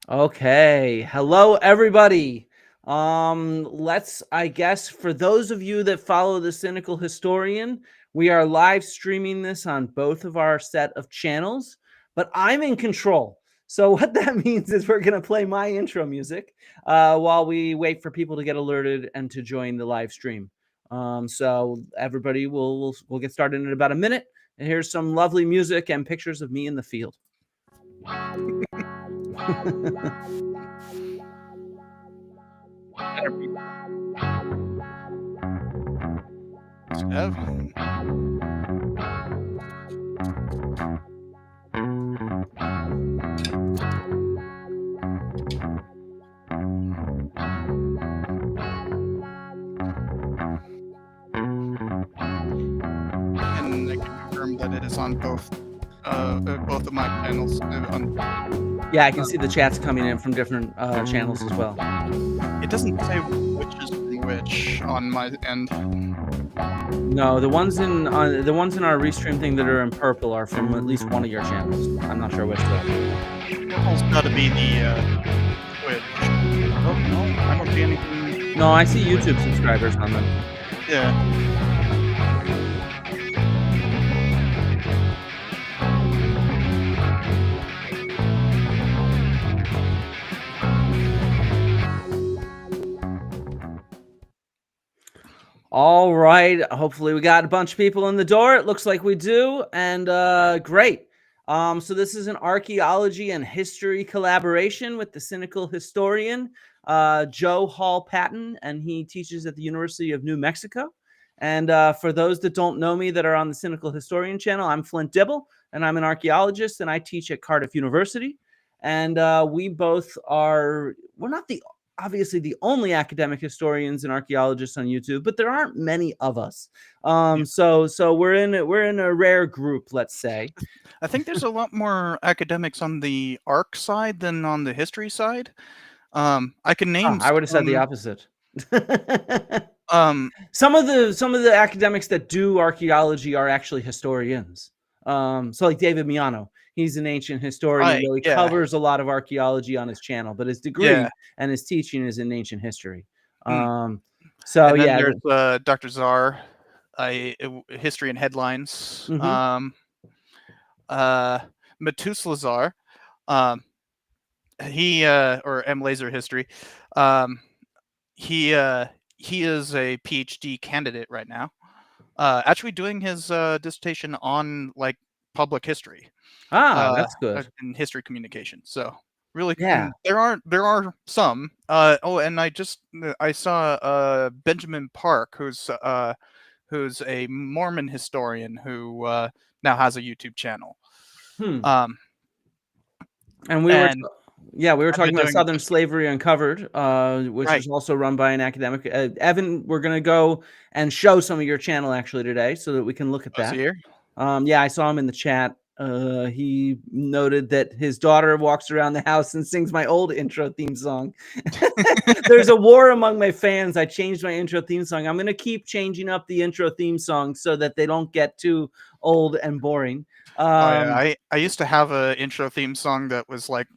Okay. Hello, everybody. I guess, for those of you that follow the Cynical Historian, we are live streaming this on both of our set of channels, but I'm in control. So what that means is we're going to play my intro music while we wait for people to get alerted and to join the live stream. So everybody we'll get started in about a minute. And here's some lovely music and pictures of me in the field. And I can confirm that it is on both of my channels. Yeah, I can see the chats coming in from different channels as well. It doesn't say which is from which on my end. No, the ones in our restream thing that are in purple are from at least one of your channels. I'm not sure which though. Purple's got to be the Twitch. Oh no, I don't see anything. No, I see YouTube subscribers on them. Yeah. All right. Hopefully we got a bunch of people in the door. It looks like we do. And great. So this is an archaeology and history collaboration with the Cynical Historian, Joe Hall Patton, and he teaches at the University of New Mexico. And for those that don't know me that are on the Cynical Historian channel, I'm Flint Dibble, and I'm an archaeologist, and I teach at Cardiff University. And we both we're not obviously the only academic historians and archaeologists on YouTube, but there aren't many of us. So we're in a rare group, let's say. I think there's a lot more academics on the arc side than on the history side. I can name. I would have said the opposite. Some of the academics that do archaeology are actually historians. So like David Miano, he's an ancient historian. He covers a lot of archeology on his channel, but his degree and his teaching is in ancient history. And then there's Dr. Czar, history and headlines. Methuselah Czar, he or M. Laser history. He is a PhD candidate right now, actually doing his dissertation on like public history. That's good. In history communication. So really, yeah, there are some. And I saw Benjamin Park, who's a Mormon historian who now has a YouTube channel. And we were talking about Southern Slavery Uncovered, which is also run by an academic. Evan, we're going to go and show some of your channel actually today so that we can look at that. Here? Yeah, I saw him in the chat. He noted that his daughter walks around the house and sings my old intro theme song. There's a war among my fans. I changed my intro theme song. I'm going to keep changing up the intro theme song so that they don't get too old and boring. I used to have an intro theme song that was like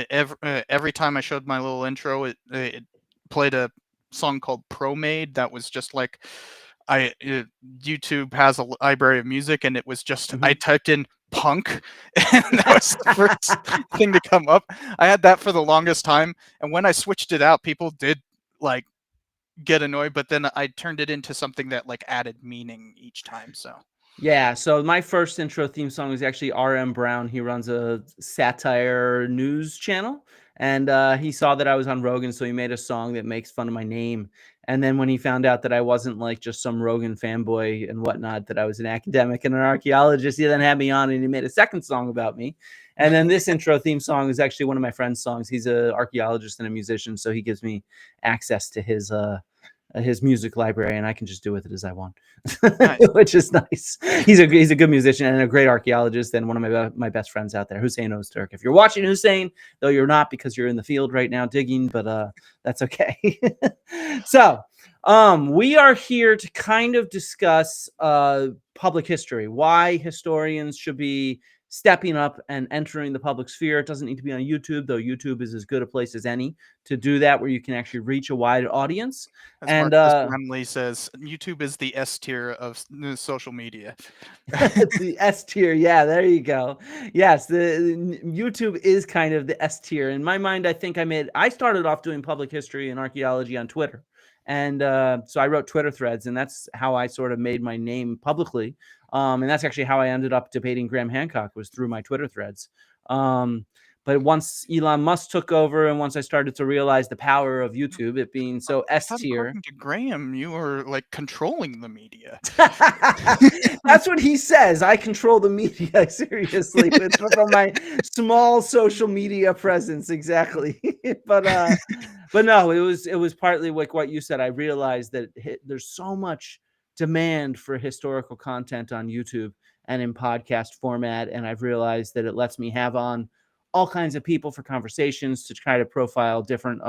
every time I showed my little intro, it played a song called Pro Made that was just like YouTube has a library of music, and it was just I typed in punk, and that was the first thing to come up. I had that for the longest time, and when I switched it out, people did like get annoyed, but then I turned it into something that like added meaning each time. So yeah, so my first intro theme song is actually R.M. Brown. He runs a satire news channel, and he saw that I was on Rogan, so he made a song that makes fun of my name. And then when he found out that I wasn't like just some Rogan fanboy and whatnot, that I was an academic and an archaeologist, he then had me on and he made a second song about me. And then this intro theme song is actually one of my friend's songs. He's an archaeologist and a musician, so he gives me access to his music library, and I can just do with it as I want, nice. Which is nice. He's a good musician and a great archaeologist, and one of my best friends out there, Hussein Ozturk. If you're watching, Hussein, though you're not because you're in the field right now digging, but that's okay. So we are here to kind of discuss public history, why historians should be stepping up and entering the public sphere. It doesn't need to be on YouTube, though YouTube is as good a place as any to do that, where you can actually reach a wide audience. As And Marcus Brownlee says, YouTube is the S tier of social media. the S tier, yeah, there you go. Yes, the YouTube is kind of the S tier. In my mind, I think I started off doing public history and archaeology on Twitter. And so I wrote Twitter threads, and that's how I sort of made my name publicly. And that's actually how I ended up debating Graham Hancock, was through my Twitter threads. But once Elon Musk took over, and once I started to realize the power of YouTube, it being so S tier. According to Graham, you were like controlling the media. That's what he says. I control the media, seriously, from my small social media presence. Exactly. But no, it was partly like what you said. I realized that there's so much demand for historical content on YouTube and in podcast format, and I've realized that it lets me have on all kinds of people for conversations to try to profile different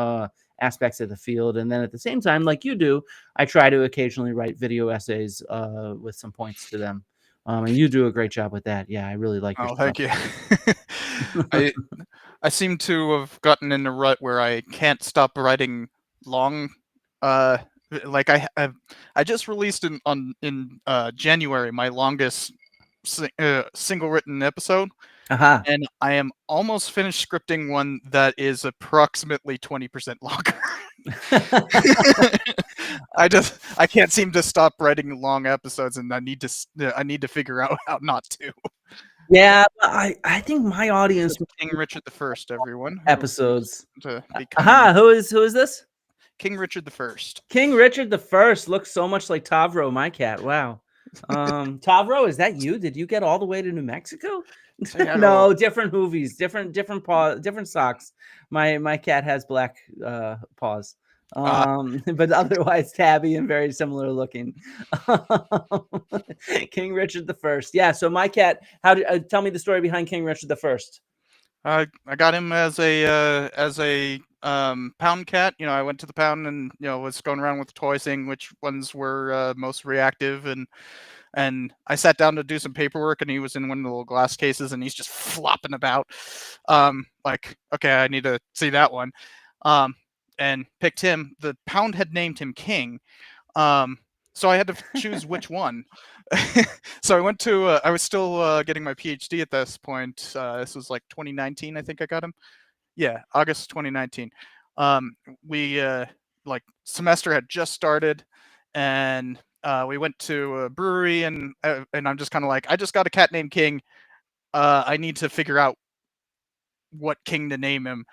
aspects of the field. And then at the same time, like you do, I try to occasionally write video essays with some points to them. And you do a great job with that. Yeah, I really like your Oh, stuff. thank you. I seem to have gotten in a rut where I can't stop writing long. Like I just released in January my longest single written episode. And I am almost finished scripting one that is approximately 20% longer. I can't seem to stop writing long episodes, and I need to figure out how not to. Yeah, I think my audience, King Richard I, everyone. Episodes. To who is this? King Richard I. King Richard I looks so much like Tavro, my cat. Wow. Tavro, is that you? Did you get all the way to New Mexico? No, different movies, different socks. My cat has black paws. But otherwise tabby and very similar looking. King Richard I. Yeah, so my cat, tell me the story behind King Richard I. I got him as a pound cat. You know, I went to the pound and was going around with the toy, seeing which ones were most reactive, and I sat down to do some paperwork, and he was in one of the little glass cases, and he's just flopping about. Like, okay, I need to see that one. And picked him. The pound had named him King. So I had to choose which one. So I went to, I was still getting my PhD at this point. This was like 2019, I think I got him. Yeah, August 2019. We, like, semester had just started, and we went to a brewery, and I'm just kind of like, I just got a cat named King. I need to figure out what King to name him,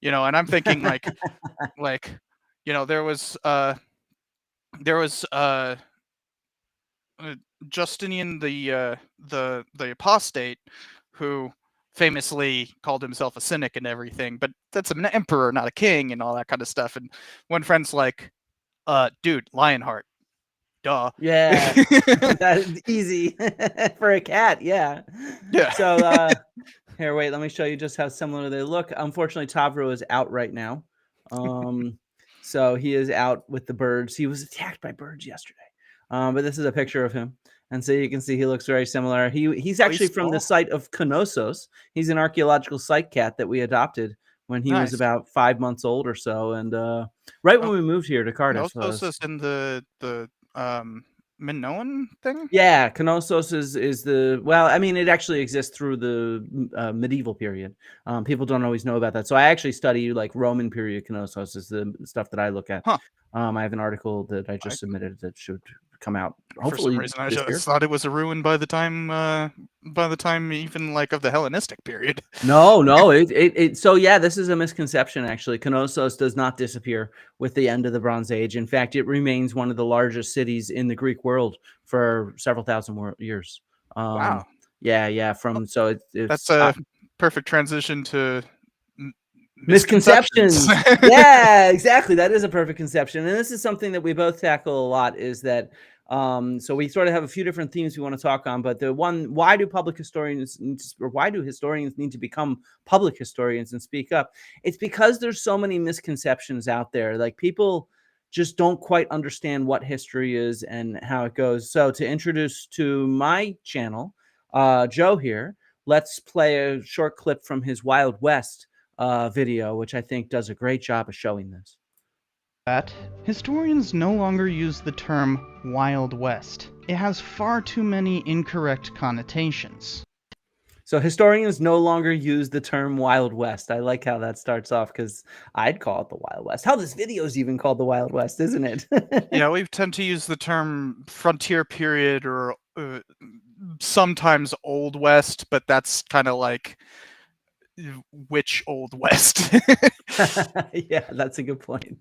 and I'm thinking like, there was Justinian the apostate, who famously called himself a cynic and everything, but that's an emperor, not a king, and all that kind of stuff. And one friend's like, dude, Lionheart. Duh. Yeah, that's easy for a cat. Yeah. Yeah. So here, wait, let me show you just how similar they look. Unfortunately, Tavro is out right now. So he is out with the birds. He was attacked by birds yesterday. But this is a picture of him. And so you can see he looks very similar. He's actually from the site of Knossos. He's an archaeological site cat that we adopted when he was about 5 months old or so. And right when we moved here to Cardiff. Knossos is in the Minoan thing? Yeah, Knossos is the, well, I mean, it actually exists through the medieval period. People don't always know about that. So I actually study like Roman period Knossos is the stuff that I look at. Huh. I have an article that I just submitted that should come out hopefully. For some reason, I just thought it was a ruin by the time even like of the Hellenistic period. No, so yeah, this is a misconception actually. Knossos does not disappear with the end of the Bronze Age. In fact, it remains one of the largest cities in the Greek world for several thousand years. Wow. Yeah. So that's a perfect transition to misconceptions. Yeah, exactly. That is a perfect conception, and this is something that we both tackle a lot. Is that so we sort of have a few different themes we want to talk on, but the one, why do historians need to become public historians and speak up? It's because there's so many misconceptions out there. Like, people just don't quite understand what history is and how it goes. So to introduce to my channel, Joe here, let's play a short clip from his Wild West video, which I think does a great job of showing this. That historians no longer use the term Wild West. It has far too many incorrect connotations. So historians no longer use the term Wild West. I like how that starts off, because I'd call it the Wild West. Hell, this video is even called the Wild West, isn't it? Yeah, we tend to use the term frontier period or sometimes Old West, but that's kind of like which Old West? Yeah, that's a good point.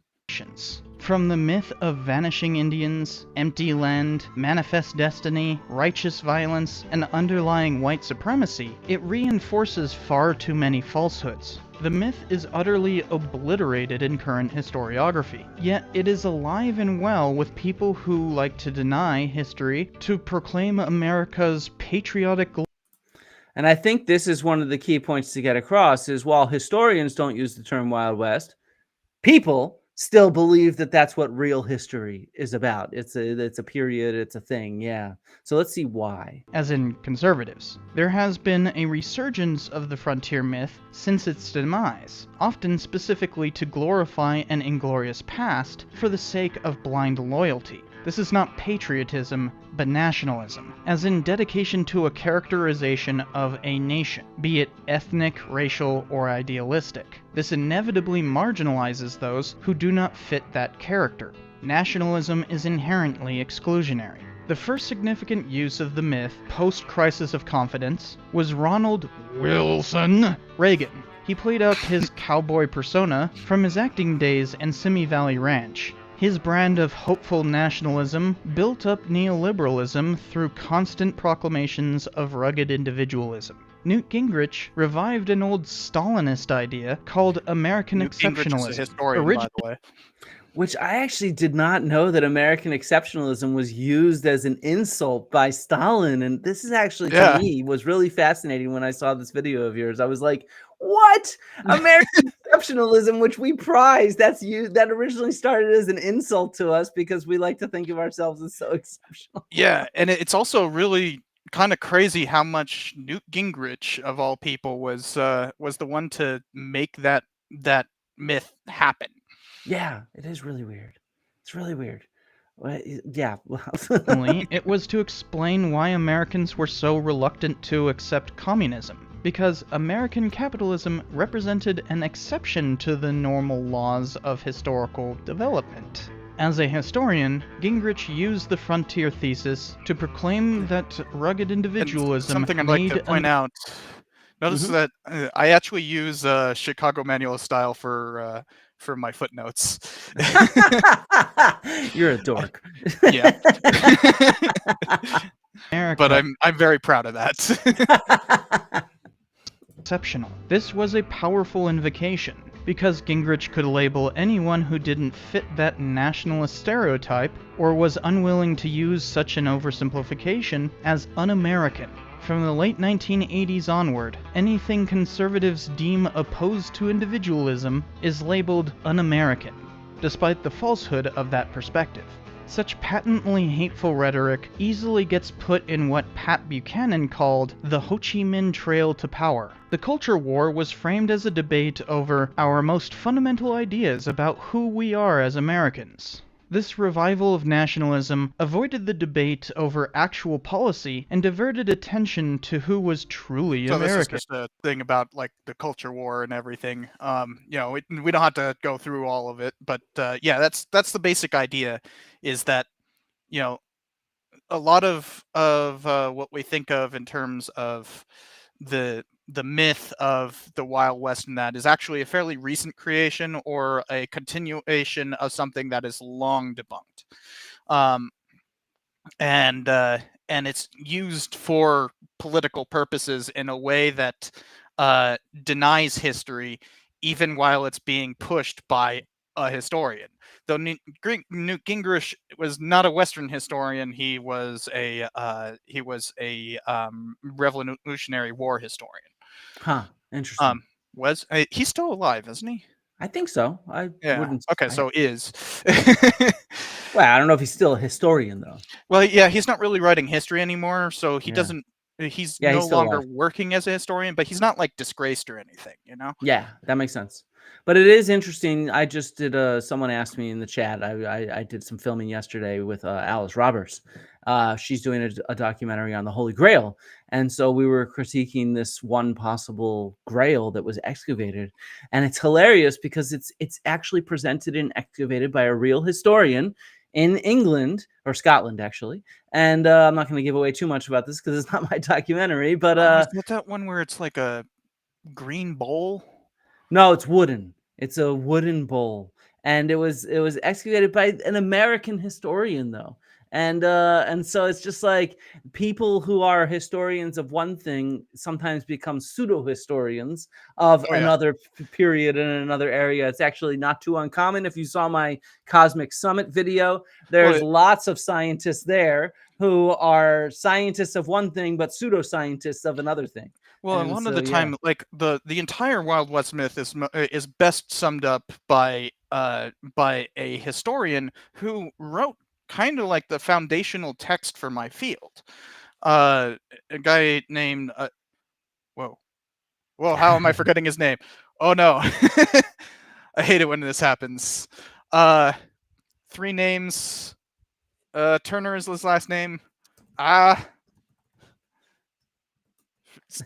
From the myth of vanishing Indians, empty land, manifest destiny, righteous violence, and underlying white supremacy, it reinforces far too many falsehoods. The myth is utterly obliterated in current historiography, yet it is alive and well with people who like to deny history to proclaim America's patriotic. And I think this is one of the key points to get across, is while historians don't use the term Wild West, people still believe that that's what real history is about. It's a period, it's a thing, yeah. So let's see why. As in conservatives. There has been a resurgence of the frontier myth since its demise, often specifically to glorify an inglorious past for the sake of blind loyalty. This is not patriotism, but nationalism, as in dedication to a characterization of a nation, be it ethnic, racial, or idealistic. This inevitably marginalizes those who do not fit that character. Nationalism is inherently exclusionary. The first significant use of the myth post-Crisis of Confidence was Ronald Wilson Reagan. He played up his cowboy persona from his acting days in Simi Valley Ranch. His brand of hopeful nationalism built up neoliberalism through constant proclamations of rugged individualism. Newt Gingrich revived an old Stalinist idea called American exceptionalism. Gingrich is a historian, by the way. Which I actually did not know that American exceptionalism was used as an insult by Stalin. And this is actually, to me, was really fascinating when I saw this video of yours. I was like, what? American exceptionalism, which we prize, that originally started as an insult to us because we like to think of ourselves as so exceptional. Yeah, and it's also really kind of crazy how much Newt Gingrich, of all people, was the one to make that myth happen. Yeah, it is really weird. It's really weird. Yeah. It was to explain why Americans were so reluctant to accept communism, because American capitalism represented an exception to the normal laws of historical development. As a historian, Gingrich used the frontier thesis to proclaim that rugged individualism. And something I'd like to point out. Notice that I actually use Chicago Manual style for my footnotes. You're a dork. Yeah. But I'm very proud of that. Exceptional. This was a powerful invocation, because Gingrich could label anyone who didn't fit that nationalist stereotype or was unwilling to use such an oversimplification as un-American. From the late 1980s onward, anything conservatives deem opposed to individualism is labeled un-American, despite the falsehood of that perspective. Such patently hateful rhetoric easily gets put in what Pat Buchanan called the Ho Chi Minh Trail to Power. The culture war was framed as a debate over our most fundamental ideas about who we are as Americans. This revival of nationalism avoided the debate over actual policy and diverted attention to who was truly American. This is just a thing about like the culture war and everything. We don't have to go through all of it, but yeah, that's the basic idea. Is that a lot of what we think of in terms of the myth of the Wild West and that is actually a fairly recent creation or a continuation of something that is long debunked. And it's used for political purposes in a way that denies history, even while it's being pushed by a historian. Though Newt Gingrich was not a Western historian, he was a Revolutionary War historian. Huh. Interesting. He's still alive, isn't he? I think so. Wouldn't. Okay, so is. Well, I don't know if he's still a historian though. Well, yeah, he's not really writing history anymore, so he doesn't he's Yeah, he's no still longer alive. working as a historian, but he's not like disgraced or anything, you know? Yeah, that makes sense. But it is interesting. I just did someone asked me in the chat. I did some filming yesterday with Alice Roberts. She's doing a documentary on the Holy Grail, and so we were critiquing this one possible Grail that was excavated, and it's hilarious because it's actually presented and excavated by a real historian in England or Scotland, actually. And I'm not going to give away too much about this because it's not my documentary, but Oh, is that one where it's like a green bowl? no, it's wooden. It's a wooden bowl, and it was excavated by an American historian though. And so it's just like people who are historians of one thing sometimes become pseudo historians of Oh yeah. another period in another area. It's actually not too uncommon. If you saw my Cosmic Summit video, there's Well, lots of scientists there who are scientists of one thing but pseudoscientists of another thing. Well, a And lot of so the yeah. time, like the entire Wild West myth is best summed up by a historian who wrote kind of like the foundational text for my field. Uh, a guy named whoa, how am I forgetting his name? Oh no, I hate it when this happens. Uh, Three names. Turner is his last name. Ah,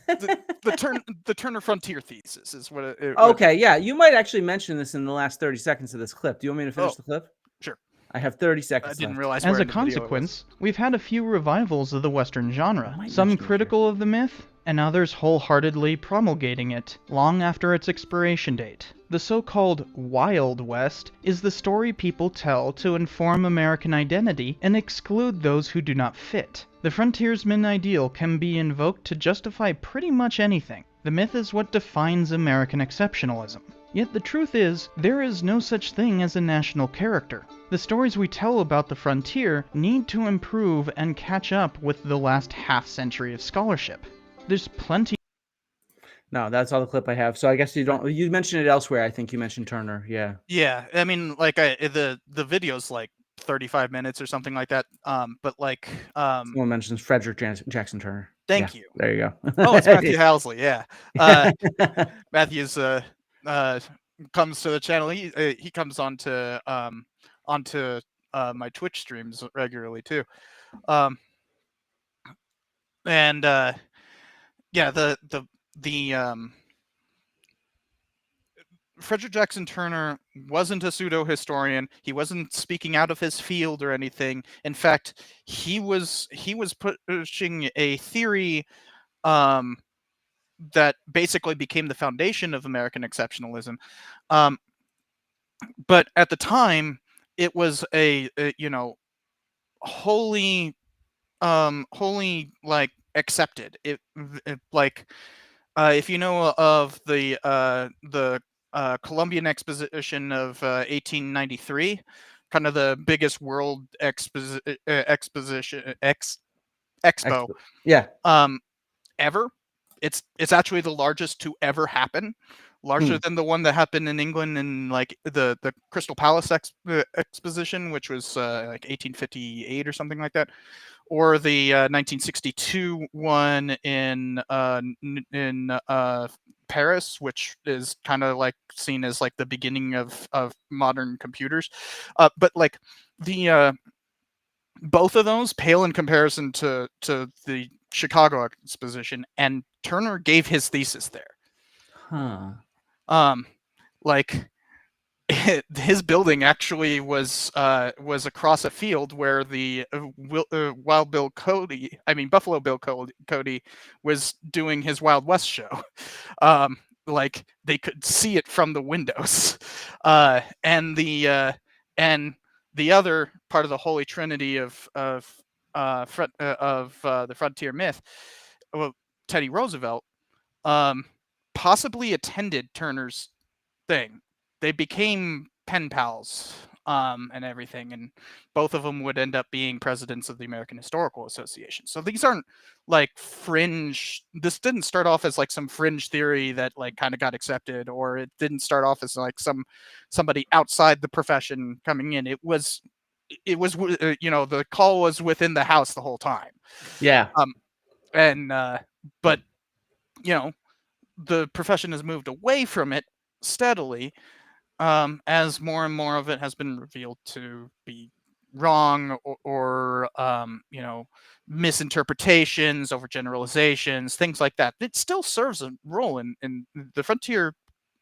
the Turner Frontier thesis is what it was. Okay, yeah, you might actually mention this in the last 30 seconds of this clip. Do you want me to finish Oh, the clip? sure. I have 30 I seconds didn't left. realize As where a in the video it was. consequence, we've had a few revivals of the Western I genre, might some mention it here. critical of the myth, and others wholeheartedly promulgating it, long after its expiration date. The so-called Wild West is the story people tell to inform American identity and exclude those who do not fit. The frontiersman ideal can be invoked to justify pretty much anything. The myth is what defines American exceptionalism. Yet the truth is, there is no such thing as a national character. The stories we tell about the frontier need to improve and catch up with the last half-century of scholarship. There's plenty. No, that's all the clip I have. So I guess you mentioned it elsewhere. I think you mentioned Turner. Yeah. Yeah, I mean, like the video's like 35 minutes or something like that. But like, Someone mentions Frederick Jackson Turner. Yeah, thank you. there you go. Oh, it's Matthew Housley. Yeah. Matthew's comes to the channel. He comes onto my Twitch streams regularly too. And yeah, the Frederick Jackson Turner wasn't a pseudo historian. He wasn't speaking out of his field or anything. In fact, he was pushing a theory that basically became the foundation of American exceptionalism. But at the time, it was a wholly like accepted. It like if you know of the Columbian Exposition of 1893, kind of the biggest world expo Yeah. ever. It's actually the largest to ever happen, larger than the one that happened in England in like the Crystal Palace exposition, which was like 1858 or something like that, or the 1962 one in Paris, which is kind of like seen as like the beginning of modern computers. But like the both of those pale in comparison to the Chicago exposition, and Turner gave his thesis there. Huh. Like his building actually was across a field where the Wild Bill Cody, I mean Buffalo Bill Cody, was doing his Wild West show. Like they could see it from the windows, and the other part of the Holy Trinity of the frontier myth, well, Teddy Roosevelt, possibly attended Turner's thing. They became pen pals and everything, and both of them would end up being presidents of the American Historical Association. So these aren't like fringe. This didn't start off as like some fringe theory that like kind of got accepted, or it didn't start off as like somebody outside the profession coming in. It was the call was within the house the whole time. Yeah. And but you know, the profession has moved away from it steadily, as more and more of it has been revealed to be wrong, or you know, misinterpretations, overgeneralizations, things like that. It still serves a role in the frontier.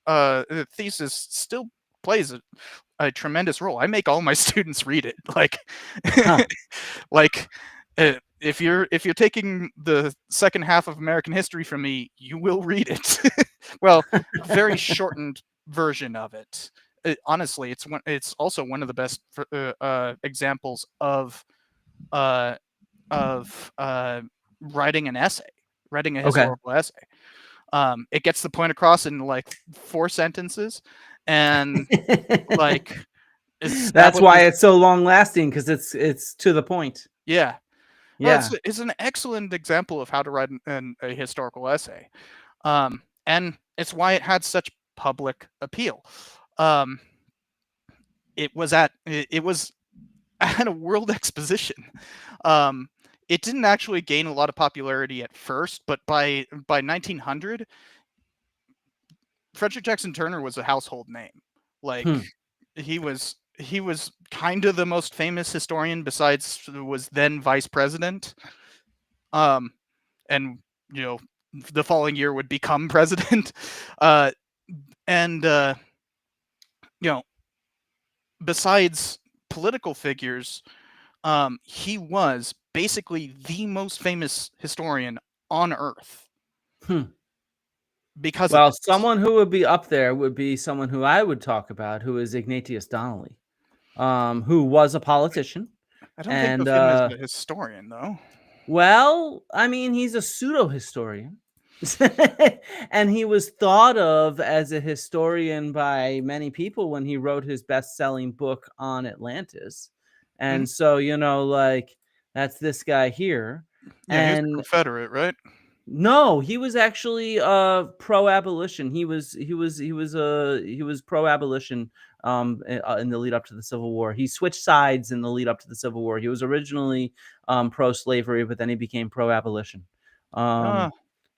Thesis still plays a tremendous role. I make all my students read it. Like, Huh. like if you're taking the second half of American history from me, you will read it. Well, a very shortened version of it. Honestly, it's also one of the best examples uh, of writing an essay, writing a Okay. historical essay. It gets the point across in like 4 sentences, and like That's why establishes. it's so long lasting, because it's to the point. Yeah, well, Yeah. it's an excellent example of how to write a historical essay, and it's why it had such public appeal. Um, it was at a world exposition. Um, it didn't actually gain a lot of popularity at first, but by 1900, Frederick Jackson Turner was a household name. Like, Hmm. he was kind of the most famous historian besides was then vice president. Um, and you know, the following year would become president. Uh, and you know, besides political figures, he was basically the most famous historian on Earth Hmm. because of Well, this. someone who would be up there would be someone who I would talk about, who is Ignatius Donnelly, who was a politician. I don't think And of him as a historian, though. well, I mean, he's a pseudo historian. And he was thought of as a historian by many people when he wrote his best-selling book on Atlantis. Mhm. And so, like, that's this guy here. Yeah, he was a And Confederate, right? no, he was actually pro-abolition. He was pro-abolition in the lead up to the Civil War. He switched sides in the lead up to the Civil War. He was originally pro-slavery, but then he became pro-abolition. Ah, Um,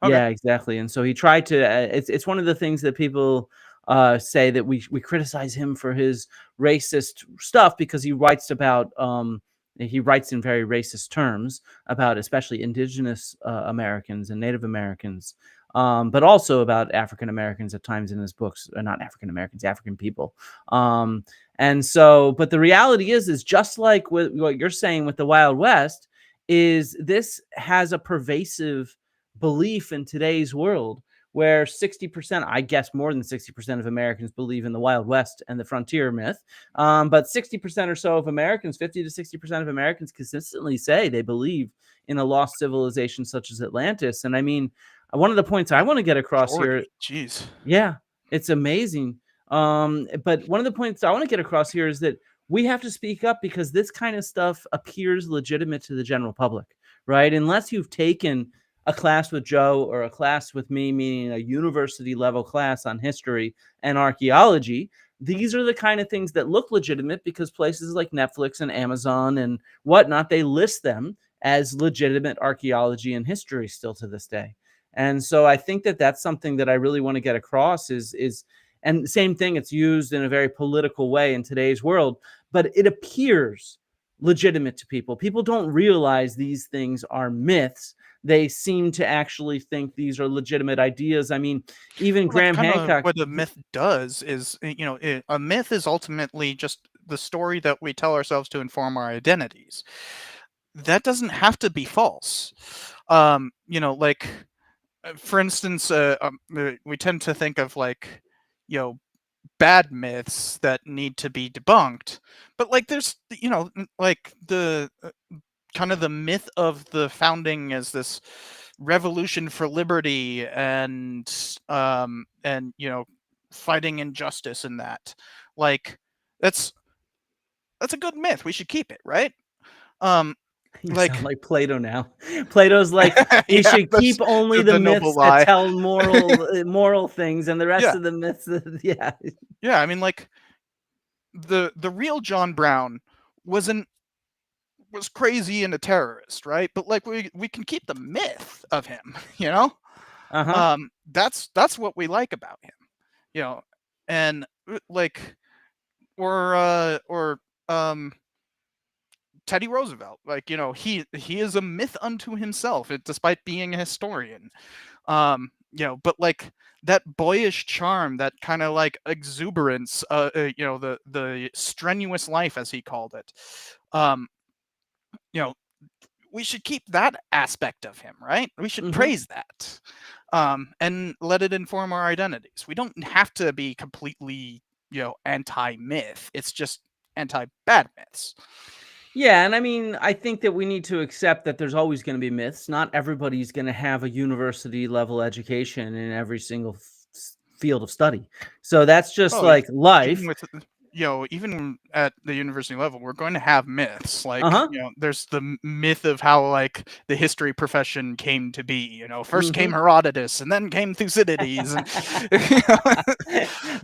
okay. yeah, exactly. And so he tried to. It's one of the things that people say, that we criticize him for his racist stuff, because he writes in very racist terms about especially indigenous Americans and Native Americans, but also about African Americans at times in his books, or not African Americans, African people. Um, and so, but the reality is just like with what you're saying with the Wild West, is this has a pervasive belief in today's world, where 60%, I guess more than 60% of Americans believe in the Wild West and the frontier myth. But 60% or so of Americans, 50 to 60% of Americans, consistently say they believe in a lost civilization such as Atlantis. And I mean, one of the points I want to get across here, Majority. Jeez. yeah, it's amazing. But one of the points I want to get across here is that we have to speak up, because this kind of stuff appears legitimate to the general public, right? Unless you've taken a class with Joe or a class with me, meaning a university level class on history and archaeology, these are the kind of things that look legitimate, because places like Netflix and Amazon and whatnot, they list them as legitimate archaeology and history still to this day. And so I think that that's something that I really want to get across is and same thing, it's used in a very political way in today's world, but it appears legitimate to people. People don't realize these things are myths. They seem to actually think these are legitimate ideas. I mean, even Well, that's Graham kind of Hancock. what a myth does. Is a myth is ultimately just the story that we tell ourselves to inform our identities. That doesn't have to be false. Like, for instance, we tend to think of, like, you know bad myths that need to be debunked, but like there's like the kind of the myth of the founding as this revolution for liberty, and fighting injustice, and that, like, that's that's a good myth. We should keep it, right? um You sound like like Plato now. Plato's like, we yeah, should that's keep only the the noble myths that lie. tell moral things, and the rest Yeah, of the myths, yeah. yeah, I mean, like, the real John Brown was an was crazy and a terrorist, right? But like we can keep the myth of him, you know. Uh-huh. That's what we like about him, you know, and like or Teddy Roosevelt, like, you know, he is a myth unto himself, despite being a historian. You know, but like that boyish charm, that kind of like exuberance, you know, the strenuous life as he called it. Um, you know, we should keep that aspect of him, right? We should Mm-hmm. praise that, and let it inform our identities. We don't have to be completely, you know, anti-myth. It's just anti-bad myths. Yeah, and I mean, I think that we need to accept that there's always going to be myths. Not everybody's going to have a university level education in every single field of study. So that's just Oh, like even life. with, you know, even at the university level, we're going to have myths. Like, Uh-huh. you know, there's the myth of how like the history profession came to be. You know, first came Mm-hmm. Herodotus, and then came Thucydides, and you know,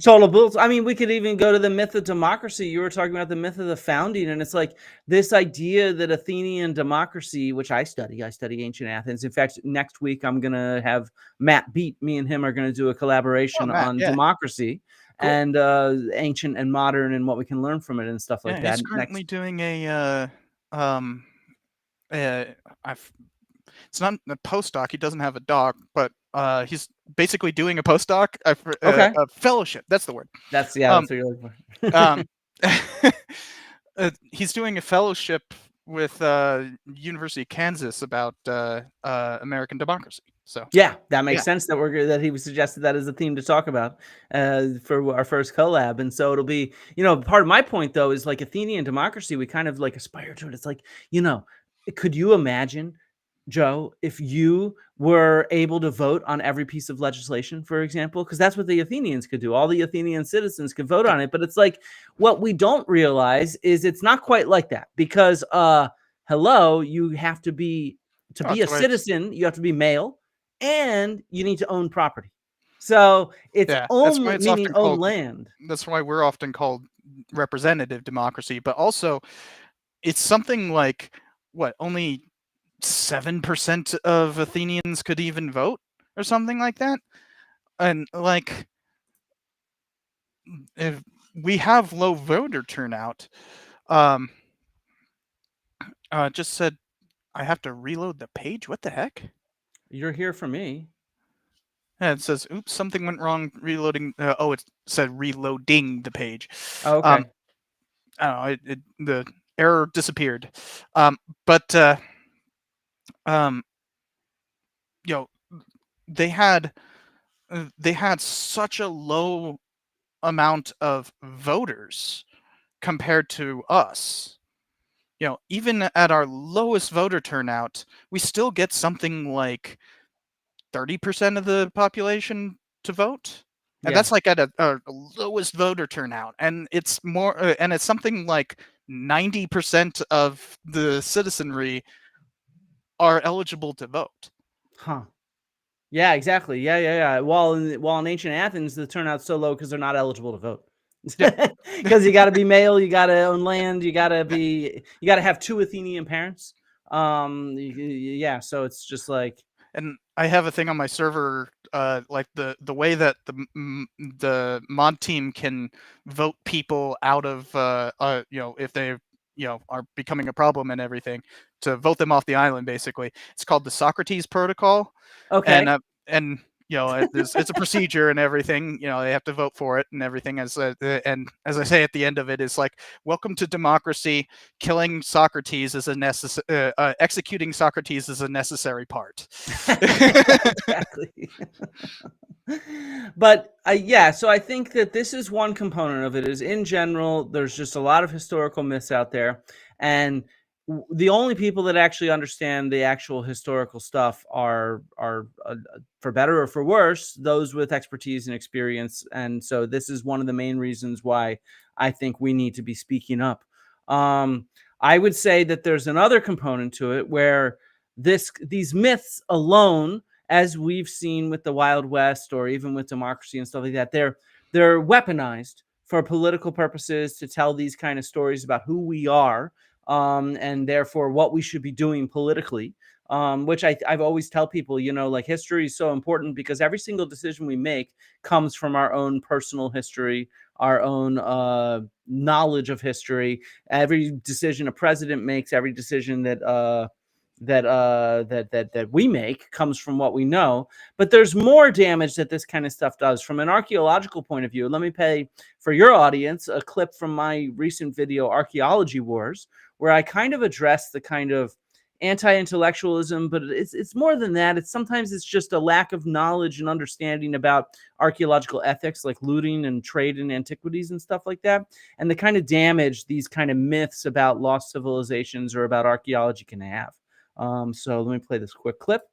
Total bulls. I mean, we could even go to the myth of democracy. You were talking about the myth of the founding, and it's like this idea that Athenian democracy, which I study ancient Athens. In fact, next week I'm gonna have Matt Beat. Me and him are gonna do a oh collaboration Matt, on yeah, democracy cool. and ancient and modern and what we can learn from it and stuff like Yeah, that. he's currently Next, doing um, uh, I've it's not a postdoc. He doesn't have a doc, but he's basically doing a postdoc, okay, a fellowship. That's the word. that's Um, that's what you're looking um, for. he's doing a fellowship with University of Kansas about American democracy. So Yeah, that makes yeah, sense that that he suggested that as a theme to talk about for our first collab, and so it'll be, part of my point though is like Athenian democracy, we kind of like aspire to it. It's like, could you imagine, Joe, if you were able to vote on every piece of legislation, for example, because that's what the Athenians could do. All the Athenian citizens could vote yeah. on it, but it's like what we don't realize is it's not quite like that because, hello, you have to Oh, be that's a why it's citizen, you have to be male and you need to own property. So it's yeah. That's why own, it's meaning often own called. land. That's why we're often called representative democracy. But also, it's something like what only 7% of Athenians could even vote, or something like that. And like, if we have low voter turnout, um, just said I have to reload the page. What the heck? You're here for me. Yeah, it says, "Oops, something went wrong reloading." Oh, it said reloading the page. Oh, Um, okay. I don't know. The error disappeared. But um, you know, they had they had such a low amount of voters compared to us. You know, even at our lowest voter turnout, we still get something like 30% of the population to vote. And Yeah. that's like at a lowest voter turnout. And it's more, and it's something like 90% of the citizenry are eligible to vote. Huh. Yeah, exactly. Yeah, yeah, yeah. While in ancient Athens, the turnout's so low because they're not eligible to vote. Yeah. Because you got to be male, you got to own land, you got to have two Athenian parents. Yeah. So it's just like, And I have a thing on my server, like the way that the mod team can vote people out of, you know, if they, you know, are becoming a problem and everything, to vote them off the island. Basically, it's called the Socrates Protocol, and okay. and you know, it's a procedure and everything. You know, they have to vote for it and everything. And as I say at the end of it, is like, welcome to democracy. Killing Socrates is a executing Socrates is a necessary part. Exactly. But yeah, so I think that this is one component of it. Is in general, there's just a lot of historical myths out there, and the only people that actually understand the actual historical stuff are for better or for worse, those with expertise and experience. And so this is one of the main reasons why I think we need to be speaking up. Um, I would say that there's another component to it where these myths alone, as we've seen with the Wild West or even with democracy and stuff like that, they're weaponized for political purposes to tell these kind of stories about who we are. and therefore what we should be doing politically. Which I've always tell people, like history is so important because every single decision we make comes from our own personal history, our own knowledge of history. Every decision a president makes, every decision that we make comes from what we know. But there's more damage that this kind of stuff does from an archaeological point of view. Let me play for your audience a clip from my recent video, Archaeology Wars, where I kind of address the kind of anti-intellectualism, but it's more than that. Sometimes it's just a lack of knowledge and understanding about archaeological ethics, like looting and trade in antiquities and stuff like that, and the kind of damage these kind of myths about lost civilizations or about archaeology can have. So let me play this quick clip.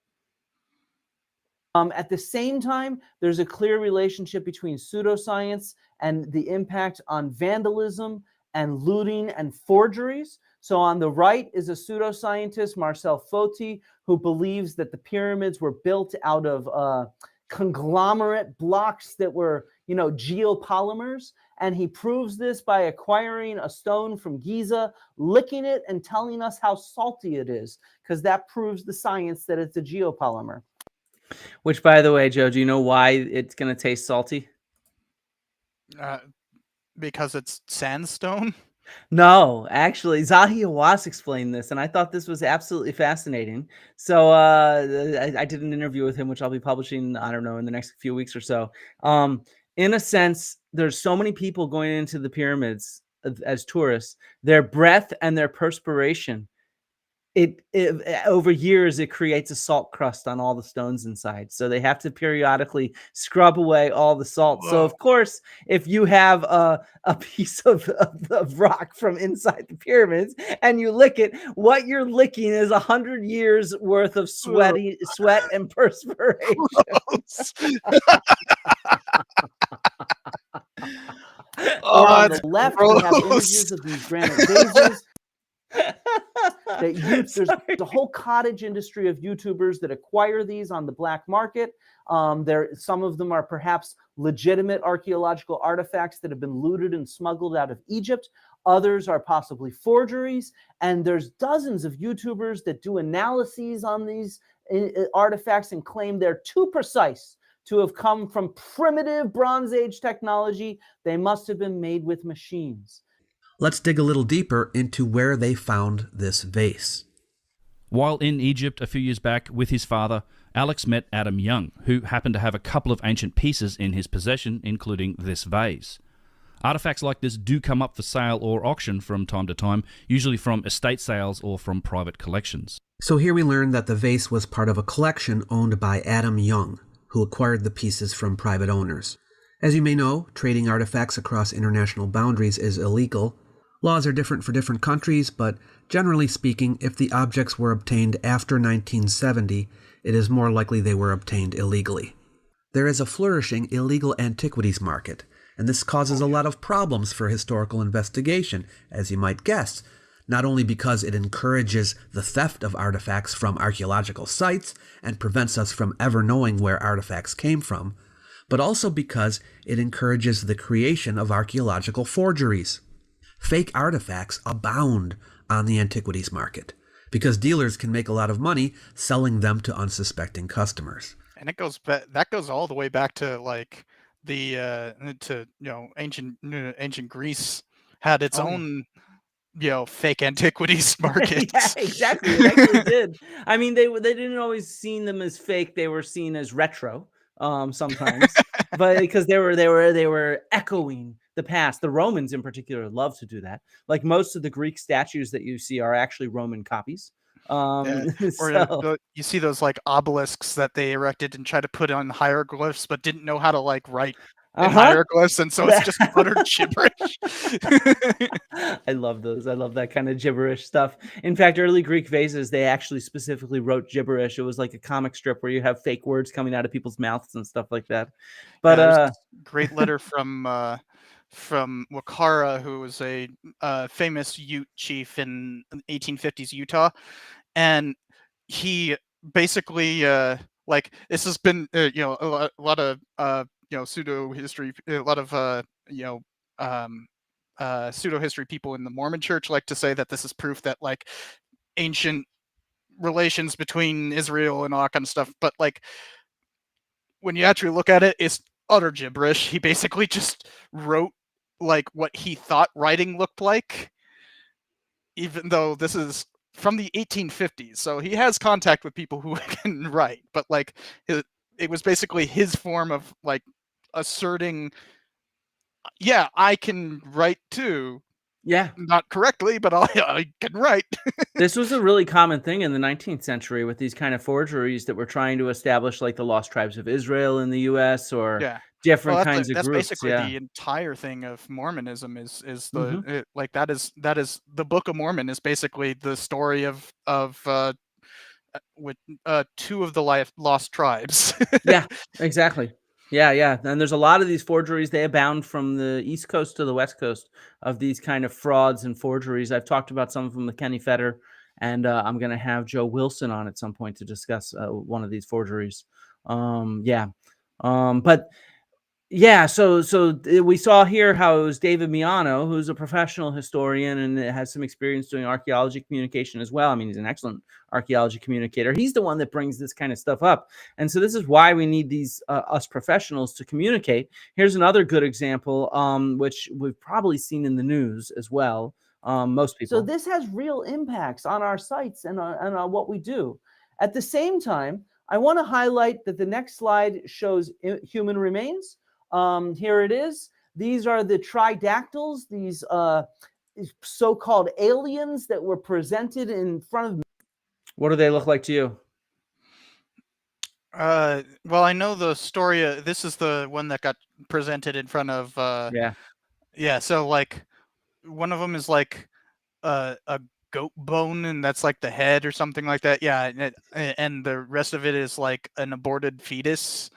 At the same time, there's a clear relationship between pseudoscience and the impact on vandalism and looting and forgeries. So on the right is a pseudoscientist, Marcel Foti, who believes that the pyramids were built out of conglomerate blocks that were, geopolymers. And he proves this by acquiring a stone from Giza, licking it, and telling us how salty it is, because that proves the science that it's a geopolymer. Which, by the way, Joe, do you know why it's going to taste salty? Because it's sandstone? No, actually, Zahi Hawass explained this, and I thought this was absolutely fascinating. So I did an interview with him, which I'll be publishing, I don't know, in the next few weeks or so. In a sense, there's so many people going into the pyramids as tourists. Their breath and their perspiration, it over years, it creates a salt crust on all the stones inside. So they have to periodically scrub away all the salt. So of course, if you have a piece of rock from inside the pyramids and you lick it, what you're licking is 100 years worth of sweat and perspiration. Or on the left, we have images of these granite vases. There's the whole cottage industry of YouTubers that acquire these on the black market. Some of them are perhaps legitimate archaeological artifacts that have been looted and smuggled out of Egypt. Others are possibly forgeries. And there's dozens of YouTubers that do analyses on these artifacts and claim they're too precise to have come from primitive Bronze Age technology. They must have been made with machines. Let's dig a little deeper into where they found this vase. While in Egypt a few years back with his father, Alex met Adam Young, who happened to have a couple of ancient pieces in his possession, including this vase. Artifacts like this do come up for sale or auction from time to time, usually from estate sales or from private collections. So here we learn that the vase was part of a collection owned by Adam Young, who acquired the pieces from private owners. As you may know, trading artifacts across international boundaries is illegal. Laws are different for different countries, but generally speaking, if the objects were obtained after 1970, it is more likely they were obtained illegally. There is a flourishing illegal antiquities market, and this causes a lot of problems for historical investigation, as you might guess, not only because it encourages the theft of artifacts from archaeological sites and prevents us from ever knowing where artifacts came from, but also because it encourages the creation of archaeological forgeries. Fake artifacts abound on the antiquities market because dealers can make a lot of money selling them to unsuspecting customers. And it goes that goes all the way back to like the ancient Greece had its own fake antiquities market. Yeah, exactly. It actually did. I mean, they didn't always see them as fake. They were seen as retro sometimes, but because they were echoing the past. The Romans in particular love to do that. Like most of the Greek statues that you see are actually Roman copies. Or you see those like obelisks that they erected and tried to put on hieroglyphs, but didn't know how to like write in hieroglyphs, and so it's just utter gibberish. I love those. I love that kind of gibberish stuff. In fact, early Greek vases, they actually specifically wrote gibberish. It was like a comic strip where you have fake words coming out of people's mouths and stuff like that. But there's this great letter from Wakara, who was a famous Ute chief in 1850s Utah, and he basically like this has been a lot of pseudo history, a lot of pseudo-history people in the Mormon Church like to say that this is proof that like ancient relations between Israel and all that kind of stuff. But like when you actually look at it, it's utter gibberish. He basically just wrote like what he thought writing looked like, even though this is from the 1850s. So he has contact with people who can write, but like it was basically his form of like asserting, yeah, I can write too. Yeah. Not correctly, but I can write. This was a really common thing in the 19th century with these kind of forgeries that were trying to establish like the lost tribes of Israel in the US or Yeah. different Well, kinds of that's groups. basically Yeah. the entire thing of Mormonism is Mhm. like that is the Book of Mormon is basically the story of with two of the lost tribes. Yeah, exactly. Yeah, yeah. And there's a lot of these forgeries. They abound from the East Coast to the West Coast of these kind of frauds and forgeries. I've talked about some of them with Kenny Fetter, and I'm going to have Joe Wilson on at some point to discuss one of these forgeries. Yeah. But yeah, we saw here how it was David Miano, who's a professional historian and has some experience doing archaeology communication as well. I mean, he's an excellent archaeology communicator. He's the one that brings this kind of stuff up. And so this is why we need these us professionals to communicate. Here's another good example, which we've probably seen in the news as well. Most people. So this has real impacts on our sites and on what we do. At the same time, I want to highlight that the next slide shows human remains. Here it is. These are the tridactyls, these so-called aliens that were presented in front of me. What do they look like to you? Well, I know the story. This is the one that got presented in front of. Yeah. So like, one of them is like a goat bone, and that's like the head or something like that. Yeah, and the rest of it is like an aborted fetus.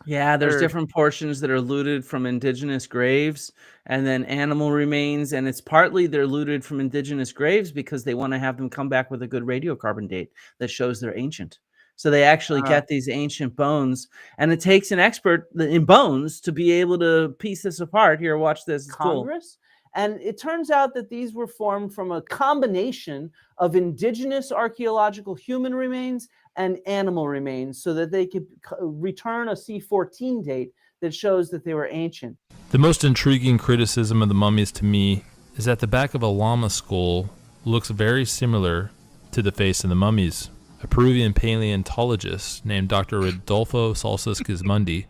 Yeah, there's different portions that are looted from indigenous graves and then animal remains. And it's partly they're looted from indigenous graves because they want to have them come back with a good radiocarbon date that shows they're ancient. So they actually get these ancient bones, and it takes an expert in bones to be able to piece this apart. Here, watch this. It's Congress. Cool. And it turns out that these were formed from a combination of indigenous archaeological human remains and animal remains so that they could return a C14 date that shows that they were ancient. The most intriguing criticism of the mummies to me is that the back of a llama skull looks very similar to the face of the mummies. A Peruvian paleontologist named Dr. Rodolfo Salsas-Gismondi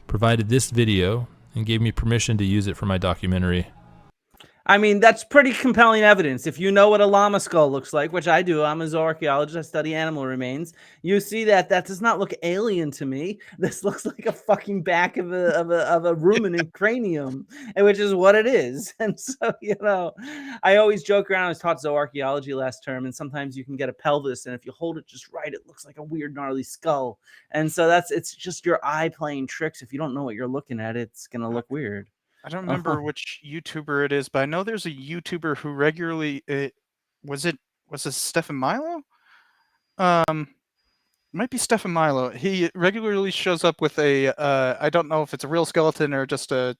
provided this video and gave me permission to use it for my documentary. I mean, that's pretty compelling evidence. If you know what a llama skull looks like, which I do, I'm a zooarchaeologist, I study animal remains. You see that does not look alien to me. This looks like a fucking back of a ruminant cranium, which is what it is. And so, I always joke around. I was taught zooarchaeology last term, and sometimes you can get a pelvis, and if you hold it just right, it looks like a weird, gnarly skull. And so it's just your eye playing tricks. If you don't know what you're looking at, it's gonna look weird. I don't remember which YouTuber it is, but I know there's a YouTuber who regularly was it Stefan Milo? Might be Stefan Milo. He regularly shows up with a I don't know if it's a real skeleton or just a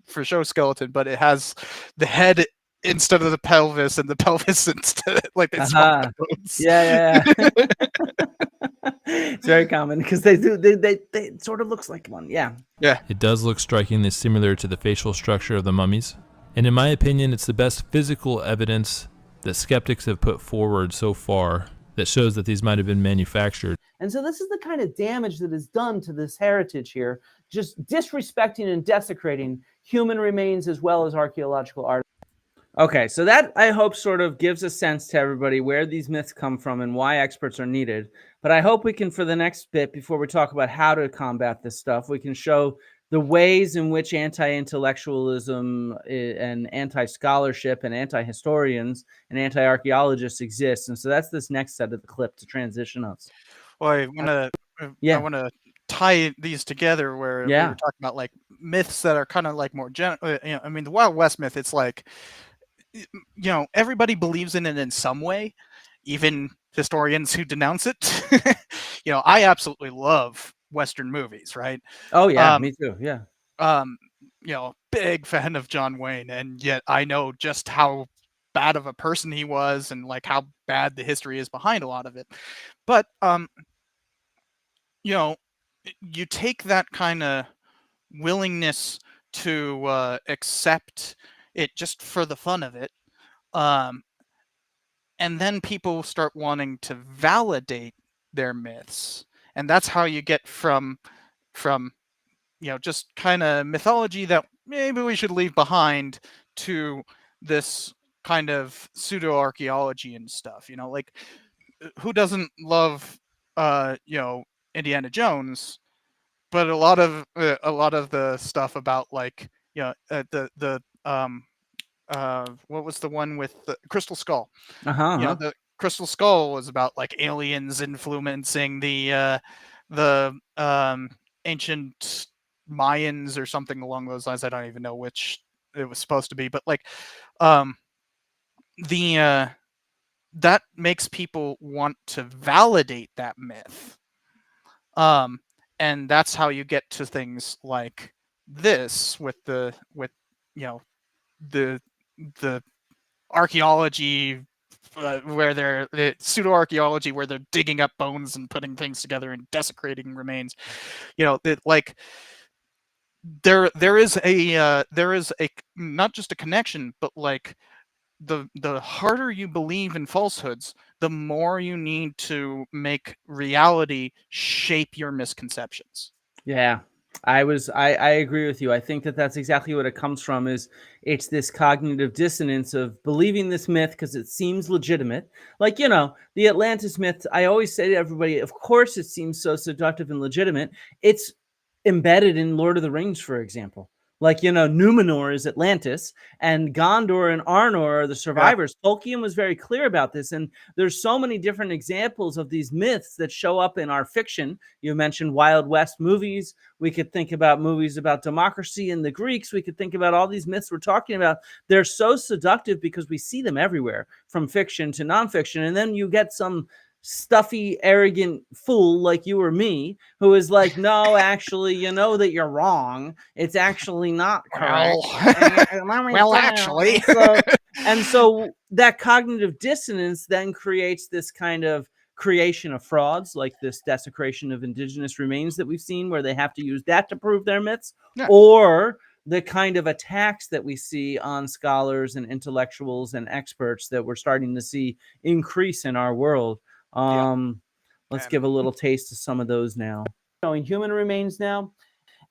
for show skeleton, but it has the head instead of the pelvis and the pelvis instead like they swap the bones. Yeah. It's very common because they sort of looks like one. Yeah. It does look strikingly similar to the facial structure of the mummies, and in my opinion, it's the best physical evidence that skeptics have put forward so far that shows that these might have been manufactured. And so this is the kind of damage that is done to this heritage here, just disrespecting and desecrating human remains as well as archaeological art. Okay, so that, I hope, sort of gives a sense to everybody where these myths come from and why experts are needed. But I hope we can, for the next bit, before we talk about how to combat this stuff, we can show the ways in which anti-intellectualism and anti-scholarship and anti-historians and anti-archaeologists exist. And so that's this next set of the clip to transition us. Well, I want to tie these together where we were talking about like myths that are kind of like more general. I mean, the Wild West myth, it's like, everybody believes in it in some way, even historians who denounce it. I absolutely love Western movies, right? Oh yeah, me too. Yeah. big fan of John Wayne, and yet I know just how bad of a person he was, and like how bad the history is behind a lot of it. But you take that kind of willingness to accept it just for the fun of it, and then people start wanting to validate their myths, and that's how you get from just kind of mythology that maybe we should leave behind to this kind of pseudo-archaeology and stuff. Like, who doesn't love Indiana Jones? But a lot of the stuff about, like, the what was the one with the Crystal Skull? The Crystal Skull was about like aliens influencing the ancient Mayans or something along those lines. I don't even know which it was supposed to be, but like the that makes people want to validate that myth. And that's how you get to things like this with the archaeology, where the pseudo archaeology, where they're digging up bones and putting things together and desecrating remains. Like, there is a not just a connection, but like the harder you believe in falsehoods, the more you need to make reality shape your misconceptions. Yeah, I agree with you. I think that that's exactly what it comes from. It's this cognitive dissonance of believing this myth because it seems legitimate. Like, the Atlantis myth, I always say to everybody, of course it seems so seductive and legitimate. It's embedded in Lord of the Rings, for example. Like, Numenor is Atlantis, and Gondor and Arnor are the survivors. Yeah. Tolkien was very clear about this, and there's so many different examples of these myths that show up in our fiction. You mentioned Wild West movies. We could think about movies about democracy and the Greeks. We could think about all these myths we're talking about. They're so seductive because we see them everywhere, from fiction to nonfiction. And then you get some stuffy, arrogant fool like you or me who is like, no, actually, you know that you're wrong. It's actually not correct. Well, actually. And so that cognitive dissonance then creates this kind of creation of frauds, like this desecration of indigenous remains that we've seen, where they have to use that to prove their myths, or the kind of attacks that we see on scholars and intellectuals and experts that we're starting to see increase in our world. Let's give a little taste of some of those now. Showing human remains now.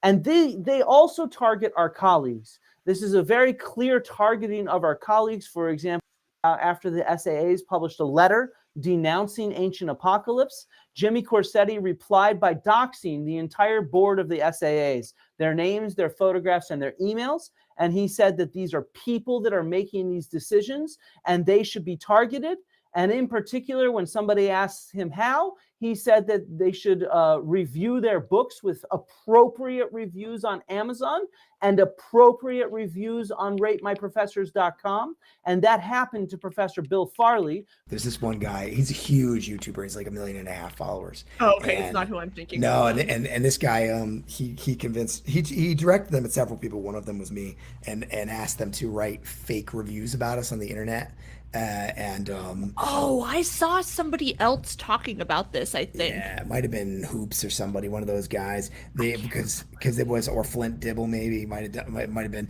And they also target our colleagues. This is a very clear targeting of our colleagues. For example, after the SAAs published a letter denouncing ancient apocalypse, Jimmy Corsetti replied by doxing the entire board of the SAAs, their names, their photographs, and their emails. And he said that these are people that are making these decisions and they should be targeted. And in particular, when somebody asks him how, he said that they should review their books with appropriate reviews on Amazon and appropriate reviews on ratemyprofessors.com. And that happened to Professor Bill Farley. There's this one guy, he's a huge YouTuber. He's like 1.5 million followers. Oh, okay. It's not who I'm thinking. No, and this guy, he convinced, he directed them at several people. One of them was me, and asked them to write fake reviews about us on the internet. I saw somebody else talking about this, I think. Yeah, it might have been Hoops or somebody, one of those guys. Because it was, or Flint Dibble maybe, might have been.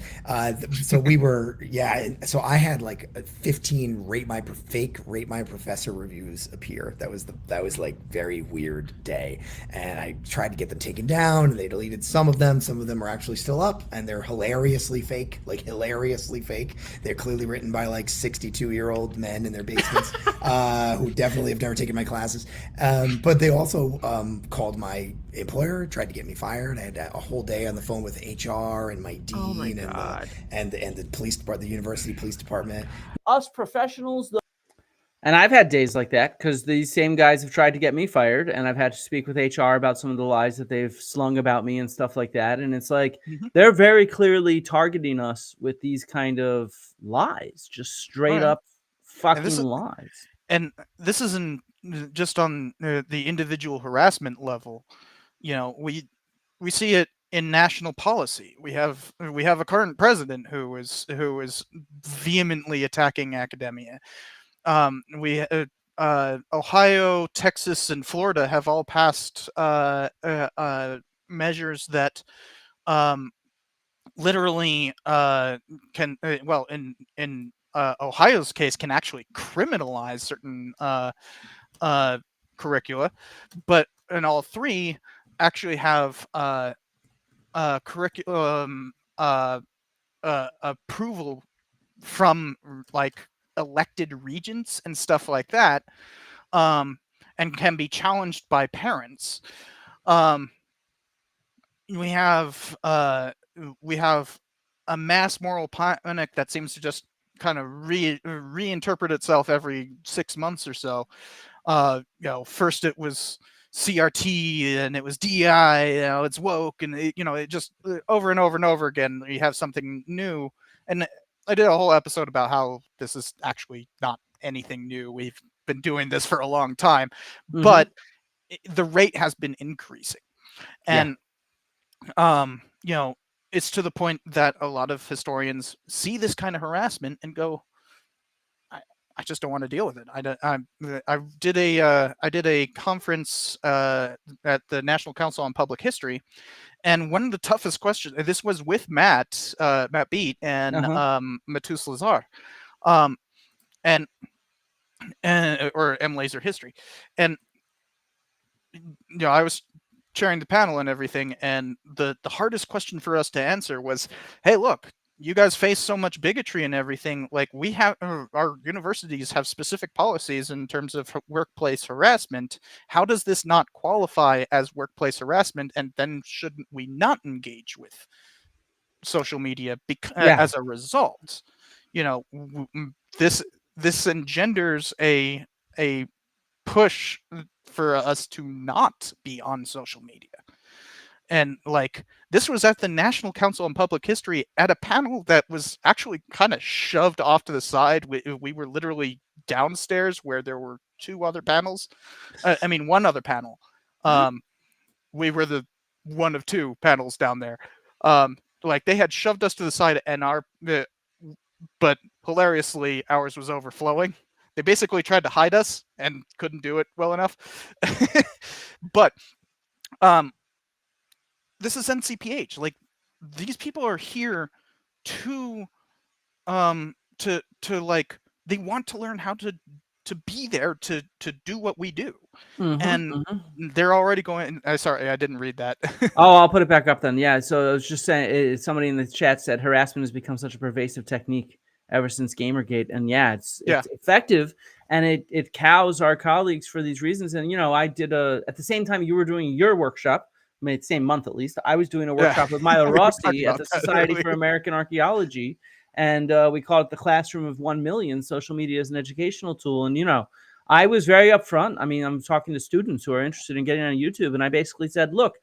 So we were, so I had like 15 fake Rate My Professor reviews appear. That was like very weird day. And I tried to get them taken down, and they deleted some of them. Some of them are actually still up, and they're hilariously fake. They're clearly written by like 62-year-old men in their basements who definitely have never taken my classes. But they also called my employer, tried to get me fired. I had a whole day on the phone with HR and my dean and the police department, the university police department. Us professionals, and I've had days like that because these same guys have tried to get me fired, and I've had to speak with HR about some of the lies that they've slung about me and stuff like that. And it's like, they're very clearly targeting us with these kind of lies, just straight up fucking lies. And this isn't just on the individual harassment level. We see it in national policy. We have a current president who is vehemently attacking academia. Ohio, Texas, and Florida have all passed measures that literally can well, in Ohio's case, can actually criminalize certain curricula, but in all three actually have curriculum approval from like elected regents and stuff like that, and can be challenged by parents. Um, we have a mass moral panic that seems to just kind of reinterpret itself every 6 months or so. First it was CRT and it was DEI, it's woke, and it just over and over and over again you have something new. And I did a whole episode about how this is actually not anything new. We've been doing this for a long time, but the rate has been increasing. And it's to the point that a lot of historians see this kind of harassment and go, I just don't want to deal with it. I did a conference at the National Council on Public History, and one of the toughest questions. This was with Matt Beat and Matus Lazar, and or M Laser History, and I was chairing the panel and everything, and the hardest question for us to answer was, hey, look, you guys face so much bigotry and everything. Like, we have our universities have specific policies in terms of workplace harassment. How does this not qualify as workplace harassment? And then shouldn't we not engage with social media as a result? This engenders a push for us to not be on social media. And like, this was at the National Council on Public History at a panel that was actually kind of shoved off to the side. We were literally downstairs where there were two other panels. One other panel. We were the one of two panels down there. Like, they had shoved us to the side, and but hilariously, ours was overflowing. They basically tried to hide us and couldn't do it well enough. But this is NCPH. Like, these people are here to like, they want to learn how to be there to do what we do. And they're already going. Sorry, I didn't read that. Oh, I'll put it back up then. Yeah. So I was just saying, somebody in the chat said harassment has become such a pervasive technique ever since Gamergate, and it's effective, and it cows our colleagues for these reasons. And I did at the same time you were doing your workshop, same month at least, I was doing a workshop with Milo Rossi at the Society for American Archaeology, and we called it the Classroom of 1 Million: Social Media as an Educational Tool. And I was very upfront. I'm talking to students who are interested in getting on YouTube, and I basically said, look,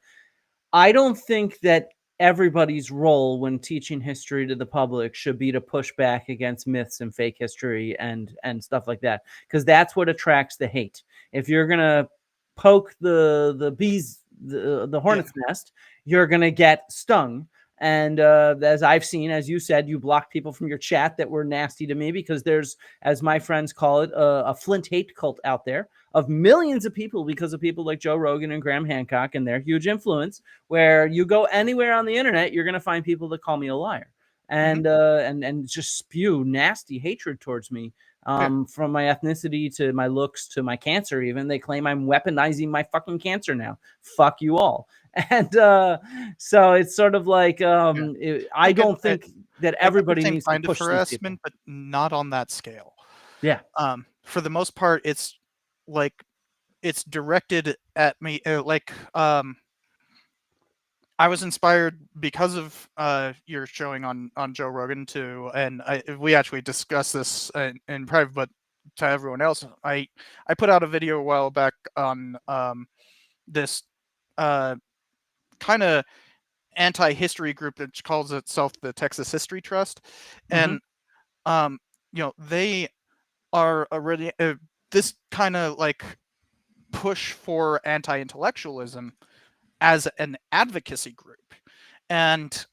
I don't think that everybody's role when teaching history to the public should be to push back against myths and fake history and stuff like that, because that's what attracts the hate. If you're gonna poke the bees, the hornet's nest, you're gonna get stung. And as I've seen, as you said, you blocked people from your chat that were nasty to me, because there's, as my friends call it, a Flint hate cult out there of millions of people because of people like Joe Rogan and Graham Hancock and their huge influence, where you go anywhere on the internet, you're going to find people that call me a liar and just spew nasty hatred towards me, from my ethnicity to my looks to my cancer. Even they claim I'm weaponizing my fucking cancer now. Fuck you all. And so it's sort of like, I don't think that everybody needs to push harassment, but not on that scale. Yeah. For the most part, it's like, it's directed at me. I was inspired because of your showing on Joe Rogan too, and we actually discussed this in private, but to everyone else, I put out a video a while back on this kind of anti-history group that calls itself the Texas History Trust, and they are already this kind of like push for anti-intellectualism as an advocacy group. And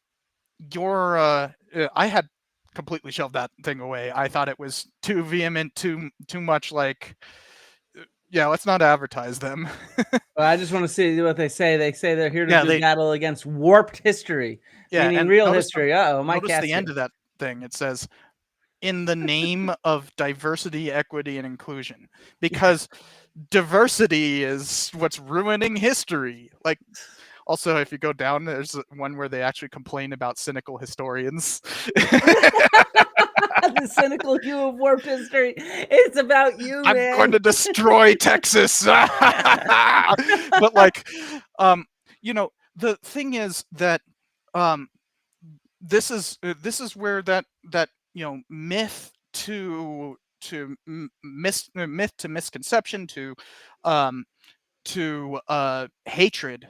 your I had completely shoved that thing away. I thought it was too vehement, too much like, yeah, let's not advertise them. Well, I just want to see what they say. They say they're here to Yeah, do battle against warped history, yeah, meaning and real history. Uh-oh, my notice cat's the end here. of that thing. It says, in the name of diversity, equity, and inclusion, because diversity is what's ruining history. Like, also, if you go down, there's one where they actually complain about cynical historians. The cynical hue of warped history. It's about you, I'm man. going to destroy Texas. But like, the thing is that this is where that myth to myth to misconception to hatred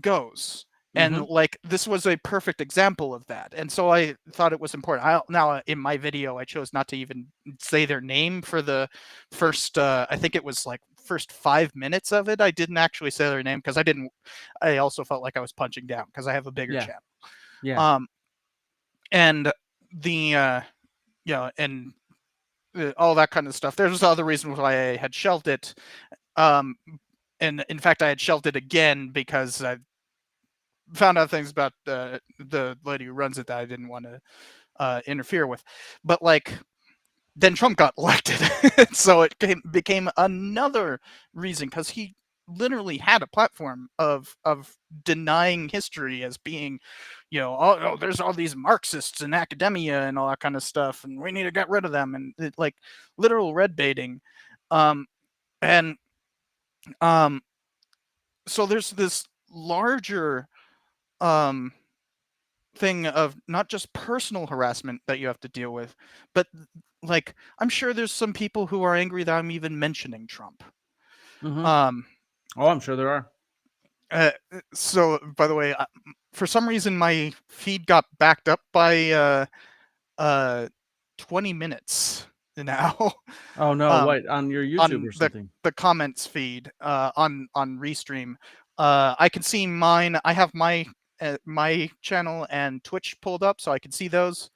goes. And like, this was a perfect example of that, and so I thought it was important. Now in my video, I chose not to even say their name for the first I think it was like first 5 minutes of it. I didn't actually say their name because I also felt like I was punching down because I have a bigger channel. Yeah. And the and all that kind of stuff. There's other reasons why I had shelved it. And in fact, I had shelved it again because I found out things about the lady who runs it that I didn't want to interfere with. But like, then Trump got elected, so it became another reason, because he literally had a platform of denying history as being, oh, there's all these Marxists in academia and all that kind of stuff, and we need to get rid of them, and like literal red baiting, and so there's this larger thing of not just personal harassment that you have to deal with, but like, I'm sure there's some people who are angry that I'm even mentioning Trump. Oh, I'm sure there are. So by the way, for some reason my feed got backed up by 20 minutes now. Oh no, what, on your YouTube on or something? the comments feed on Restream. I can see mine. I have my channel and Twitch pulled up, so I can see those.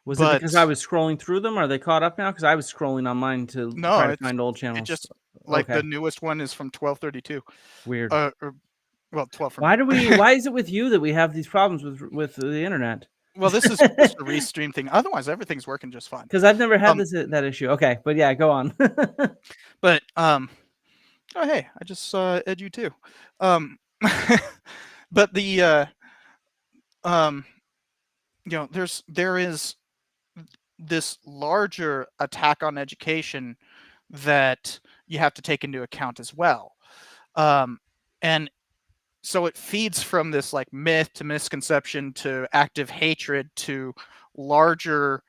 Was it because I was scrolling through them? Are they caught up now? Because I was scrolling on mine to try to find old channels. It just like the newest one is from 1232. Weird. Well, 12 from why is it with you that we have these problems with the internet? Well, this is just a Restream thing. Otherwise, everything's working just fine. Because I've never had that issue. Okay, but yeah, go on. But oh hey, I just saw Edu too. But the there is this larger attack on education that you have to take into account as well, and so it feeds from this like myth to misconception to active hatred to larger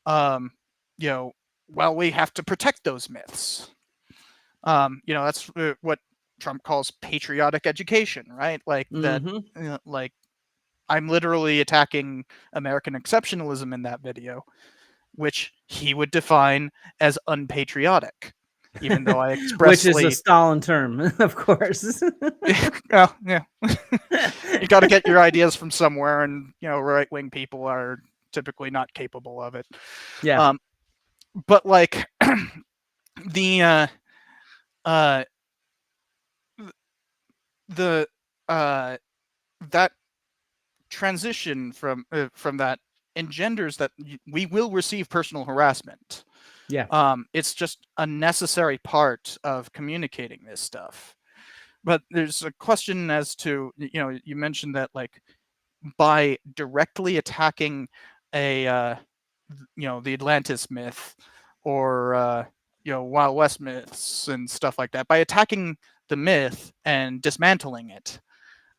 well, we have to protect those myths. That's what Trump calls patriotic education, right? Like that, like, I'm literally attacking American exceptionalism in that video, which he would define as unpatriotic, even though I expressly... Which is a Stalin term, of course. Well, yeah. You got to get your ideas from somewhere, and right-wing people are typically not capable of it. Yeah. But like the that transition from that engenders that we will receive personal harassment. Yeah. It's just a necessary part of communicating this stuff. But there's a question as to, you mentioned that like by directly attacking the Atlantis myth or Wild West myths and stuff like that, by attacking the myth and dismantling it,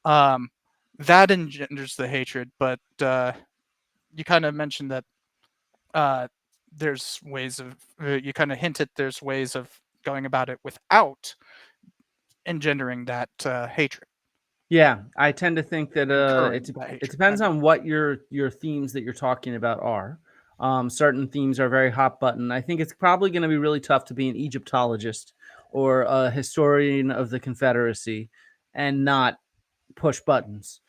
that engenders the hatred. But you kind of mentioned that there's ways of you kind of hinted there's ways of going about it without engendering that hatred. Yeah, I tend to think that it depends on what your themes that you're talking about are. Certain themes are very hot button. I think it's probably going to be really tough to be an Egyptologist or a historian of the Confederacy and not push buttons.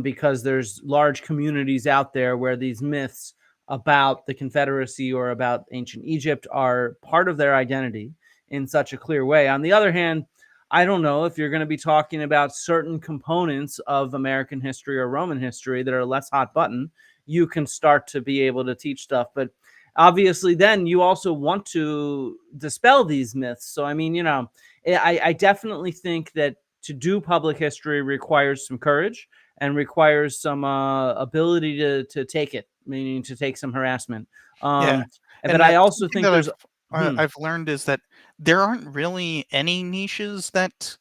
because there's large communities out there where these myths about the Confederacy or about ancient Egypt are part of their identity in such a clear way. On the other hand, I don't know if you're going to be talking about certain components of American history or Roman history that are less hot button, you can start to be able to teach stuff. But obviously, then you also want to dispel these myths. So, I mean, I definitely think that to do public history requires some courage and requires some ability to take it, meaning to take some harassment. Yeah. But I also something think that there's I've learned is that there aren't really any niches that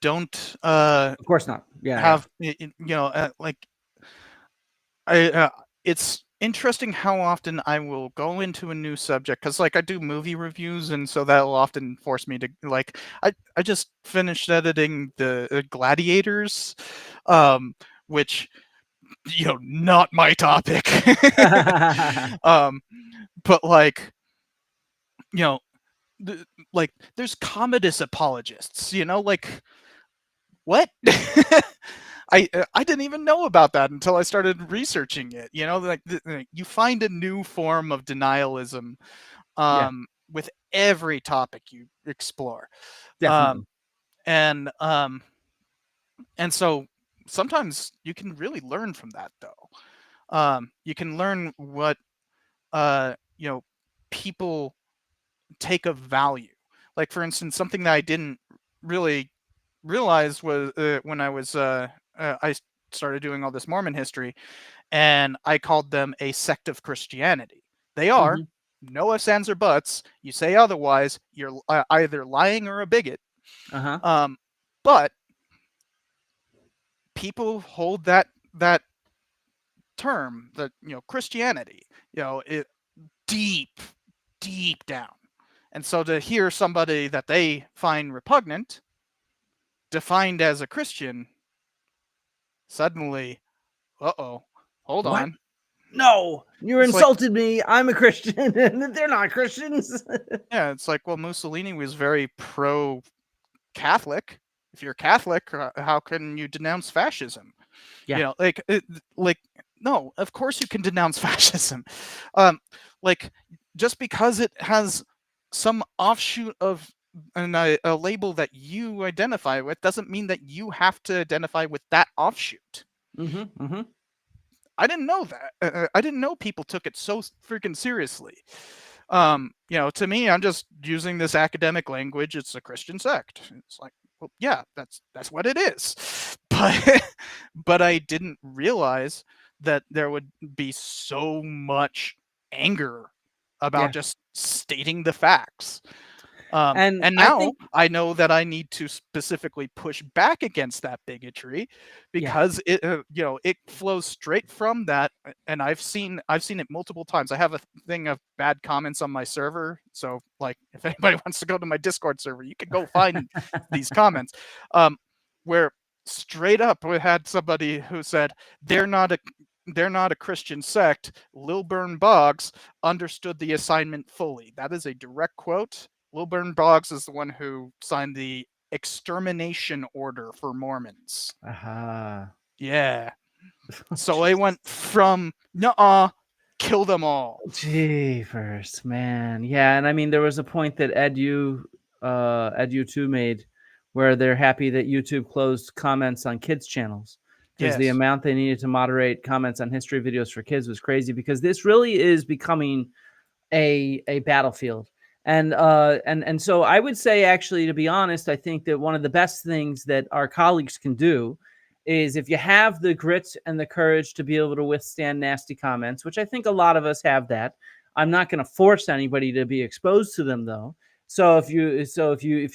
don't of course not. Yeah. have like it's interesting how often I will go into a new subject, because like I do movie reviews, and so that'll often force me to like I just finished editing the Gladiators, which not my topic. But like like there's Commodus apologists, like what? I didn't even know about that until I started researching it. Like you find a new form of denialism Yeah, with every topic you explore. definitely. And so sometimes you can really learn from that, though. You can learn what people take of value. Like, for instance, something that I didn't really realize was when I started doing all this Mormon history, and I called them a sect of Christianity. They are. Mhm. No ifs, ands, or buts. You say otherwise, you're either lying or a bigot. Uh-huh. But people hold that term, that Christianity, it deep, deep down. And so to hear somebody that they find repugnant defined as a Christian, suddenly, hold What? on. No, you It's like, insulted me. I'm a Christian, and they're not Christians. yeah, it's like, well, Mussolini was very pro-Catholic. If you're Catholic, how can you denounce fascism? Yeah. Like, no, of course you can denounce fascism. Like, just because it has some offshoot of a label that you identify with doesn't mean that you have to identify with that offshoot. Mm-hmm. I didn't know that. I didn't know people took it so freaking seriously. To me, I'm just using this academic language. It's a Christian sect. It's like, well, yeah, that's what it is. But I didn't realize that there would be so much anger about Yeah. just stating the facts. And And I now think, I know that I need to specifically push back against that bigotry, yeah. because it flows straight from that. And I've seen it multiple times. I have a thing of bad comments on my server, so like if anybody wants to go to my Discord server, you can go find these comments, where straight up we had somebody who said they're not a Christian sect. Lilburn Boggs understood the assignment fully. That is a direct quote. Lilburn Boggs is the one who signed the extermination order for Mormons. Aha. Yeah. So I went from nuh-uh, kill them all. Jeepers, man. Yeah, and I mean, there was a point that Edu2 made where they're happy that YouTube closed comments on kids' channels, because the Yes. amount they needed to moderate comments on history videos for kids was crazy, because this really is becoming a battlefield. And so I would say, actually, to be honest, I think that one of the best things that our colleagues can do is, if you have the grit and the courage to be able to withstand nasty comments, which I think a lot of us have that. I'm not going to force anybody to be exposed to them, though. So if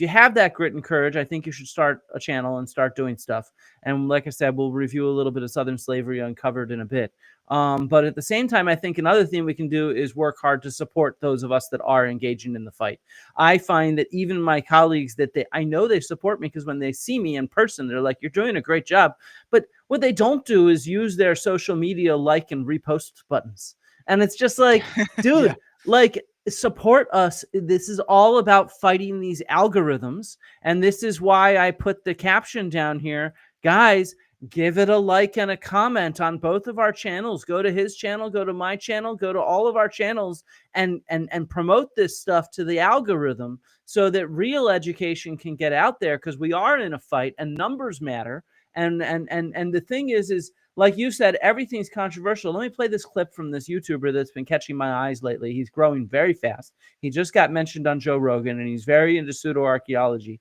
you have that grit and courage, I think you should start a channel and start doing stuff. And like I said, we'll review a little bit of Southern Slavery Uncovered in a bit. But at the same time, I think another thing we can do is work hard to support those of us that are engaging in the fight. I find that even my colleagues, I know they support me, because when they see me in person, they're like, "You're doing a great job." But what they don't do is use their social media like and repost buttons. And it's just like, dude, Yeah. like, support us. This is all about fighting these algorithms. And this is why I put the caption down here. Guys, give it a like and a comment on both of our channels. Go to his channel, go to my channel, go to all of our channels, and promote this stuff to the algorithm so that real education can get out there, because we are in a fight and numbers matter. And the thing is like you said, everything's controversial. Let me play this clip from this YouTuber that's been catching my eyes lately. He's growing very fast. He just got mentioned on Joe Rogan, and he's very into pseudo-archaeology.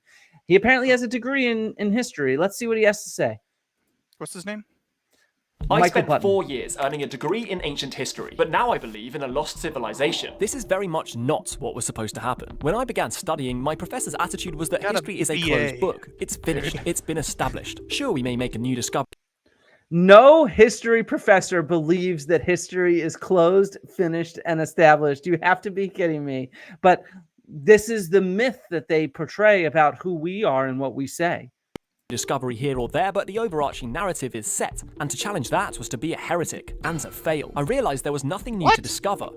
He apparently has a degree in history. Let's see what he has to say. What's his name? I spent 4 years earning a degree in ancient history, but now I believe in a lost civilization. This is very much not what was supposed to happen. When I began studying, my professor's attitude was that history is a closed book. It's finished. It's been established. Sure, we may make a new discovery. No history professor believes that history is closed, finished, and established. You have to be kidding me. But this is the myth that they portray about who we are and what we say. Discovery here or there, but the overarching narrative is set. And to challenge that was to be a heretic and to fail. I realized there was nothing new to discover.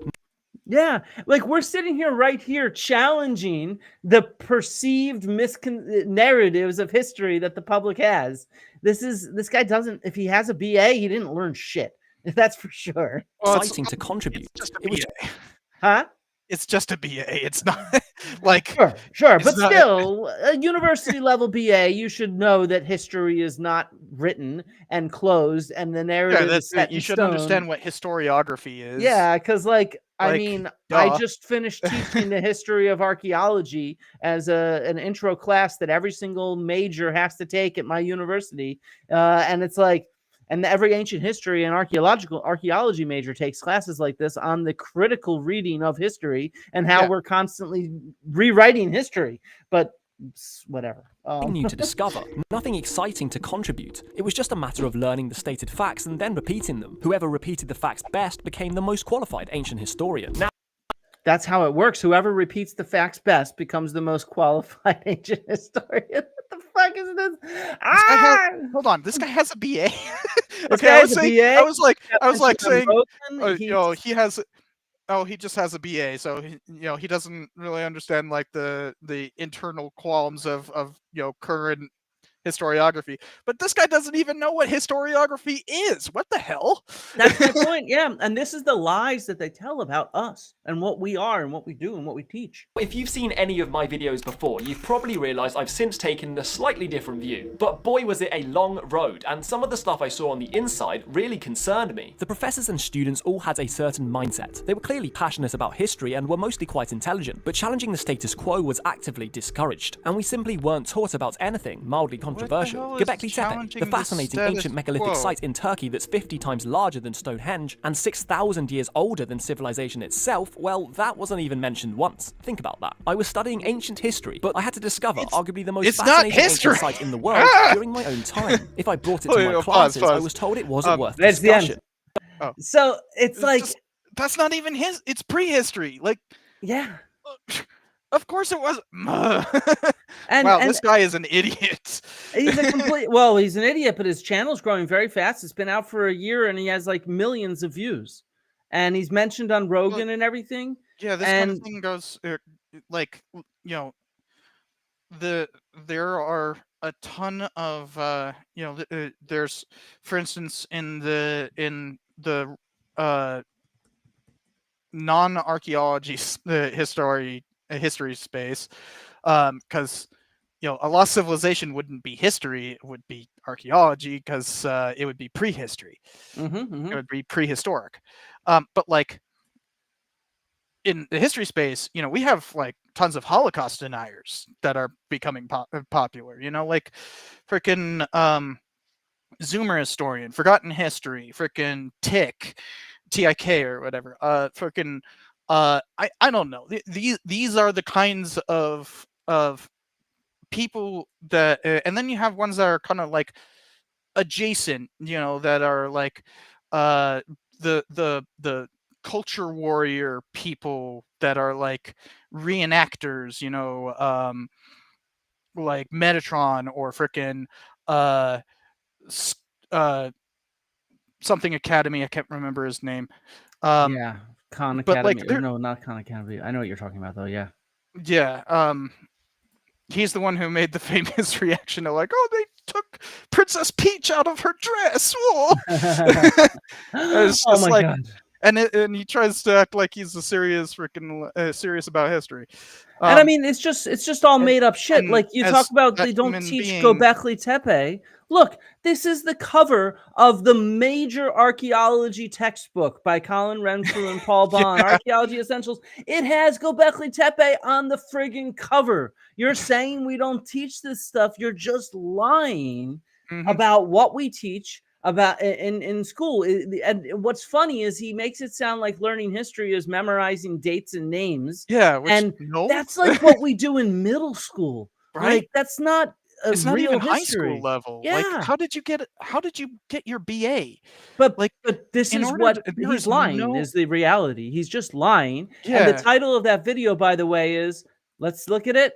Yeah, like we're sitting here right here challenging the perceived narratives of history that the public has. This guy doesn't, if he has a BA, he didn't learn shit. That's for sure. Exciting to contribute. Huh? It's just a BA. It's not like sure, but still, a university level BA, you should know that history is not written and closed, and the narrative is set you should understand what historiography is. Yeah, because I mean, I just finished teaching the history of archaeology as an intro class that every single major has to take at my university, and it's like. And every ancient history and archaeology major takes classes like this on the critical reading of history and how we're constantly rewriting history. But whatever. Nothing new to discover, nothing exciting to contribute. It was just a matter of learning the stated facts and then repeating them. Whoever repeated the facts best became the most qualified ancient historian. Now, that's how it works. Whoever repeats the facts best becomes the most qualified ancient historian. What the fuck is this? Hold on, this guy has a BA. Okay, I was like saying, he has. Oh, he just has a BA, so he doesn't really understand like the internal qualms of current historiography. But this guy doesn't even know what historiography is. What the hell? That's my point. Yeah, and this is the lies that they tell about us and what we are and what we do and what we teach. If you've seen any of my videos before, you've probably realized I've since taken a slightly different view. But boy, was it a long road, and some of the stuff I saw on the inside really concerned me. The professors and students all had a certain mindset. They were clearly passionate about history and were mostly quite intelligent, but challenging the status quo was actively discouraged, and we simply weren't taught about anything mildly controversial. Göbekli Tepe, the fascinating ancient megalithic site in Turkey that's 50 times larger than Stonehenge and 6,000 years older than civilization itself, well, that wasn't even mentioned once. Think about that. I was studying ancient history, but I had to discover arguably the most fascinating ancient site in the world during my own time. If I brought it to my classes, I was told it wasn't worth discussion. So it's like... that's not even it's prehistory. Like... Yeah. Of course it was. Wow, this guy is an idiot. He's a complete. Well, he's an idiot, but his channel's growing very fast. It's been out for a year, and he has like millions of views. And he's mentioned on Rogan and everything. Yeah, this kind of thing goes like there are a ton of there's, for instance, in the non-archaeology history space, because a lost civilization wouldn't be history, it would be archaeology, because it would be prehistory. It would be prehistoric. But like in the history space, we have like tons of Holocaust deniers that are becoming popular. Like freaking Zoomer historian, Forgotten History, freaking TIK or whatever. Freaking I don't know. These are the kinds of people that, and then you have ones that are kind of like adjacent, that are like the culture warrior people that are like reenactors, like Metatron or frickin' something Academy. I can't remember his name. Yeah, Khan Academy. Like, no, not Khan Academy. I know what you're talking about, though. Yeah. Yeah. He's the one who made the famous reaction of like, oh, they took Princess Peach out of her dress. Whoa. It's Oh just my like, god. and he tries to act like he's a serious freaking serious about history. And I mean, it's just all made up shit. and Like you as talk about, that they don't human teach being, Göbekli Tepe. Look, this is the cover of the major archaeology textbook by Colin Renfrew and Paul Bond, yeah, Archaeology Essentials. It has Göbekli Tepe on the friggin' cover. You're saying we don't teach this stuff. You're just lying mhm. about what we teach about in school. And what's funny is he makes it sound like learning history is memorizing dates and names. Yeah, which And no, that's like what we do in middle school. right? Like that's not a It's not real even high school history. level. Like, Yeah. how did you get your BA? But Like, this in is order what to, there he's is lying no, is the reality. He's just lying. And the yeah, title of that video, by the way, is, let's look at it.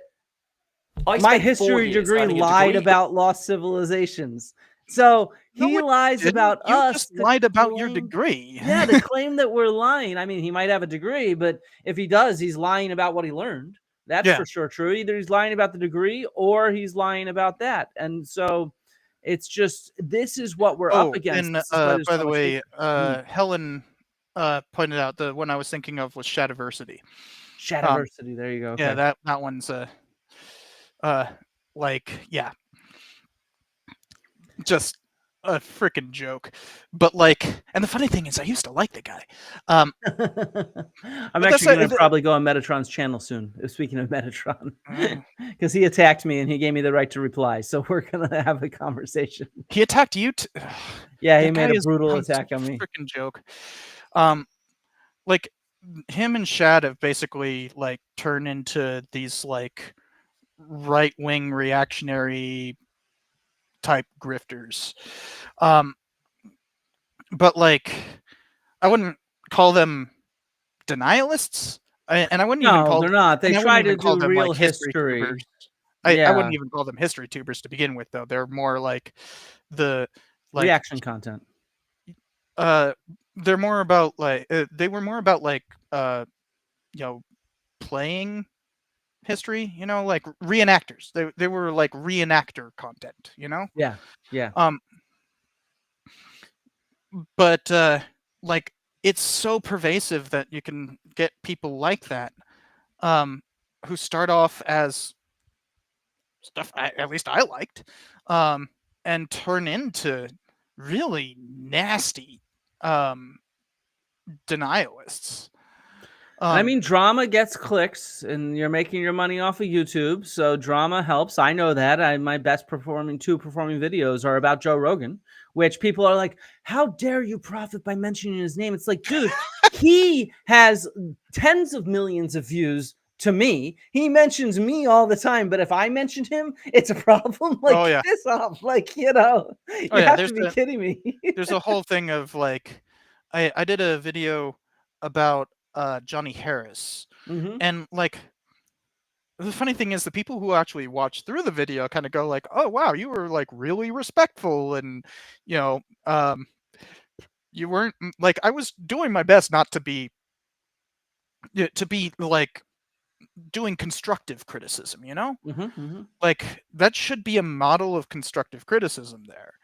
I My spent 4 history years degree earning a lied degree. about lost civilizations. So no, he it lies didn't. about You us just to lied about your claim, degree. yeah, to claim that we're lying. I mean, he might have a degree, but if he does, he's lying about what he learned. That's Yeah. for sure true. Either he's lying about the degree or he's lying about that. And so it's just, this is what we're up Oh, against. and This is why there's by so the much way, hatred. Helen pointed out the one I was thinking of was Shadiversity. Shadiversity. There you go. Yeah, Okay. that one's like, yeah, just a freaking joke. But like, and the funny thing is, I used to like the guy. I'm But that's actually going to the- probably go on Metatron's channel soon. Speaking of Metatron, Mm. because he attacked me and he gave me the right to reply. So we're going to have a conversation. he attacked you. Yeah, he That guy made a has brutal become attack such on a me. freaking joke. Like him and Shad have basically like turned into these like right-wing reactionary type grifters. But like, I wouldn't call them denialists, and I wouldn't even No, call they're not. They and I wouldn't try to even call do them like real history tubers. history. I Yeah, wouldn't even call them history tubers to begin with, though. They're more like the like reaction content. uh they're more about like they were more about like you know, playing history, you know, like reenactors. They were like reenactor content, you know. Yeah, yeah. But like it's so pervasive that you can get people like that who start off as stuff at least I liked and turn into really nasty denialists. And I mean, drama gets clicks, and you're making your money off of YouTube, so drama helps. I know that. My best performing videos are about Joe Rogan, which people are like, "How dare you profit by mentioning his name?" It's like, dude, he has tens of millions of views to me. He mentions me all the time, but if I mentioned him, it's a problem. Like, Oh yeah. get this off. Like, you know, Oh you yeah, have to be kidding me. there's a whole thing of like I did a video about Johnny Harris. Mhm. And like the funny thing is the people who actually watch through the video kind of go like, "Oh wow, you were like really respectful," and you know, you weren't like I was doing my best not to be like doing constructive criticism, you know? Mhm, mhm. Like that should be a model of constructive criticism there.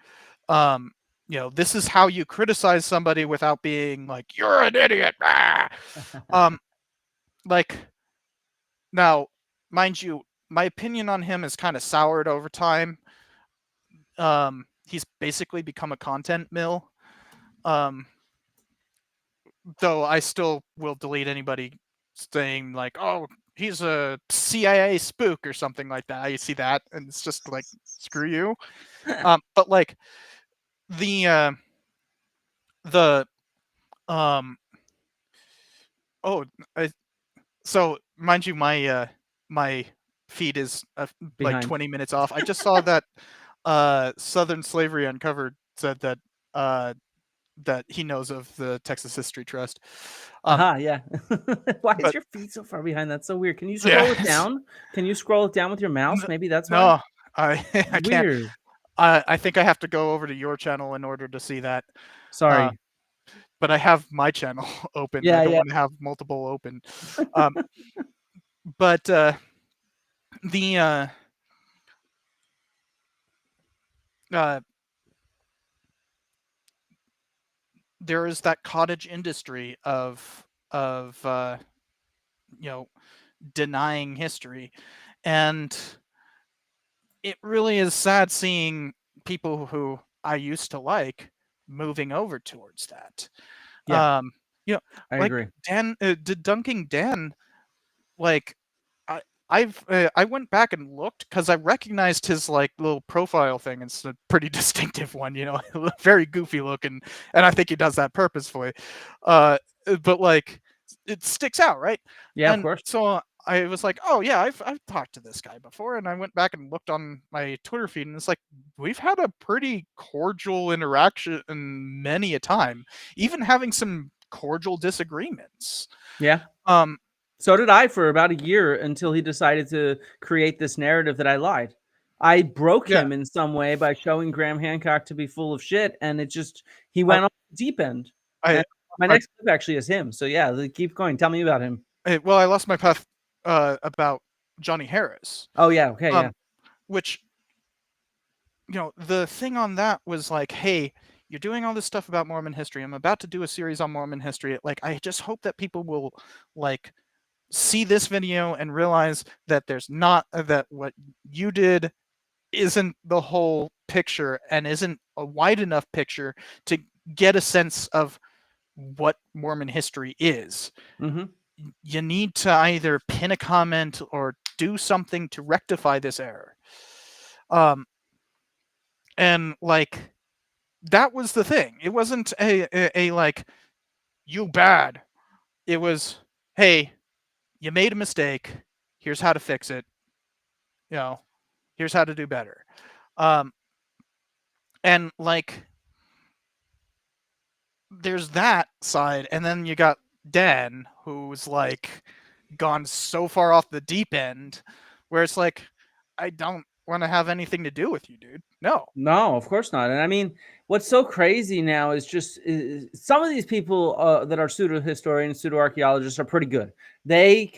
You know, this is how you criticize somebody without being like, "You're an idiot." Ah! Like now, mind you, my opinion on him is kind of soured over time. He's basically become a content mill. Though I still will delete anybody saying like, "Oh, he's a CIA spook" or something like that. I see that, and it's just like, screw you. But like the the oh, so mind you, my feed is like Behind. 20 minutes off. I just saw that Southern Slavery Uncovered said that that he knows of the Texas History Trust. Yeah. Why is but your feet so far behind? That's so weird. Can you scroll it yeah, down? Can you scroll it down with your mouse? Maybe that's why. no, I can't. Weird. I think I have to go over to your channel in order to see that. Sorry. But I have my channel open. Yeah, I don't yeah. want to have multiple open. But the there is that cottage industry of denying history, and it really is sad seeing people who I used to like moving over towards that. Yeah. I Like agree. Debunking Dan, like I went back and looked because I recognized his like little profile thing. It's a pretty distinctive one, very goofy looking, and I think he does that purposefully. But like it sticks out, right? Yeah, of And course. so I was like, oh yeah, I've talked to this guy before, and I went back and looked on my Twitter feed, and it's like we've had a pretty cordial interaction many a time, even having some cordial disagreements. Yeah. So did I for about a year until he decided to create this narrative that I lied. I broke Yeah. him in some way by showing Graham Hancock to be full of shit, and he went off the deep end. I, My next clip actually is him. So yeah, keep going. Tell me about him. well, I lost my path about Johnny Harris. Oh yeah, okay, yeah. Which, the thing on that was like, hey, you're doing all this stuff about Mormon history. I'm about to do a series on Mormon history. Like, I just hope that people will like see this video and realize that that what you did isn't the whole picture and isn't a wide enough picture to get a sense of what Mormon history is. Mm-hmm. You need to either pin a comment or do something to rectify this error. And like that was the thing. It wasn't a like you bad. It was, hey, you made a mistake. Here's how to fix it. Here's how to do better. And like there's that side, and then you got Dan, who's like gone so far off the deep end where it's like, I don't want to have anything to do with you, dude. No, of course not. And I mean, what's so crazy now is just some of these people that are pseudo historians, pseudo archaeologists are pretty good. They're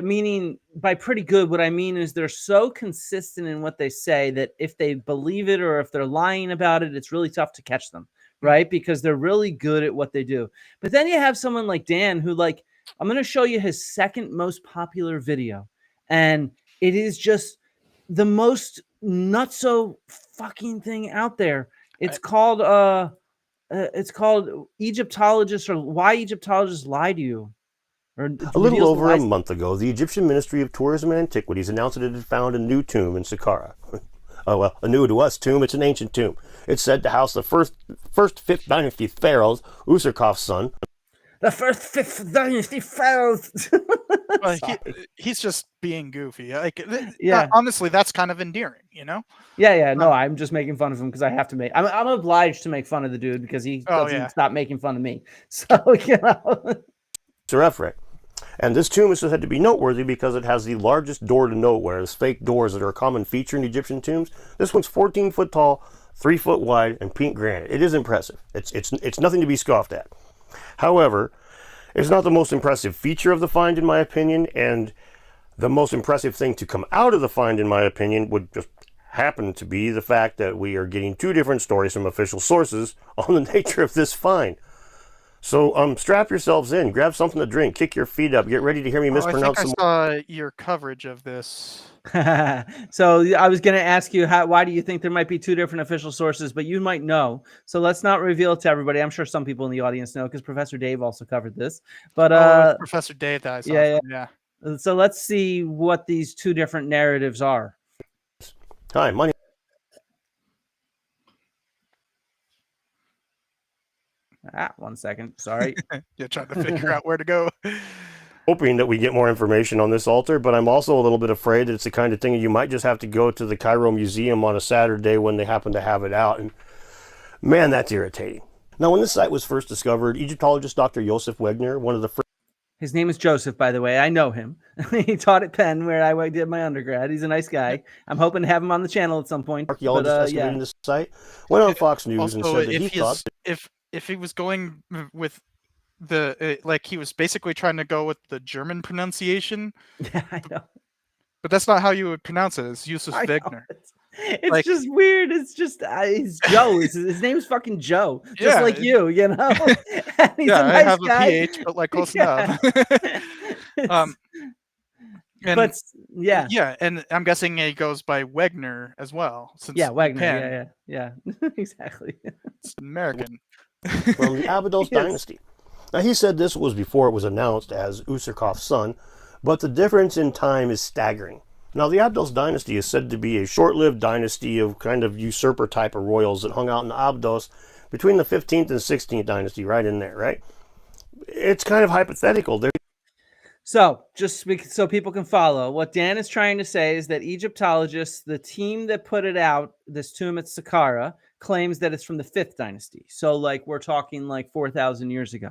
meaning by pretty good. What I mean is they're so consistent in what they say that if they believe it or if they're lying about it, it's really tough to catch them, right? Because they're really good at what they do. But then you have someone like Dan who, like, I'm going to show you his second most popular video, and it is just the most nutso fucking thing out there. It's called Egyptologists, or Why Egyptologists Lie to You. A little over a month ago, the Egyptian Ministry of Tourism and Antiquities announced that it had found a new tomb in Saqqara. Oh, well, a new to us tomb. It's an ancient tomb. It's said to house the first fifth dynasty pharaohs, Userkov's son. The first fifth dynasty pharaohs. He's just being goofy. Like, yeah. Honestly, that's kind of endearing, Yeah. No, I'm just making fun of him because I have to make. I'm obliged to make fun of the dude because he doesn't stop making fun of me. So Serefre. And this tomb is said to be noteworthy because it has the largest door to nowhere, as fake doors that are a common feature in Egyptian tombs. This one's 14 foot tall, 3 foot wide, and pink granite. It is impressive. It's nothing to be scoffed at. However, it's not the most impressive feature of the find, in my opinion, and the most impressive thing to come out of the find, in my opinion, would just happen to be the fact that we are getting two different stories from official sources on the nature of this find. So strap yourselves in, grab something to drink, kick your feet up, get ready to hear me mispronounce I think I saw your coverage of this. So I was going to ask you, why do you think there might be two different official sources, but you might know. So let's not reveal it to everybody. I'm sure some people in the audience know because Professor Dave also covered this. But Professor Dave that I saw yeah. So let's see what these two different narratives are. Hi, my name. One second. Sorry. You're trying to figure out where to go. Hoping that we get more information on this altar, but I'm also a little bit afraid that it's the kind of thing you might just have to go to the Cairo Museum on a Saturday when they happen to have it out, and man, that's irritating. Now, when this site was first discovered, Egyptologist Dr. Joseph Wegner, one of the first... His name is Joseph, by the way. I know him. He taught at Penn, where I did my undergrad. He's a nice guy. I'm hoping to have him on the channel at some point. Archaeologist excavating this site went on Fox News and said that he thought... If he was going with he was basically trying to go with the German pronunciation. Yeah, I know. But that's not how you would pronounce it. It's Josef Wegner. It's Like- just weird. It's just he's Joe. His name's fucking Joe, just Yeah, like you know. And he's yeah, a I nice have guy. a PH, but like close Yeah. enough. And But yeah, yeah, and I'm guessing he goes by Wegner as well, since yeah, Wagner. Japan, Yeah, exactly. it's American. from the Abydos Yes. dynasty. Now, he said this was before it was announced as Usurkov's son, but the difference in time is staggering. Now, the Abydos dynasty is said to be a short-lived dynasty of kind of usurper type of royals that hung out in Abydos between the 15th and 16th dynasty, right in there, right? It's kind of hypothetical. So, just so people can follow, what Dan is trying to say is that Egyptologists, the team that put it out, this tomb at Saqqara, claims that it's from the 5th dynasty. So, like, we're talking like 4,000 years ago.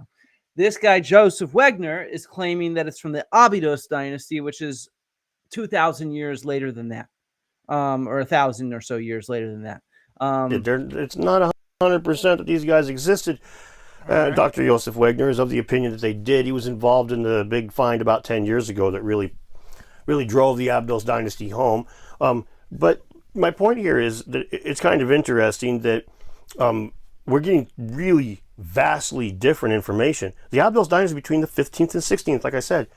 This guy, Joseph Wegner, is claiming that it's from the Abydos dynasty, which is 2,000 years later than that, or 1,000 or so years later than that. It's not 100% that these guys existed. Dr. Joseph Wegner is of the opinion that they did. He was involved in the big find about 10 years ago that really drove the Abydos dynasty home. But my point here is that it's kind of interesting that we're getting really vastly different information. The Abydos dynasty between the 15th and 16th, like I said.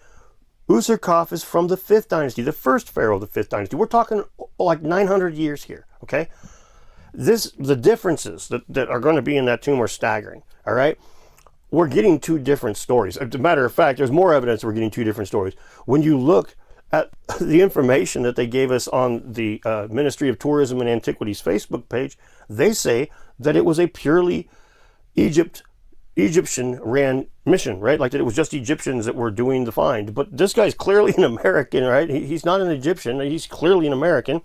Usurkov is from the 5th dynasty, the first pharaoh of the 5th dynasty. We're talking like 900 years here, okay? The differences that are going to be in that tomb are staggering, all right? We're getting two different stories. As a matter of fact, there's more evidence we're getting two different stories. When you look at the information that they gave us on the Ministry of Tourism and Antiquities Facebook page, they say that it was a purely Egyptian-ran mission, right? Like that it was just Egyptians that were doing the find. But this guy's clearly an American, right? He's not an Egyptian. He's clearly an American.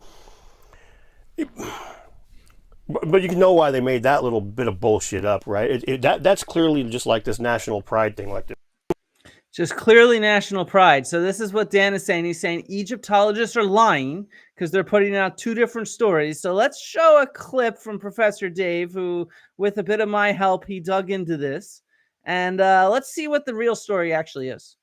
But you can know why they made that little bit of bullshit up, right? That's clearly just like this national pride thing, like this. Just clearly national pride. So this is what Dan is saying. He's saying Egyptologists are lying because they're putting out two different stories. So let's show a clip from Professor Dave, who, with a bit of my help, he dug into this. And let's see what the real story actually is.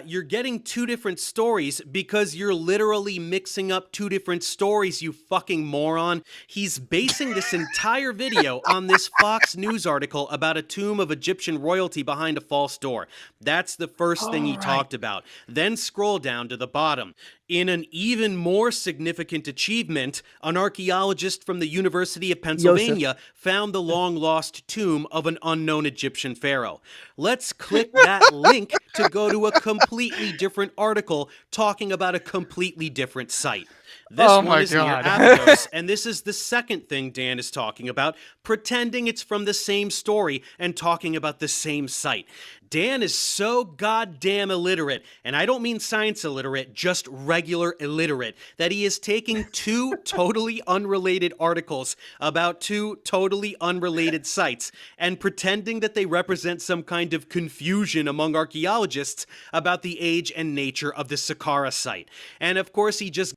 You're getting two different stories because you're literally mixing up two different stories, you fucking moron. He's basing this entire video on this Fox News article about a tomb of Egyptian royalty behind a false door. That's the first thing he talked about. Then scroll down to the bottom. In an even more significant achievement, an archaeologist from the University of Pennsylvania found the long-lost tomb of an unknown Egyptian pharaoh. Let's click that link to go to a completely different article talking about a completely different site. This one is near Abydos, and this is the second thing Dan is talking about, pretending it's from the same story and talking about the same site. Dan is so goddamn illiterate, and I don't mean science illiterate, just regular illiterate, that he is taking two totally unrelated articles about two totally unrelated sites and pretending that they represent some kind of confusion among archaeologists about the age and nature of the Saqqara site. And of course, he just...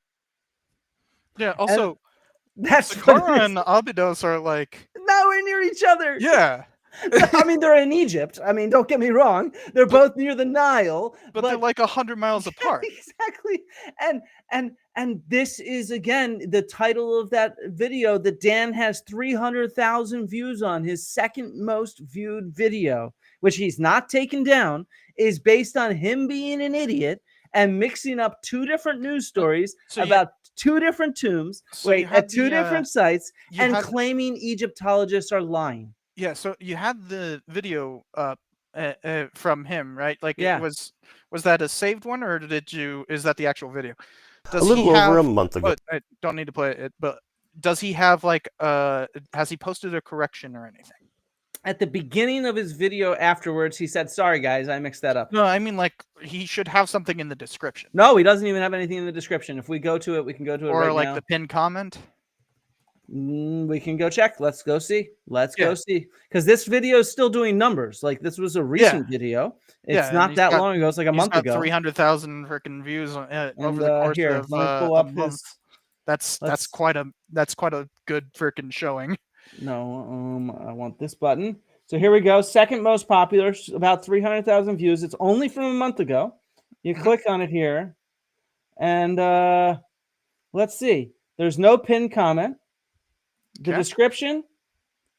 Yeah, also, That's Saqqara and Abydos are like... nowhere near each other. Yeah. I mean, they're in Egypt. I mean, don't get me wrong. They're both near the Nile. But they're like 100 miles apart. Exactly. And this is, again, the title of that video that Dan has 300,000 views on. His second most viewed video, which he's not taken down, is based on him being an idiot and mixing up two different news stories about two different tombs, at two different sites, and claiming Egyptologists are lying. Yeah, so you had the video from him, right? Like, was that a saved one, or is that the actual video? A little over a month ago. I don't need to play it, but does he have like has he posted a correction or anything? At the beginning of his video afterwards, he said, "Sorry guys, I mixed that up." No, I mean, like, he should have something in the description. No, he doesn't even have anything in the description. If we go to it, we can go to it right now. Or like the pinned comment. We can go check. Let's go see. Go see. Because this video is still doing numbers. Like, this was a recent video. It's not that long ago. It's like a month ago. 300,000 freaking views over the course of let me pull up a month. That's quite a good freaking showing. No, I want this button. So here we go. Second most popular, about 300,000 views. It's only from a month ago. You click on it here, and let's see. There's no pinned comment. The Okay. description,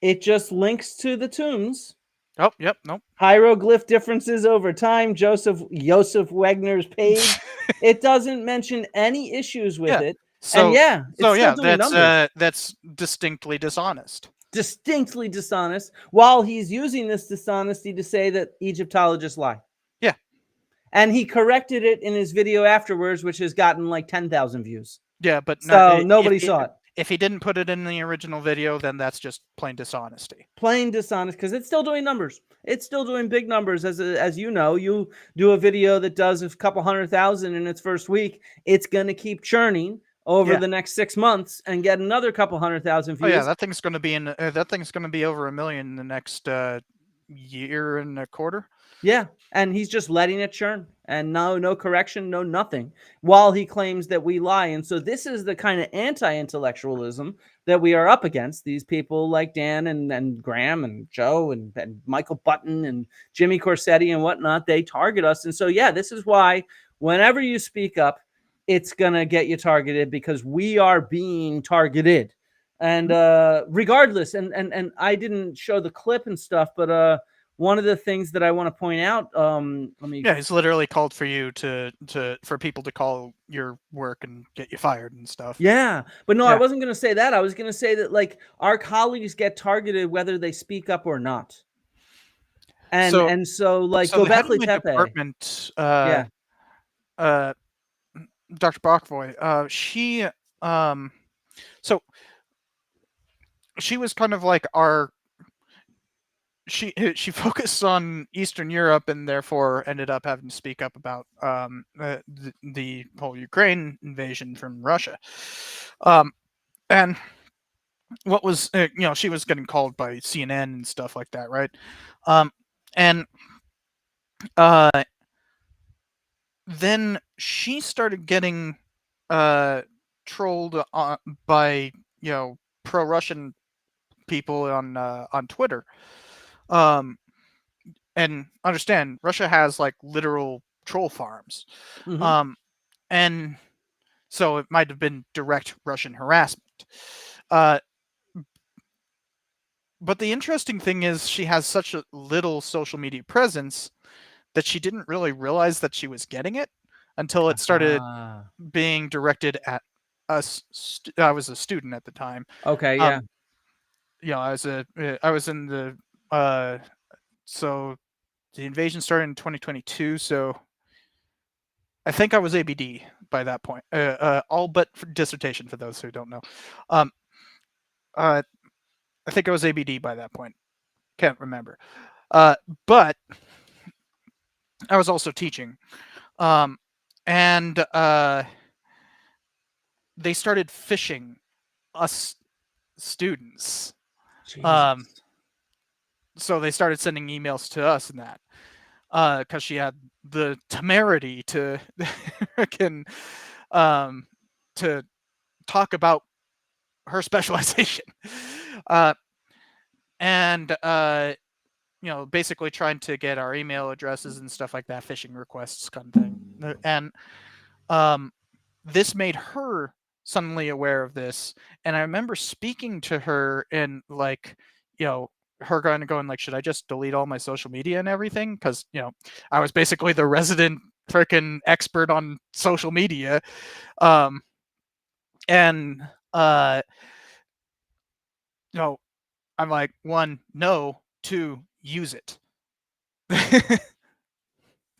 it just links to the tombs. Oh, yep, nope. Hieroglyph differences over time, Joseph Wagner's page. It doesn't mention any issues with Yeah. it. So And yeah, it's still doing numbers. that's distinctly dishonest. Distinctly dishonest, while he's using this dishonesty to say that Egyptologists lie. Yeah. And he corrected it in his video afterwards, which has gotten like 10,000 views. Yeah, but So nobody saw it. If he didn't put it in the original video, then that's just plain dishonesty. Plain dishonest, because it's still doing numbers. It's still doing big numbers. As you know, you do a video that does a couple 100,000 in its first week, it's going to keep churning over the next 6 months and get another couple 100,000 views. Oh yeah, that thing's going to be over 1 million in the next year and a quarter. Yeah, and he's just letting it churn, and no correction, no nothing, while he claims that we lie. And so this is the kind of anti-intellectualism that we are up against. These people like Dan and Graham and Joe and Michael Button and Jimmy Corsetti and whatnot, they target us. And so, yeah, this is why whenever you speak up, it's going to get you targeted, because we are being targeted. And regardless, and I didn't show the clip and stuff, but one of the things that I want to point out, he's literally called for you for people to call your work and get you fired and stuff. Yeah, but no, I wasn't going to say that. I was going to say that, like, our colleagues get targeted whether they speak up or not. And so like, Göbekli Tepe department, Dr. Bachvoy, she was kind of like she focused on Eastern Europe, and therefore ended up having to speak up about the whole Ukraine invasion from Russia. And what was she was getting called by CNN and stuff like that, right? Then she started getting trolled by pro-Russian people on Twitter. And understand, Russia has like literal troll farms. Mhm. And so it might have been direct Russian harassment. But the interesting thing is, she has such a little social media presence that she didn't really realize that she was getting it until it started being directed at us. I was a student at the time. Okay, yeah. I was in the so the invasion started in 2022, so I think I was ABD by that point. All but for dissertation, for those who don't know. I think I was ABD by that point. Can't remember. But I was also teaching. And they started phishing us students. Jesus. So they started sending emails to us and that, because she had the temerity to to talk about her specialization, and basically trying to get our email addresses and stuff like that, phishing requests kind of thing. And this made her suddenly aware of this. And I remember speaking to her and her going like, should I just delete all my social media and everything? Because I was basically the resident freaking expert on social media. I'm like, 1, no, 2, use it.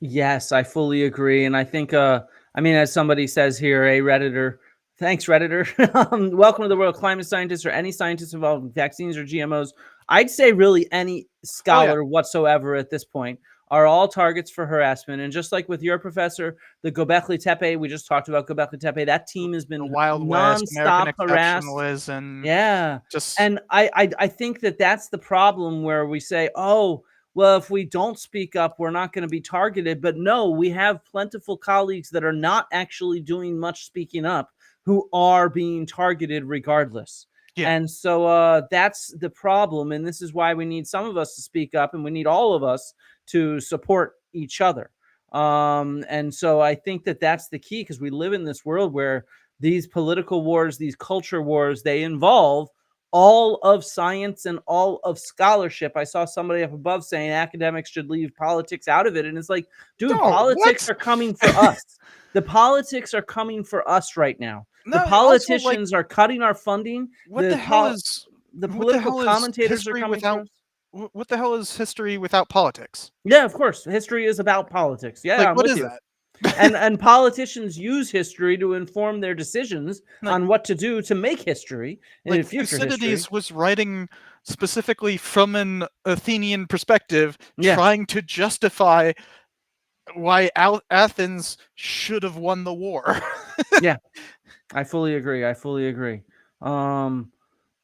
Yes, I fully agree. And I think, as somebody says here, a Redditor, thanks, Redditor. Welcome to the world, climate scientists or any scientists involved in vaccines or GMOs. I'd say really any scholar whatsoever at this point are all targets for harassment. And just like with your professor, the Göbekli Tepe, we just talked about Göbekli Tepe, that team has been the Wild West, nonstop harassed. Yeah. And I think that's the problem, where we say, oh, well, if we don't speak up, we're not going to be targeted. But no, we have plentiful colleagues that are not actually doing much speaking up who are being targeted regardless. Yeah. And so that's the problem. And this is why we need some of us to speak up, and we need all of us to support each other. And so I think that's the key, because we live in this world where these political wars, these culture wars, they involve all of science and all of scholarship. I saw somebody up above saying academics should leave politics out of it. And it's like, dude, No, politics what? are coming for us. The politics are coming for us right now. The No, also, like, politicians are cutting our funding. what the hell is the what the political hell is commentators are history coming for without us. what the hell is history without politics? Yeah, of course. History is about politics. Yeah, Like, I'm what with is you. that? And politicians use history to inform their decisions Like, on what to do to make history in like future history. Thucydides was writing specifically from an Athenian perspective, Yeah. trying to justify why Athens should have won the war. Yeah, I fully agree.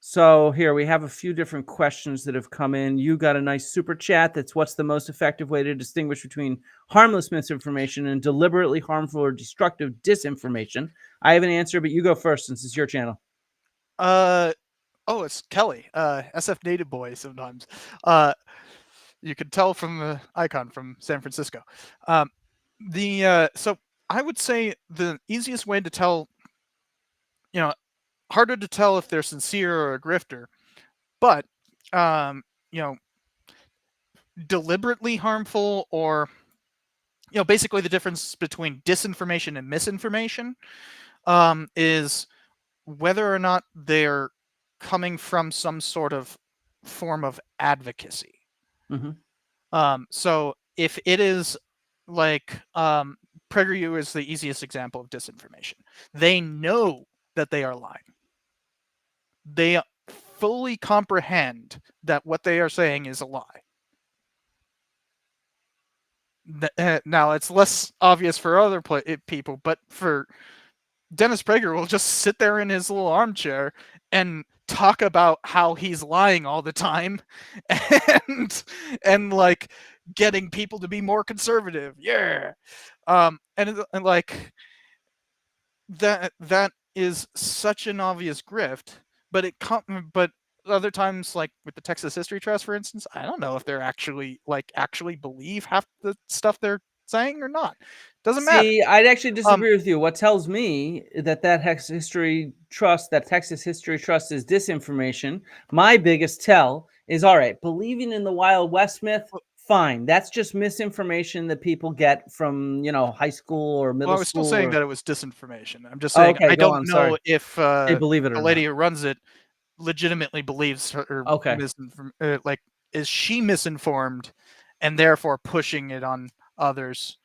So here we have a few different questions that have come in. You got a nice super chat that's what's the most effective way to distinguish between harmless misinformation and deliberately harmful or destructive disinformation? I have an answer, but you go first since it's your channel. Oh, it's Kelly, SF Native Boy sometimes. You could tell from the icon from San Francisco. So I would say the easiest way to tell, harder to tell if they're sincere or a grifter, but deliberately harmful, or basically the difference between disinformation and misinformation is whether or not they're coming from some sort of form of advocacy. So if it is like PragerU is the easiest example of disinformation. They know that they are lying. They fully comprehend that what they are saying is a lie. Now, it's less obvious for other people, but for Dennis Prager will just sit there in his little armchair and talk about how he's lying all the time and like getting people to be more conservative. Yeah. And like that is such an obvious grift, but but other times, like with the Texas History Trust, for instance, I don't know if they're actually believe half the stuff they're saying or not. Doesn't matter. See, I'd actually disagree with you. What tells me that Texas History Trust is disinformation, my biggest tell is, all right, believing in the Wild West myth, fine. That's just misinformation that people get from, high school or middle school. Well, I was still saying that it was disinformation. I'm just saying I don't know if they believe it or the lady who runs it legitimately believes her. Okay. Is she misinformed and therefore pushing it on others?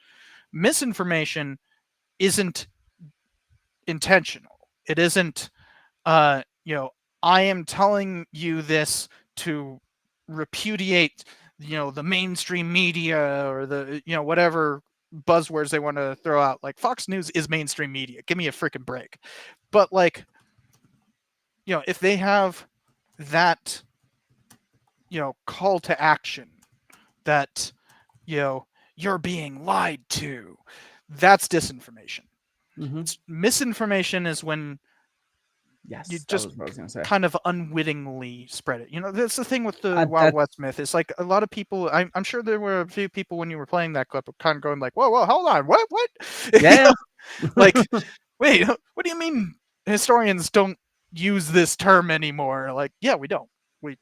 Misinformation isn't intentional. It isn't, I am telling you this to repudiate, the mainstream media or the, whatever buzzwords they want to throw out. Like Fox News is mainstream media. Give me a freaking break. But like, if they have that, call to action that, you're being lied to, that's disinformation. Misinformation is when you just kind of unwittingly spread it. That's the thing with the Wild West myth. It's like a lot of people, I'm sure there were a few people when you were playing that clip kind of going like, whoa, hold on, what? Yeah. Like, wait, what do you mean historians don't use this term anymore? Like, yeah, we don't.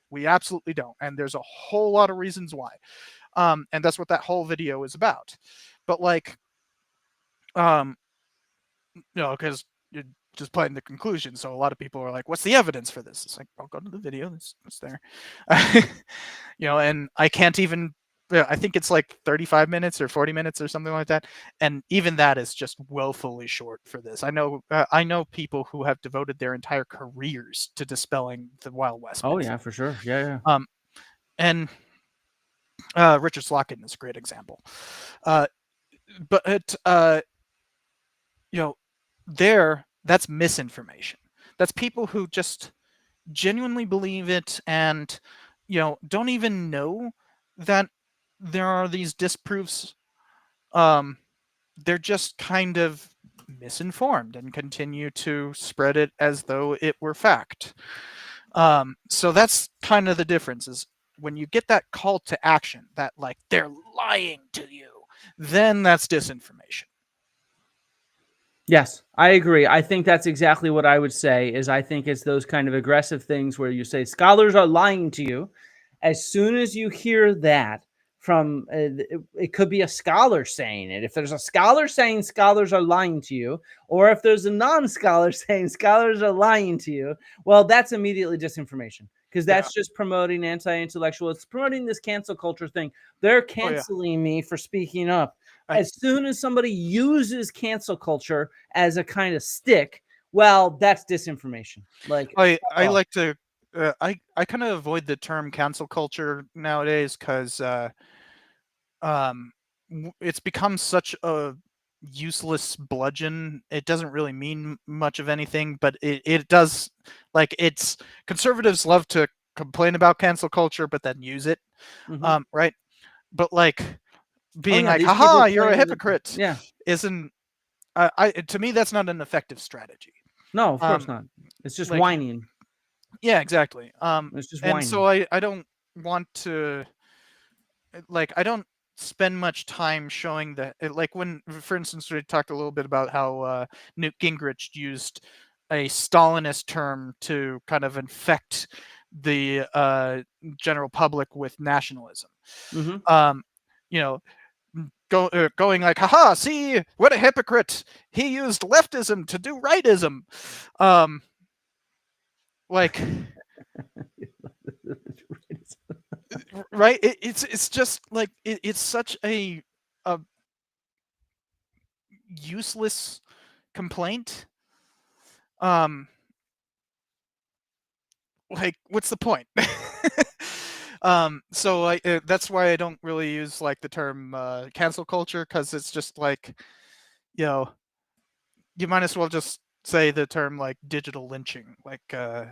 We absolutely don't. And there's a whole lot of reasons why. And that's what that whole video is about. But like, because you're just playing the conclusion. So a lot of people are like, what's the evidence for this? It's like, I'll go to the video. It's there. And I can't even, I think it's like 35 minutes or 40 minutes or something like that. And even that is just woefully short for this. I know people who have devoted their entire careers to dispelling the Wild West. Oh yeah, for sure. Yeah. And Richard Slotkin is a great example. But that's misinformation. That's people who just genuinely believe it and don't even know that there are these disproofs. They're just kind of misinformed and continue to spread it as though it were fact. So that's kind of the difference, is when you get that call to action, that like they're lying to you, then that's disinformation. Yes, I agree. I think that's exactly what I would say is I think it's those kind of aggressive things where you say scholars are lying to you. As soon as you hear that from it could be a scholar saying it. If there's a scholar saying scholars are lying to you, or if there's a non-scholar saying scholars are lying to you, well, that's immediately disinformation because Yeah. that's just promoting anti-intellectual. It's promoting this cancel culture thing. They're Oh yeah. canceling me for speaking up. I As soon as somebody uses cancel culture as a kind of stick, well, that's disinformation. Like, fuck I off. like to I kind of avoid the term cancel culture nowadays because it's become such a useless bludgeon. It doesn't really mean much of anything, but it does. Like, it's conservatives love to complain about cancel culture, but then use it, Mhm. right? But like Oh being yeah, like, these people "Haha, you're a claim that. hypocrite," Yeah, isn't. To me, that's not an effective strategy. no, of course Um, not. It's just like, whining. yeah, exactly. It's just And so whining. I don't want to, like, I don't spend much time showing that, like, when, for instance, we talked a little bit about how Newt Gingrich used a Stalinist term to kind of infect the general public with nationalism. Mhm. Um, you know, going like, haha, see, what a hypocrite. He used leftism to do rightism. Um, like, right? It's just like it's such a useless complaint. Um, like, what's the point? So that's why I don't really use like the term cancel culture, because it's just like, you know, you might as well just say the term like digital lynching, like Yeah,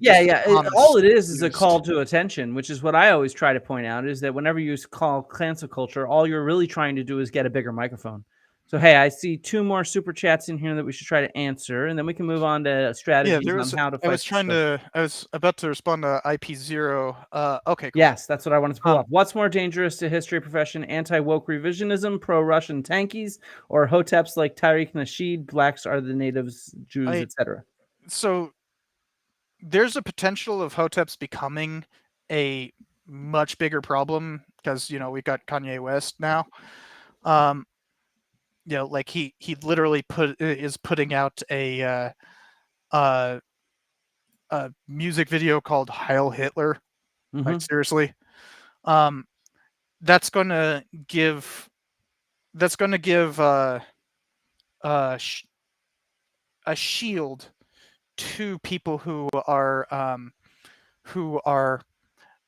just yeah. All Thomas it is a used. call to attention, which is what I always try to point out is that whenever you call cancel culture, all you're really trying to do is get a bigger microphone. So, hey, I see 2 more super chats in here that we should try to answer, and then we can move on to Yeah, strategies there on was. how to I fight was this trying stuff. to. I was about to respond to IP0. Okay, cool. Yes, that's what I wanted to pull Um, up. What's more dangerous to history profession, anti-woke revisionism, pro-Russian tankies, or hoteps like Tariq Nasheed, blacks are the natives, Jews, I etc.? so there's a potential of hoteps becoming a much bigger problem because, we got Kanye West now. Um, like he literally is putting out uh, a music video called Heil Hitler. Like, Mhm. seriously. Um, that's gonna give that's gonna give uh, sh- a shield to people who are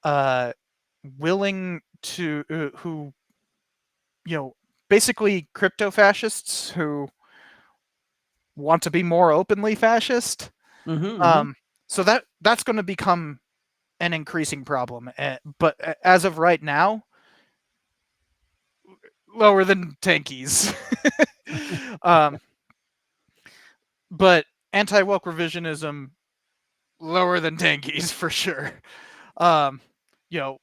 uh, willing to who basically crypto fascists who want to be more openly fascist. Mhm, mhm. Um, so that's going to become an increasing problem. But as of right now, lower than tankies. um, but anti-woke revisionism, lower than tankies for sure. Um, you know,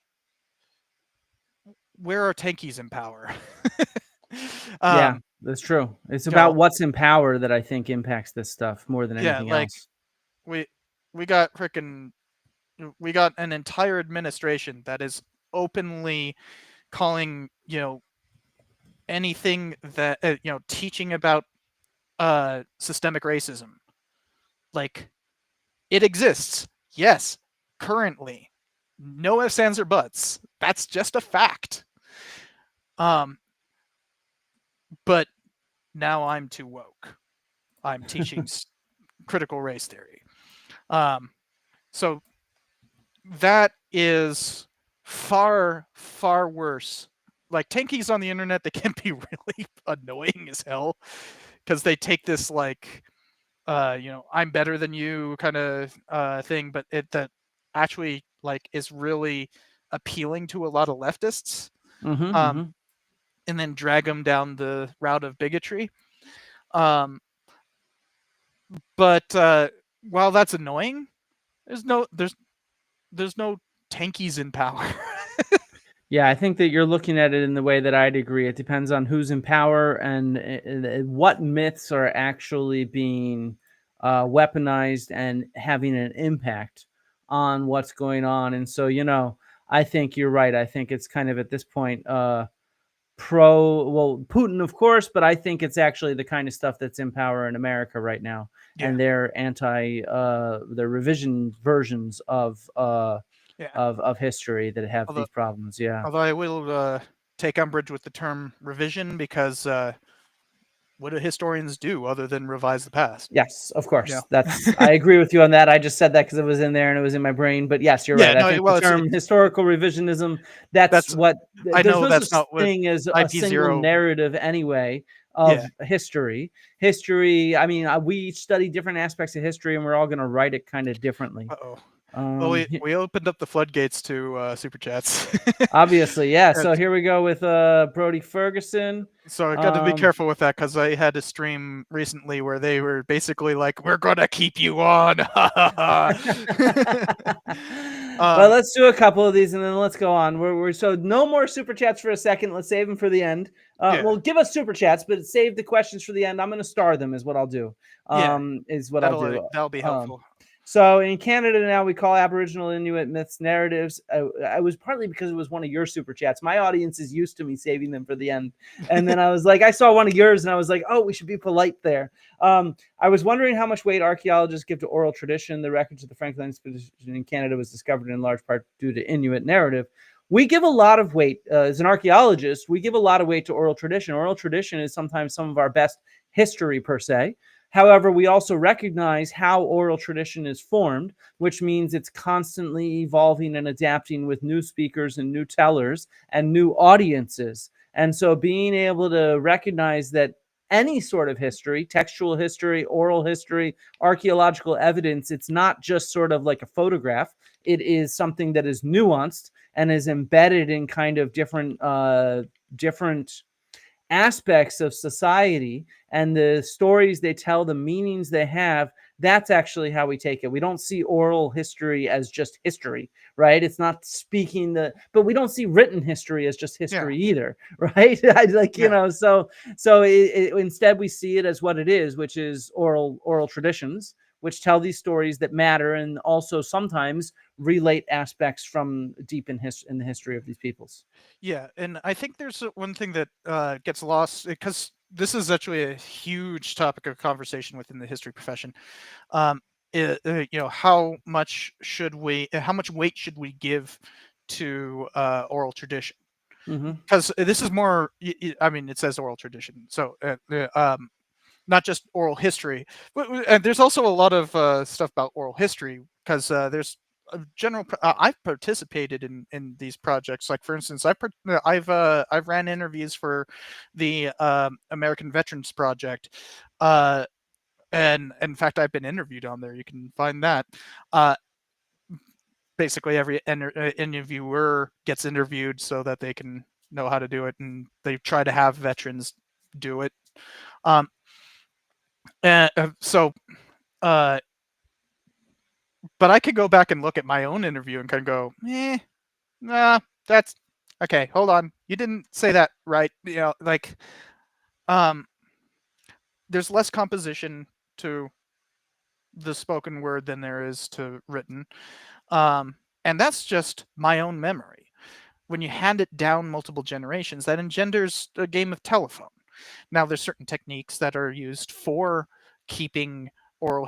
where are tankies in power? Yeah, um, that's true. It's you know, about what's in power that I think impacts this stuff more than yeah, anything like else. we we got freaking we got an entire administration that is openly calling, anything that teaching about systemic racism, like, it exists. Yes, currently, no ifs, ands, or buts. That's just a fact. Um, but now I'm too woke. I'm teaching critical race theory. Um, so that is far, far worse. Like, tankies on the internet, they can be really annoying as hell because they take this like, I'm better than you kind of thing, but that actually like is really appealing to a lot of leftists, Mhm, um, mhm. and then drag them down the route of bigotry. Um, but while that's annoying, there's no tankies in power. Yeah, I think that you're looking at it in the way that I'd agree. It depends on who's in power and what myths are actually being weaponized and having an impact on what's going on. And so, I think you're right. I think it's kind of at this point well, Putin, of course, but I think it's actually the kind of stuff that's in power in America right now, Yeah. and they're they're revision versions Yeah. of history that have Although, these problems. Yeah. although I will take umbrage with the term revision because what do historians do other than revise the past? Yes, of course. Yeah. I agree with you on that. I just said that because it was in there and it was in my brain. But yes, you're Yeah, right. I no, think well, the it's term historical revisionism, that's what I there's know no that's such not what thing as a single IP0. narrative anyway Yeah. of history. History, I mean, we each study different aspects of history and we're all going to write it kind of differently. Uh-oh. Well, we opened up the floodgates to super chats. Obviously, yeah. So here we go with Brody Ferguson. So I got to be careful with that because I had a stream recently where they were basically like, "We're gonna keep you on." Well, let's do a couple of these and then let's go on. We're so no more super chats for a second. Let's save them for the end. Well, give us super chats, but save the questions for the end. I'm going to star them. Is what I'll do. That'll be helpful. So in Canada now, we call Aboriginal Inuit myths narratives. I was partly because it was one of your super chats. My audience is used to me saving them for the end. And then I was like, I saw one of yours and I was like, oh, we should be polite there. I was wondering how much weight archaeologists give to oral tradition. The records of the Franklin expedition in Canada was discovered in large part due to Inuit narrative. We give a lot of weight, as an archaeologist, we give a lot of weight to oral tradition. Oral tradition is sometimes some of our best history per se. However, we also recognize how oral tradition is formed, which means it's constantly evolving and adapting with new speakers and new tellers and new audiences. And so being able to recognize that any sort of history, textual history, oral history, archaeological evidence, it's not just sort of like a photograph. It is something that is nuanced and is embedded in kind of different aspects of society, and the stories they tell, the meanings they have. That's actually how we take it. We don't see oral history as just history, right? It's not speaking but we don't see written history as just history either, right? So instead we see it as what it is, which is oral traditions, which tell these stories that matter and also sometimes relate aspects from deep in the history of these peoples. Yeah, and I think there's one thing that gets lost because this is actually a huge topic of conversation within the history profession. How much weight should we give to oral tradition? Because this is more. I mean, it says oral tradition, so not just oral history, and there's also a lot of stuff about oral history because there's a general. I've participated in these projects. Like for instance, I've ran interviews for the American Veterans Project, and in fact, I've been interviewed on there. You can find that. Basically, every interviewer gets interviewed so that they can know how to do it, and they try to have veterans do it. But I could go back and look at my own interview and kind of go, that's okay. Hold on, you didn't say that right. There's less composition to the spoken word than there is to written, and that's just my own memory. When you hand it down multiple generations, that engenders a game of telephone. Now, there's certain techniques that are used for keeping oral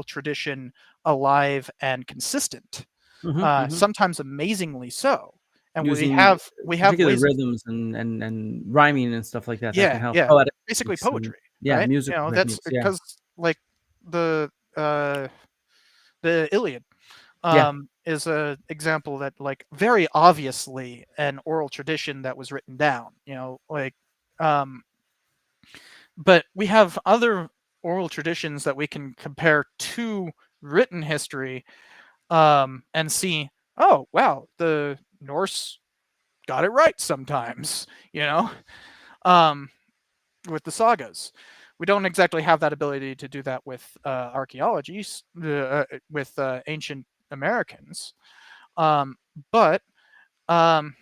tradition alive and consistent. Sometimes amazingly so. And we have particular ways rhythms and rhyming and stuff like that. Yeah, that can help. yeah. Basically poetry. Right? Music. That's because like the Iliad is an example that like very obviously an oral tradition that was written down. But we have other oral traditions that we can compare to written history and see, oh, wow, the Norse got it right sometimes, with the sagas. We don't exactly have that ability to do that with archaeology, with ancient Americans. But the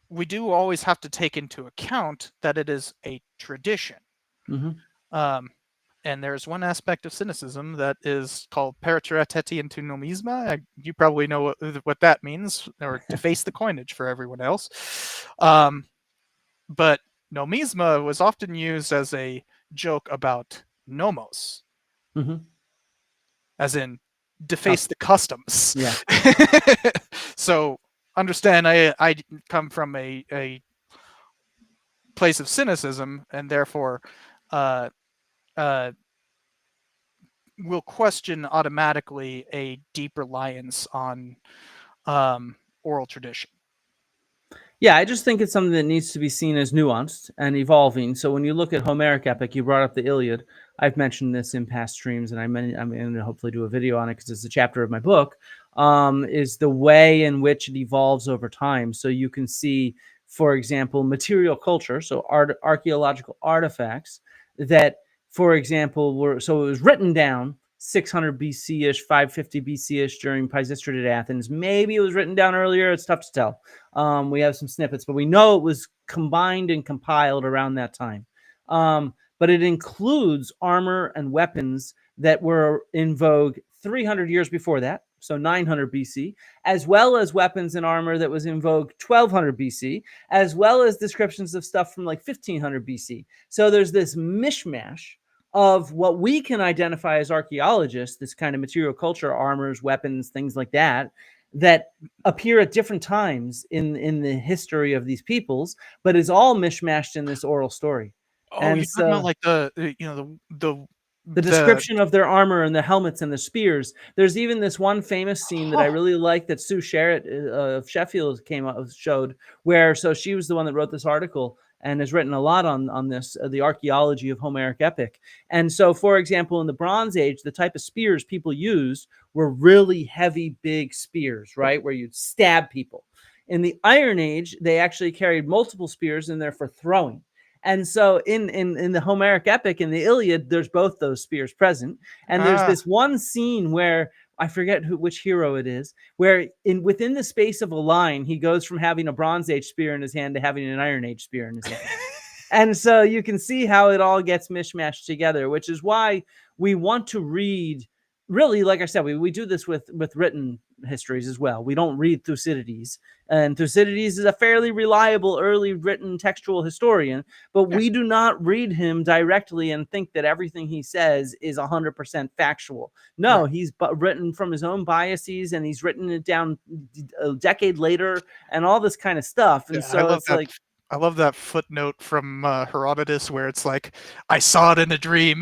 we do always have to take into account that it is a tradition. Mm-hmm. And there's one aspect of cynicism that is called peritrateti into nomisma. You probably know what that means, or deface the coinage for everyone else. But nomisma was often used as a joke about nomos, Mm-hmm. as in deface the customs. Yeah. So understand, I come from a place of cynicism, and therefore will question automatically a deep reliance on oral tradition. Yeah, I just think it's something that needs to be seen as nuanced and evolving. So when you look at Homeric epic, you brought up the Iliad. I've mentioned this in past streams, and I'm going to hopefully do a video on it because it's a chapter of my book, is the way in which it evolves over time. So you can see, for example, material culture, so archaeological artifacts that, for example, it was written down 600 BC-ish, 550 BC-ish during Pisistrated Athens. Maybe it was written down earlier. It's tough to tell. We have some snippets, but we know it was combined and compiled around that time. But it includes armor and weapons that were in vogue 300 years before that, so 900 BC, as well as weapons and armor that was in vogue 1200 BC, as well as descriptions of stuff from like 1500 BC. So there's this mishmash of what we can identify as archaeologists, this kind of material culture, armors, weapons, things like that, that appear at different times in the history of these peoples, but is all mishmashed in this oral story. Oh, and you're so talking about like the description of their armor and the helmets and the spears. There's even this one famous scene that I really like that Sue Sherritt of Sheffield showed, where she was the one that wrote this article and has written a lot on this, the archaeology of Homeric epic. And so, for example, in the Bronze Age, the type of spears people used were really heavy, big spears, right, where you'd stab people. In the Iron Age, they actually carried multiple spears in there for throwing. And so in the Homeric epic, in the Iliad, there's both those spears present. And there's this one scene where I forget which hero it is, where within the space of a line, he goes from having a Bronze Age spear in his hand to having an Iron Age spear in his hand. And so you can see how it all gets mishmashed together, which is why we want to read. Really, like I said, we do this with written histories as well. We don't read Thucydides, and Thucydides is a fairly reliable early written textual historian, but we do not read him directly and think that everything he says is 100% factual. No, he's written from his own biases, and he's written it down a decade later and all this kind of stuff. And so it's like, I love that footnote from Herodotus where it's like, I saw it in a dream.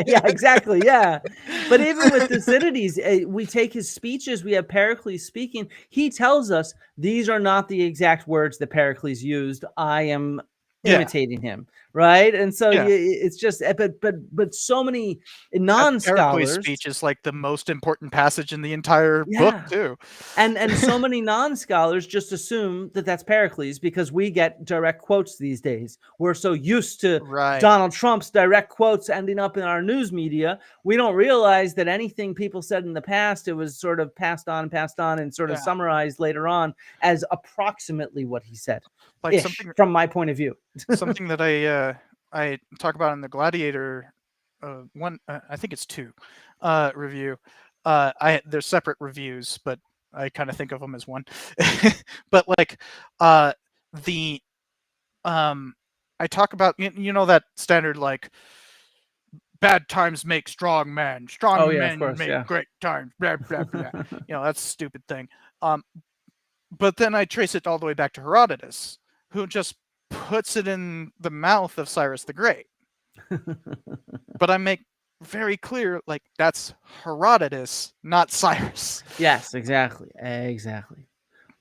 Yeah, exactly. Yeah. But even with Thucydides, we take his speeches. We have Pericles speaking. He tells us these are not the exact words that Pericles used. I am imitating him. Right. And so it's just, but so many non-scholars. Pericles' speech is like the most important passage in the entire book too. And so many non-scholars just assume that that's Pericles because we get direct quotes these days. We're so used to Donald Trump's direct quotes ending up in our news media. We don't realize that anything people said in the past, it was sort of passed on and sort of summarized later on as approximately what he said. Like something from my point of view. Something that I talk about in the Gladiator one, I think it's 2 review. There's separate reviews, but I kind of think of them as one. But like I talk about you know that standard like bad times make strong men, strong men make great times, blah blah blah. That's a stupid thing. But then I trace it all the way back to Herodotus, who just puts it in the mouth of Cyrus the Great. But I make very clear, like, that's Herodotus, not Cyrus. Yes, exactly.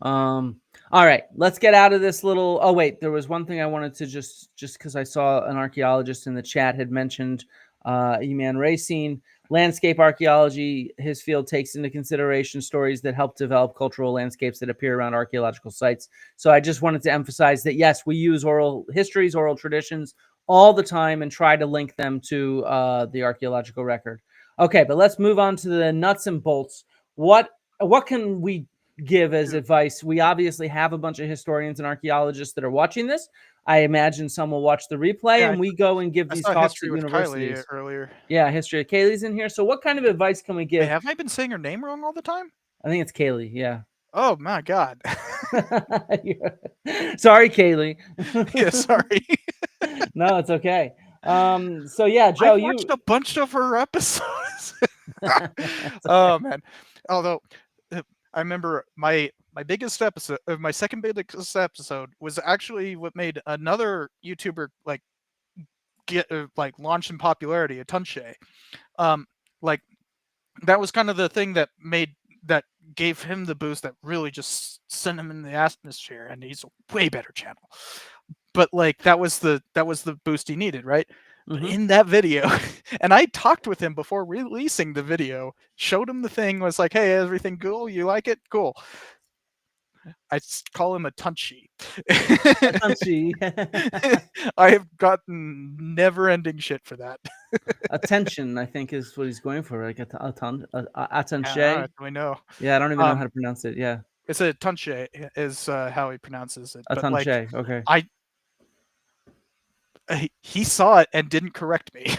All right, let's get out of this little. Oh wait, there was one thing I wanted to just because I saw an archaeologist in the chat had mentioned Eman Racine. Landscape archaeology, his field takes into consideration stories that help develop cultural landscapes that appear around archaeological sites. So I just wanted to emphasize that, yes, we use oral histories, oral traditions all the time and try to link them to the archaeological record. Okay, but let's move on to the nuts and bolts. What what can we give as advice? We obviously have a bunch of historians and archaeologists that are watching this. I imagine some will watch the replay, Yeah, and we go and give I these saw talks history at with universities. Kylie earlier. Yeah, history of Kaylee's in here. So what kind of advice can we Wait, give? have I been saying her name wrong all the time? I think it's Kaylee. Yeah. Oh my god. Sorry, Kaylee. Yeah, sorry. No, it's okay. So yeah, Joe, I watched a bunch of her episodes. Oh man. Although I remember my biggest episode, my second biggest episode was actually what made another YouTuber like get like launch in popularity, a Tunche. Like that was kind of the thing that gave him the boost that really just sent him in the atmosphere, and he's a way better channel. But like that was the boost he needed, right? But in that video, and I talked with him before releasing the video, showed him the thing, was like, hey, everything cool? You like it? Cool. I call him a Tunchi. I have gotten never-ending shit for that. Attention, I think, is what he's going for. Like attention. I know. Yeah, I don't even know how to pronounce it. Yeah, it's a Tunche is how he pronounces it. But like, okay. He saw it and didn't correct me.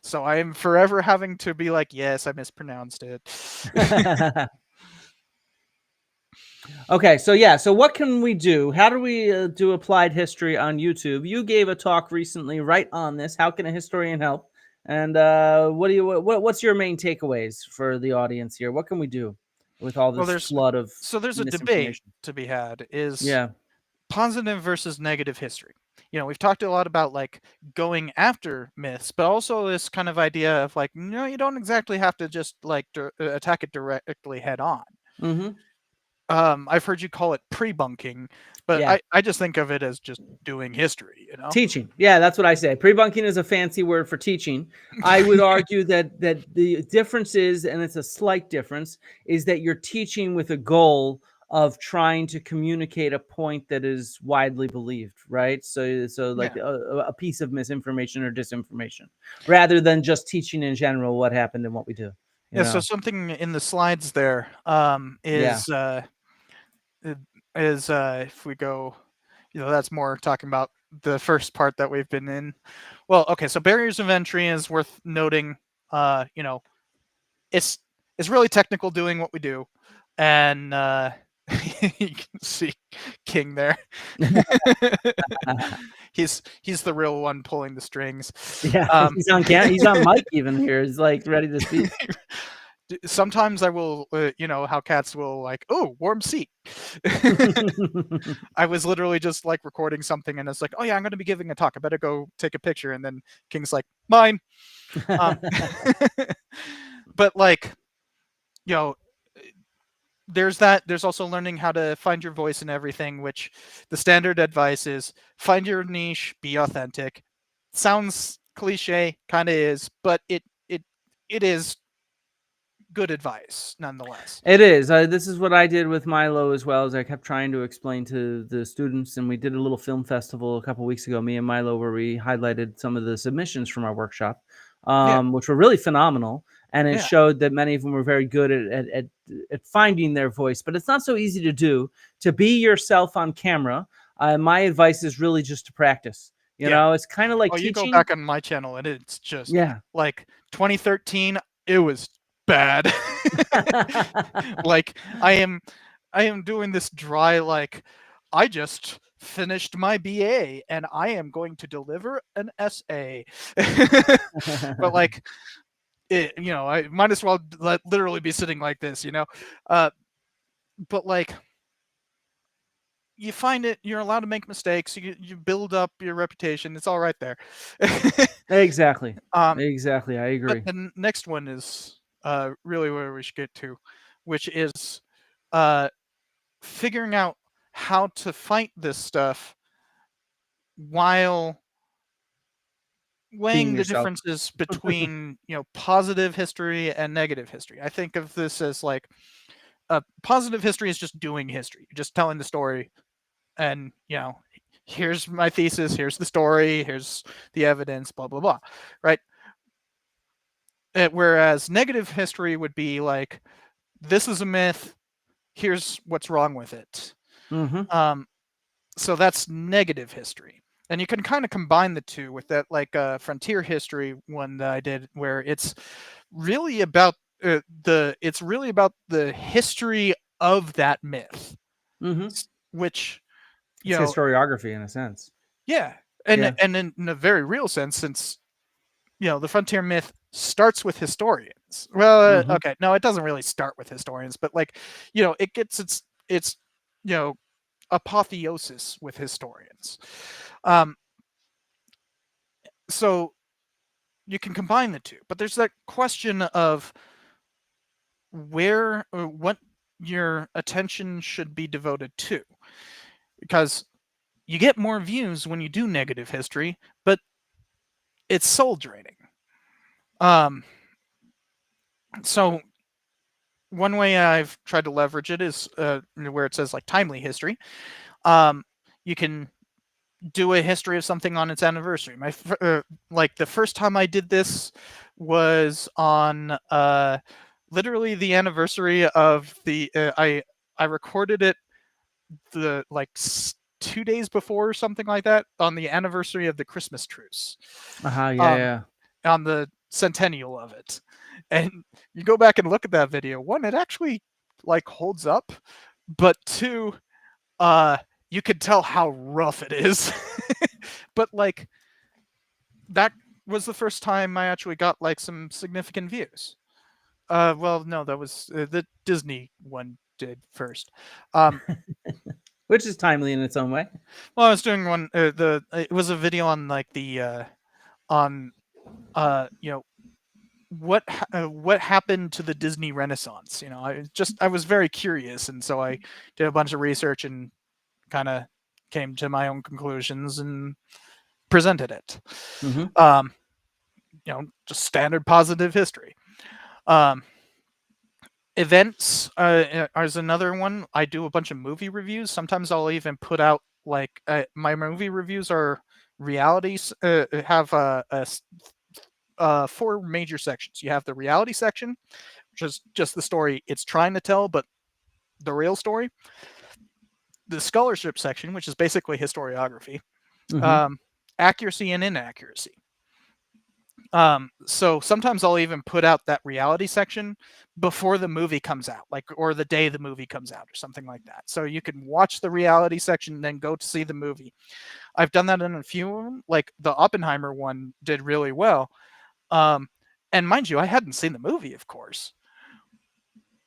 So I am forever having to be like, yes, I mispronounced it. Okay, so yeah, so what can we do? How do we do applied history on YouTube? You gave a talk recently right on this. How can a historian help? And what's your main takeaways for the audience here? What can we do with all this flood of there's a debate to be had is positive versus negative history. You know, we've talked a lot about like going after myths, but also this kind of idea of like, no, you don't exactly have to just like attack it directly head on. I've heard you call it pre-bunking, but I just think of it as just doing history, you know? Teaching. Yeah, that's what I say. Pre-bunking is a fancy word for teaching. I would argue that the difference is, and it's a slight difference, is that you're teaching with a goal of trying to communicate a point that is widely believed, right? So like a piece of misinformation or disinformation, rather than just teaching in general what happened and what we do. Yeah, so something in the slides there is if we go, you know, that's more talking about the first part that we've been in. Well, okay, so barriers of entry is worth noting. You know, it's really technical doing what we do, and you can see King there. He's the real one pulling the strings. Yeah, he's on he's on mic even here. He's like ready to speak. Sometimes I will, you know, how cats will like, oh, warm seat. I was literally just like recording something and it's like, oh yeah, I'm going to be giving a talk. I better go take a picture. And then King's like, mine. But like, you know, there's that. There's also learning how to find your voice and everything, which the standard advice is find your niche, be authentic. Sounds cliche, kind of is, but it is good advice nonetheless. It is. This is what I did with Milo as well, as I kept trying to explain to the students, and we did a little film festival a couple weeks ago, me and Milo, where we highlighted some of the submissions from our workshop, which were really phenomenal, and it showed that many of them were very good at finding their voice. But it's not so easy to do. To be yourself on camera, my advice is really just to practice. You know, it's kind of like teaching. You go back on my channel and it's just like 2013. It was bad. Like I am doing this dry, like I just finished my BA and I am going to deliver an essay. But like you know, I might as well literally be sitting like this, you know. But like you find it, you're allowed to make mistakes, you build up your reputation, it's all right there. Exactly. Exactly, I agree. But the next one is really where we should get to, which is figuring out how to fight this stuff while weighing the differences between, you know, positive history and negative history. I think of this as like positive history is just doing history, just telling the story, and you know, here's my thesis, here's the story, here's the evidence, blah blah blah, right? Whereas negative history would be like this is a myth. Here's what's wrong with it. Mm-hmm. So that's negative history. And you can kind of combine the two with that, like frontier history one that I did, where it's really about it's really about the history of that myth, Mm-hmm. which It's historiography in a sense. yeah, and Yeah. and in a very real sense, since the frontier myth starts with historians. Well, Mhm. okay, no, it doesn't really start with historians, but like it gets its apotheosis with historians. So you can combine the two, but there's that question of where or what your attention should be devoted to, because you get more views when you do negative history, but it's soul draining. So one way I've tried to leverage it is where it says like timely history. You can do a history of something on its anniversary. Like the first time I did this was on literally the anniversary of the I recorded it the 2 days before or something like that, on the anniversary of the Christmas truce. Yeah, Um, yeah. on the centennial of it. And you go back and look at that video. One, it actually holds up, but two, you could tell how rough it is. But that was the first time I actually got some significant views. Well, no, that was the Disney one did first. Which is timely in its own way. Well, I was doing one. It was a video on on what happened to the Disney Renaissance. I was very curious, and so I did a bunch of research and kind of came to my own conclusions and presented it. Mm-hmm. Just standard positive history. Events is another one. I do a bunch of movie reviews. Sometimes I'll even put out my movie reviews are realities. Have four major sections. You have the reality section, which is just the story it's trying to tell, but the real story. The scholarship section, which is basically historiography. Mm-hmm. Accuracy and inaccuracy. So sometimes I'll even put out that reality section before the movie comes out, or the day the movie comes out or something like that. So you can watch the reality section and then go to see the movie. I've done that in a few of them. Like the Oppenheimer one did really well. And mind you, I hadn't seen the movie, of course.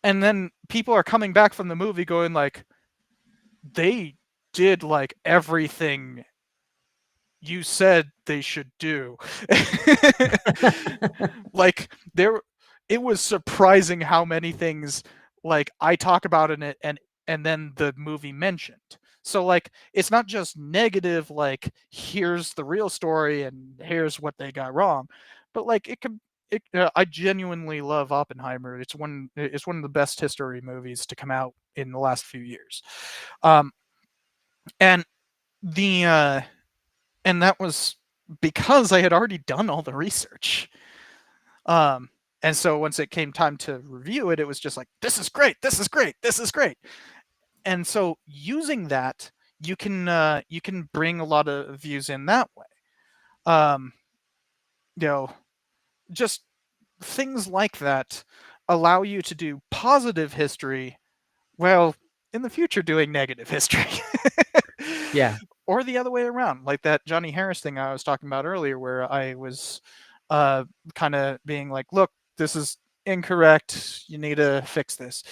And then people are coming back from the movie going they did everything you said they should do. It was surprising how many things I talk about in it and then the movie mentioned. So it's not just negative here's the real story and here's what they got wrong, but I genuinely love Oppenheimer. It's one of the best history movies to come out in the last few years. And the and that was because I had already done all the research. And so once it came time to review it, it was just this is great, this is great, this is great. And so using that, you can bring a lot of views in that way. Just things like that allow you to do positive history, well, in the future doing negative history. Yeah. Or the other way around, like that Johnny Harris thing I was talking about earlier, where I was kind of being look, this is incorrect, you need to fix this.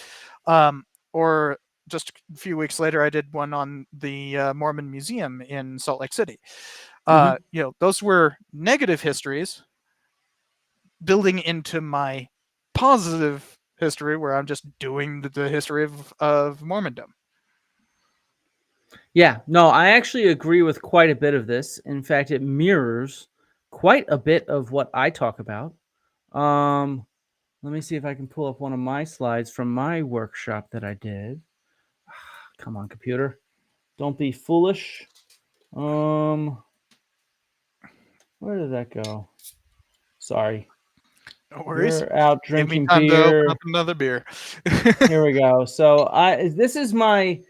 Or just a few weeks later, I did one on the Mormon Museum in Salt Lake City. Those were negative histories building into my positive history, where I'm just doing the history of Mormondom. Yeah, no, I actually agree with quite a bit of this. In fact, it mirrors quite a bit of what I talk about. Let me see if I can pull up one of my slides from my workshop that I did. Come on, computer. Don't be foolish. Where did that go? Sorry. No worries. You're out Give me drinking time to open beer. up another beer. Here we go. So this is my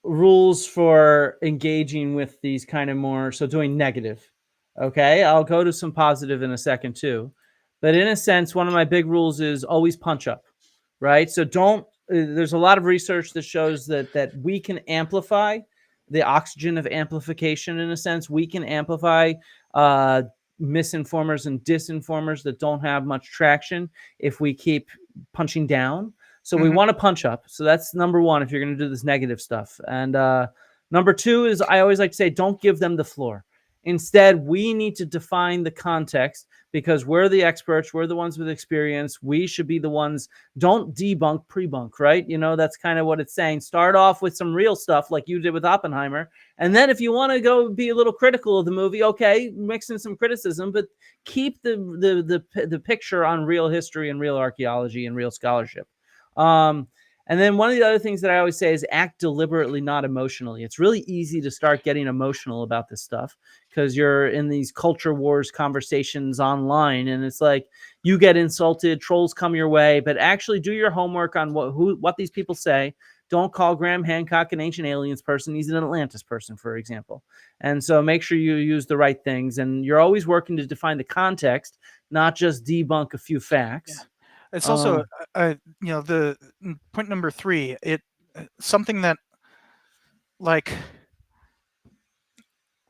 rules for engaging with these kind of more, so doing negative. Okay, I'll go to some positive in a second too, but in a sense, one of my big rules is always punch up, right? So don't there's a lot of research that shows that we can amplify the oxygen of amplification. In a sense, we can amplify uh misinformers and disinformers that don't have much traction if we keep punching down. So we want to punch up. So that's number one if you're going to do this negative stuff. And number two is I always like to say, don't give them the floor. Instead, we need to define the context because we're the experts. We're the ones with experience. We should be the ones. Don't debunk, pre-bunk, right? You know, that's kind of what it's saying. Start off with some real stuff like you did with Oppenheimer. And then if you want to go be a little critical of the movie, okay, mix in some criticism, but keep the picture on real history and real archaeology and real scholarship. And then one of the other things that I always say is act deliberately, not emotionally. It's really easy to start getting emotional about this stuff because you're in these culture wars conversations online, and it's like you get insulted, trolls come your way, but actually do your homework on what these people say. Don't call Graham Hancock an ancient aliens person. He's an Atlantis person, for example. And so make sure you use the right things, and you're always working to define the context, not just debunk a few facts. Yeah. It's also, the point number 3. Something that, like,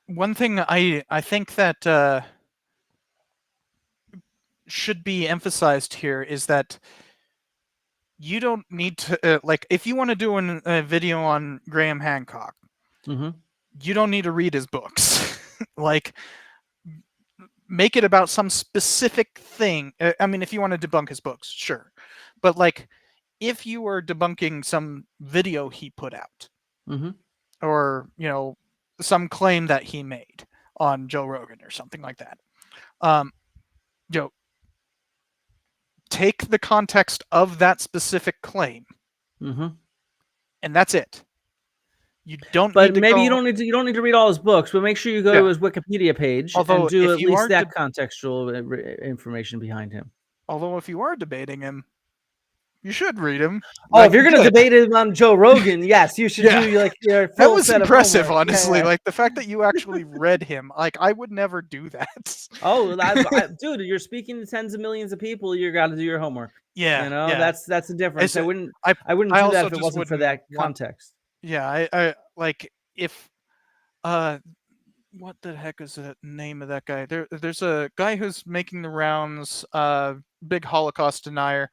one thing I think that should be emphasized here is that you don't need to, like, if you want to do a video on Graham Hancock, you don't need to read his books. Like, make it about some specific thing. I mean, if you want to debunk his books, sure. But, like, if you were debunking some video he put out, or, some claim that he made on Joe Rogan or something like that, take the context of that specific claim, and that's it. You don't. But need to maybe go... you don't need to read all his books, but make sure you go to his Wikipedia page and do at least that contextual information behind him. Although, if you are debating him, you should read him. Oh, if you're going to debate him on Joe Rogan, yes, you should do like your full that was set impressive, of honestly. Like the fact that you actually read him. Like I would never do that. Oh, dude, you're speaking to tens of millions of people. You got to do your homework. Yeah, that's the difference. I wouldn't do that if it wasn't for that context. Yeah, I like if what the heck is the name of that guy? There's a guy who's making the rounds, big Holocaust denier.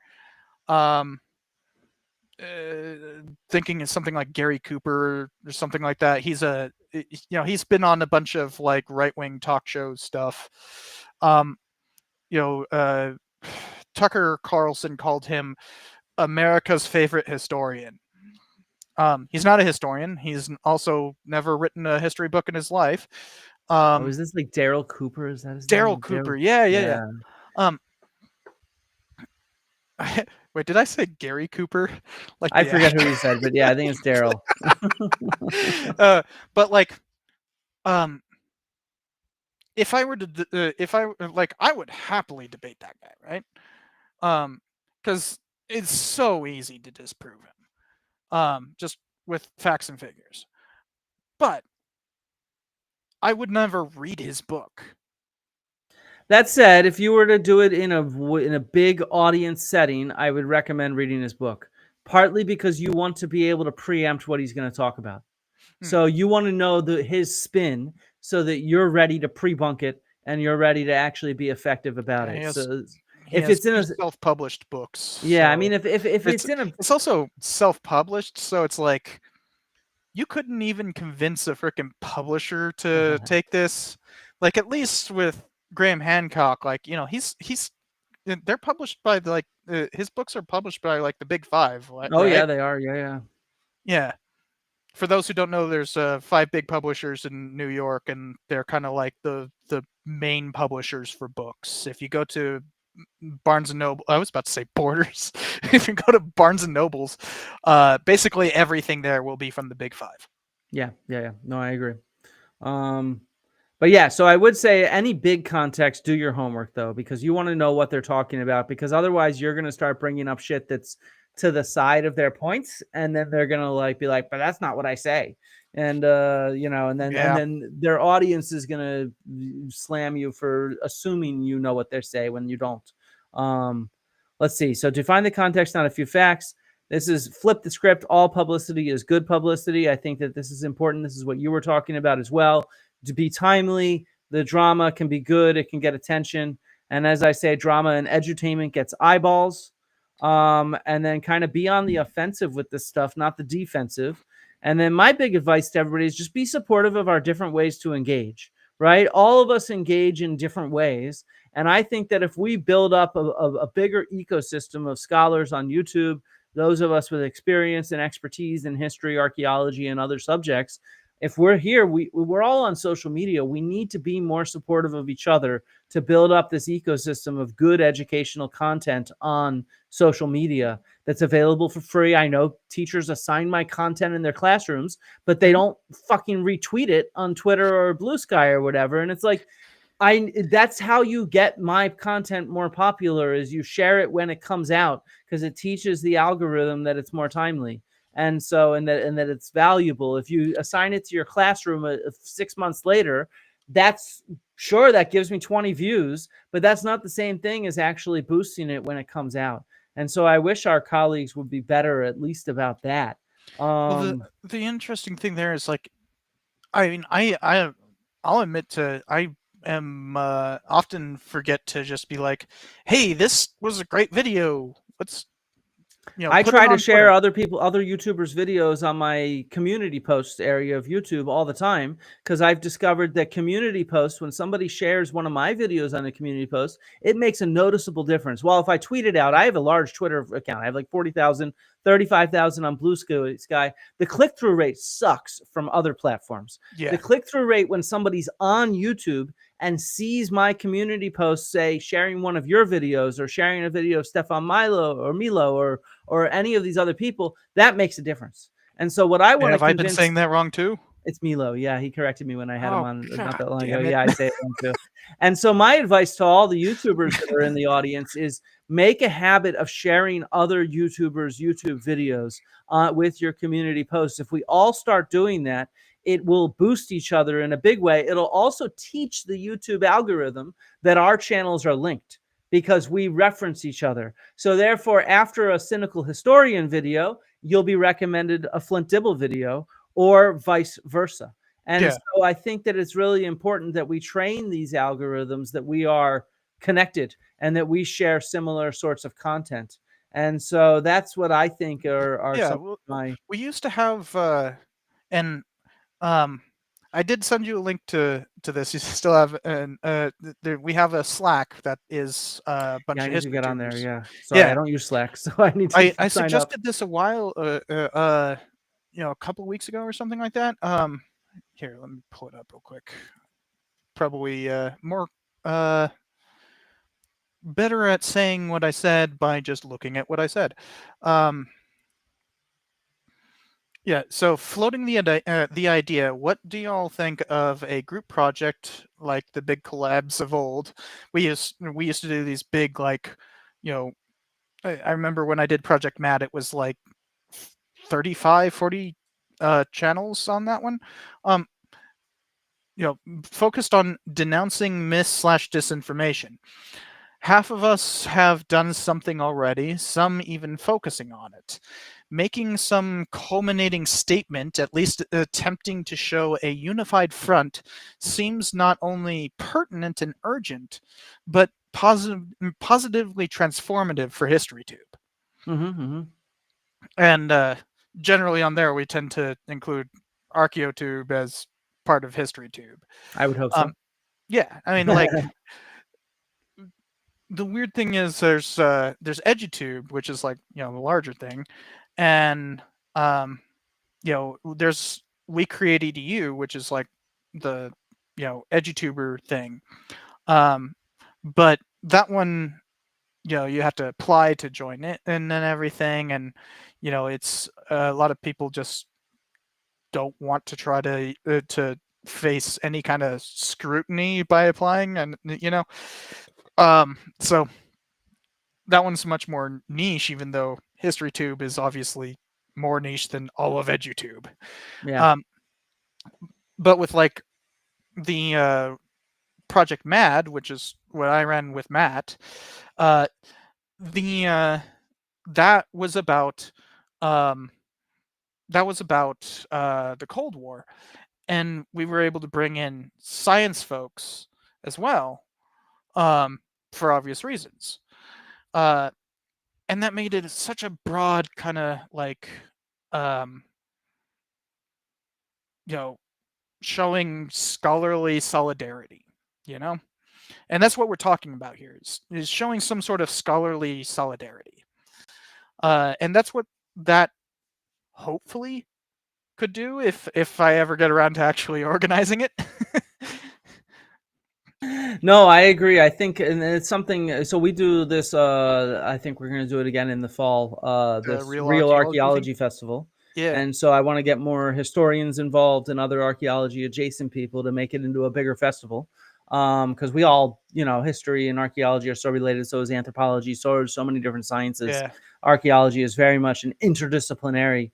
Thinking it's something like Gary Cooper or something like that. He's he's been on a bunch of like right-wing talk show stuff. Tucker Carlson called him America's favorite historian. He's not a historian. He's also never written a history book in his life. Is this like Daryl Cooper? Is that his name? Daryl Cooper. Yeah. Wait, did I say Gary Cooper? Like I forget who you said, but yeah, I think it's Daryl. But like, if I were to, I would happily debate that guy, right? Because it's so easy to disprove him, just with facts and figures. But I would never read his book. That said, if you were to do it in a big audience setting, I would recommend reading his book. Partly because you want to be able to preempt what he's going to talk about. So you want to know his spin so that you're ready to pre-bunk it and you're ready to actually be effective about it. So if it's in a self-published books. Yeah, so I mean if it's also self-published, so it's like you couldn't even convince a freaking publisher to take this. Like at least with Graham Hancock, like they're published by his books are published by like the big 5. Oh right? Yeah, they are. Yeah. For those who don't know, there's 5 big publishers in New York, and they're kind of like the main publishers for books. If you go to Barnes and Noble, I was about to say Borders. If you go to Barnes and Nobles, basically everything there will be from the big 5. Yeah. No, I agree. But yeah, so I would say any big context, do your homework though, because you want to know what they're talking about, because otherwise you're going to start bringing up shit that's to the side of their points, and then they're going to like be like, but that's not what I say. And and Yeah. then their audience is going to slam you for assuming you know what they say when you don't. Let's see. So define the context, not a few facts. This is flip the script. All publicity is good publicity. I think that this is important. This is what you were talking about as well. To be timely, the drama can be good. It can get attention. And as I say, drama and edutainment gets eyeballs. And then kind of be on the offensive with this stuff, not the defensive. And then my big advice to everybody is just be supportive of our different ways to engage, right? All of us engage in different ways. And I think that if we build up a bigger ecosystem of scholars on YouTube, those of us with experience and expertise in history, archaeology, and other subjects, if we're here, we're all on social media. We need to be more supportive of each other to build up this ecosystem of good educational content on social media that's available for free. I know teachers assign my content in their classrooms, but they don't fucking retweet it on Twitter or Blue Sky or whatever. And it's like, that's how you get my content more popular, is you share it when it comes out, because it teaches the algorithm that it's more timely. And so, and that it's valuable. If you assign it to your classroom 6 months later, that's sure that gives me 20 views, but that's not the same thing as actually boosting it when it comes out. And so I wish our colleagues would be better, at least about that. Well, the interesting thing there is, like, I mean, I'll admit to I am often forget to just be like, hey, this was a great video. Let's I put try it to on share Twitter. other YouTubers' videos on my community posts area of YouTube all the time, because I've discovered that community posts, when somebody shares one of my videos on a community post, it makes a noticeable difference. Well, if I tweet it out, I have a large Twitter account. I have like 40,000, 35,000 on Blue Sky. The click-through rate sucks from other platforms. Yeah. The click-through rate when somebody's on YouTube and sees my community post, say sharing one of your videos or sharing a video of Stefan Milo or any of these other people, that makes a difference. And so what I want to Have I convince— been saying that wrong too? It's Milo. Yeah, he corrected me when I had him Oh, on not God that long ago. damn it. Yeah, I say it wrong too. And so my advice to all the YouTubers that are in the audience is make a habit of sharing other YouTubers' YouTube videos with your community posts. If we all start doing that, it will boost each other in a big way. It'll also teach the YouTube algorithm that our channels are linked, because we reference each other. So therefore, after a Cynical Historian video, you'll be recommended a Flint Dibble video, or vice versa. And Yeah. so I think that it's really important that we train these algorithms that we are connected and that we share similar sorts of content. And so that's what I think are Yeah. some of Well, my— we used to have and I did send you a link to this. You still have an we have a Slack that is a bunch Yeah, I of need to history get on there. tubers. Yeah. Sorry, I Yeah. don't use Slack, so I need to I sign up. suggested this a while a couple of weeks ago or something like that. Here, let me pull it up real quick. Probably more better at saying what I said by just looking at what I said. Yeah, so floating the idea, what do y'all think of a group project like the big collabs of old? We used to do these big, like, I remember when I did Project Mad, it was like 35, 40 channels on that one. Um, focused on denouncing mis/disinformation. Half of us have done something already, some even focusing on it. Making some culminating statement, at least attempting to show a unified front, seems not only pertinent and urgent, but positively transformative for HistoryTube. And generally on there, we tend to include ArchaeoTube as part of HistoryTube. I would hope so. Yeah, I mean, like, the weird thing is there's EduTube, which is like, the larger thing, and there's We Create EDU, which is like the EduTuber thing. But that one, you have to apply to join it and then everything, and it's a lot of people just don't want to try to face any kind of scrutiny by applying, and so that one's much more niche, even though HistoryTube is obviously more niche than all of EduTube. Yeah. But with like the Project Mad, which is what I ran with Matt, the that was about the Cold War, and we were able to bring in science folks as well, for obvious reasons. And that made it such a broad kind of like, showing scholarly solidarity, and that's what we're talking about here is showing some sort of scholarly solidarity. And that's what that hopefully could do if I ever get around to actually organizing it. No, I agree. I think, and it's something. So we do this. I think we're going to do it again in the fall. This Real Archaeology Festival. Yeah. And so I want to get more historians involved and other archaeology adjacent people to make it into a bigger festival. Because we all, history and archaeology are so related. So is anthropology. So are so many different sciences. Yeah. Archaeology is very much an interdisciplinary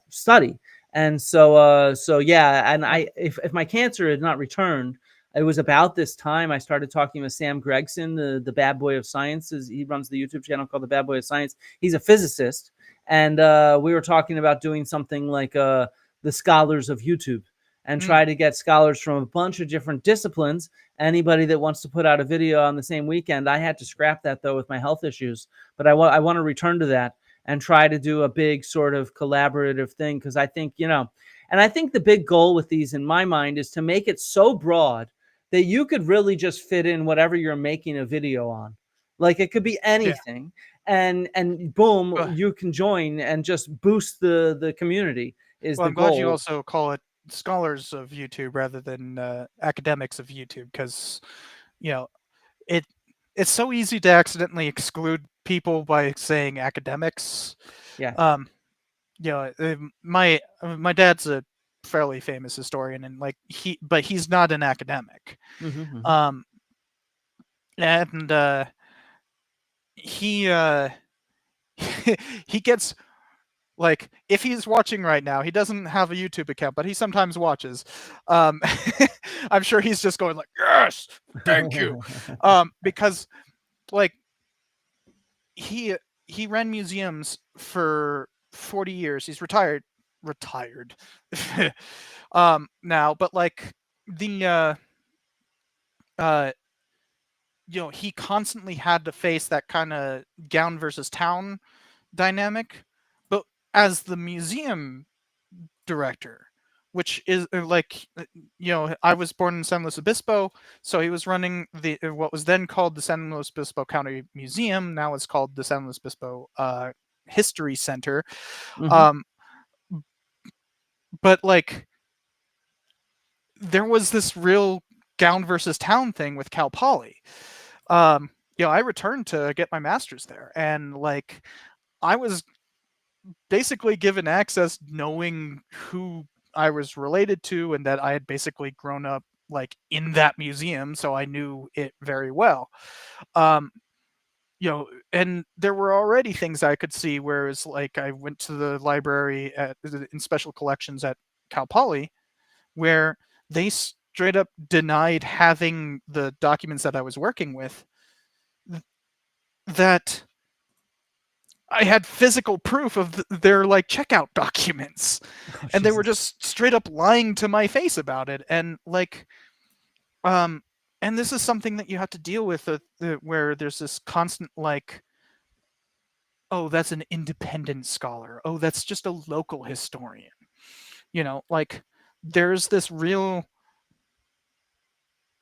study. And so yeah. And if my cancer had not returned, it was about this time I started talking with Sam Gregson, the bad boy of science. He runs the YouTube channel called The Bad Boy of Science. He's a physicist. And we were talking about doing something like the Scholars of YouTube, and try to get scholars from a bunch of different disciplines. Anybody that wants to put out a video on the same weekend. I had to scrap that, though, with my health issues. But I want to return to that and try to do a big sort of collaborative thing, because I think, and I think the big goal with these in my mind is to make it so broad that you could really just fit in whatever you're making a video on. Like, it could be anything. Yeah. And boom, you can join and just boost the community is the goal. I'm glad you also call it Scholars of YouTube rather than Academics of YouTube, because it's so easy to accidentally exclude people by saying academics. Yeah. My dad's a fairly famous historian, and but he's not an academic. Mm-hmm. And he gets, like, if he's watching right now, he doesn't have a YouTube account, but he sometimes watches. I'm sure he's just going like, yes, thank you. Because like he ran museums for 40 years. He's retired now, but like the he constantly had to face that kind of gown versus town dynamic. But as the museum director, which is like, I was born in San Luis Obispo, so he was running what was then called the San Luis Obispo County Museum. Now it's called the San Luis Obispo History Center. But like, there was this real gown versus town thing with Cal Poly. I returned to get my master's there, and like, I was basically given access knowing who I was related to, and that I had basically grown up like in that museum, so I knew it very well. And there were already things I could see, whereas like I went to the library in special collections at Cal Poly, where they straight up denied having the documents that I was working with, that I had physical proof of their like checkout documents. And they were just straight up lying to my face about it. And like, and this is something that you have to deal with, where there's this constant like, oh, that's an independent scholar. Oh, that's just a local historian. Like, there's this real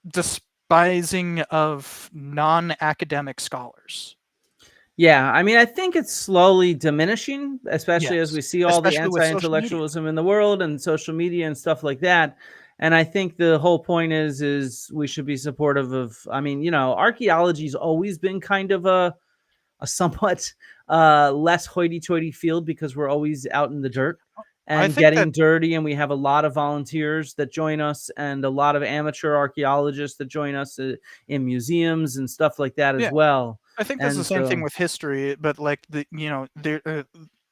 despising of non-academic scholars. Yeah, I mean, I think it's slowly diminishing, especially as we see all the anti-intellectualism in the world and social media and stuff like that. And I think the whole point is we should be supportive of, I mean, archaeology's always been kind of a somewhat less hoity-toity field, because we're always out in the dirt. and think getting dirty, and we have a lot of volunteers that join us and a lot of amateur archaeologists that join us in museums and stuff like that as Yeah. well. I think that's And the same thing so with history, but like there,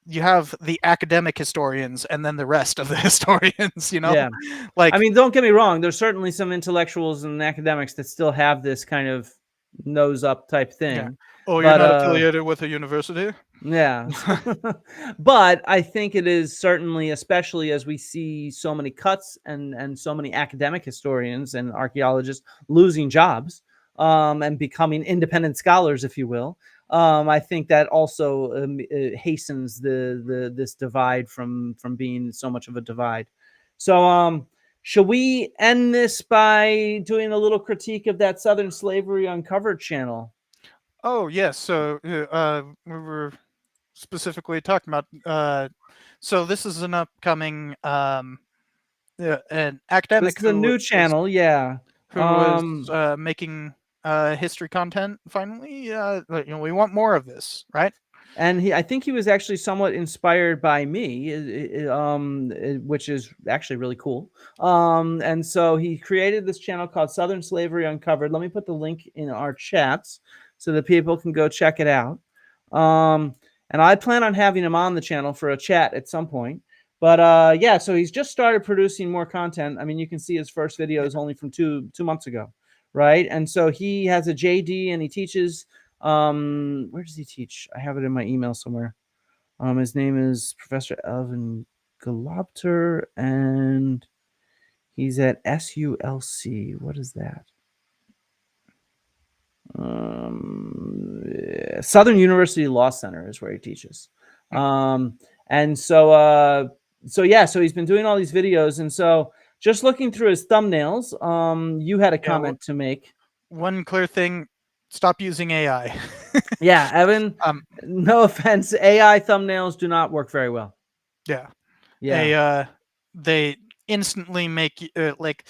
you have the academic historians and then the rest of the historians. yeah. Like I mean, don't get me wrong, there's certainly some intellectuals and academics that still have this kind of nose up type yeah. thing. Oh, you're But not affiliated with a university? yeah. But I think it is certainly, especially as we see so many cuts and so many academic historians and archaeologists losing jobs, and becoming independent scholars, if you will. I think that also hastens the this divide from being so much of a divide. So should we end this by doing a little critique of that Southern Slavery Uncovered channel? Oh, yes. So we were specifically talking about. So this is an upcoming an This academic is a new channel, yeah. who was making history content. Finally, we want more of this, right? And I think he was actually somewhat inspired by me, which is actually really cool. And so he created this channel called Southern Slavery Uncovered. Let me put the link in our chats so that people can go check it out. And I plan on having him on the channel for a chat at some point. But yeah, so he's just started producing more content. I mean, you can see his first video is only from two months ago, right? And so he has a JD and he teaches. Where does he teach? I have it in my email somewhere. His name is Professor Elvin Galopter, and he's at SULC. What is that? Southern University Law Center is where he teaches. And so yeah, so he's been doing all these videos, and so just looking through his thumbnails, you had a comment to make. One clear thing: stop using AI. Yeah, Evan. No offense, AI thumbnails do not work very well. Yeah. Yeah. They instantly make like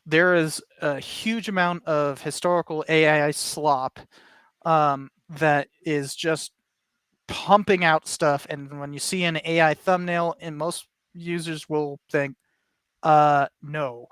there is a huge amount of historical AI slop that is just pumping out stuff, and when you see an AI thumbnail, and most users will think, no.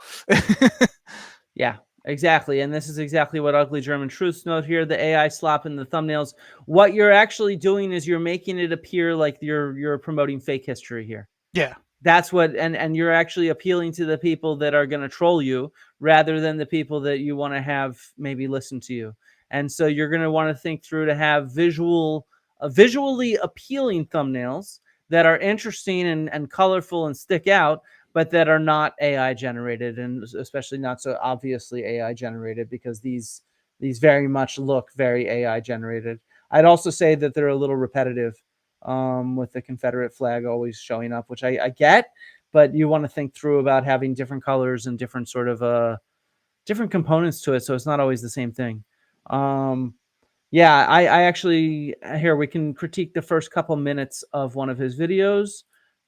Yeah, exactly. And this is exactly what Ugly German Truths note here, the AI slop in the thumbnails. What you're actually doing is you're making it appear like you're promoting fake history here. Yeah. That's what, and you're actually appealing to the people that are going to troll you rather than the people that you want to have maybe listen to you. And so you're going to want to think through to have visually appealing thumbnails that are interesting and colorful and stick out, but that are not AI generated, and especially not so obviously AI generated, because these very much look very AI generated. I'd also say that they're a little repetitive, with the Confederate flag always showing up, which I get, but you want to think through about having different colors and different sort of different components to it, so it's not always the same thing. Yeah, I actually, here we can critique the first couple minutes of one of his videos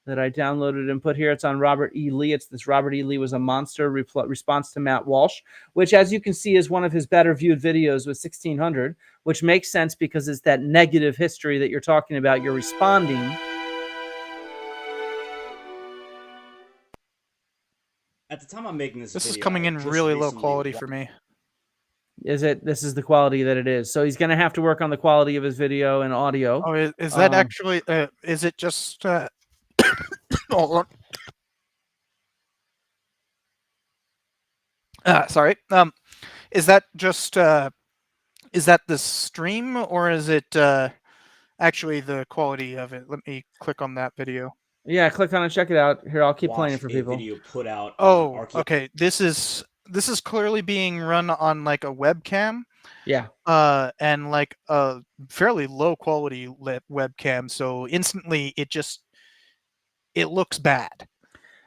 that I downloaded and put here. It's on Robert E. Lee. It's this Robert E. Lee was a monster response to Matt Walsh, which, as you can see, is one of his better viewed videos with 1,600, which makes sense because it's that negative history that you're talking about. You're responding. At the time I'm making this video, is coming in really low quality for me. Is it? This is the quality that it is. So he's going to have to work on the quality of his video and audio. Oh, is that actually, is it just, sorry. Is that just, is that the stream, or is it actually the quality of it? Let me click on that video. Yeah, click on it, check it out. Here, I'll keep playing it for people. Video put out. Oh, okay. This is clearly being run on like a webcam. Yeah. And like a fairly low quality webcam, so instantly it looks bad.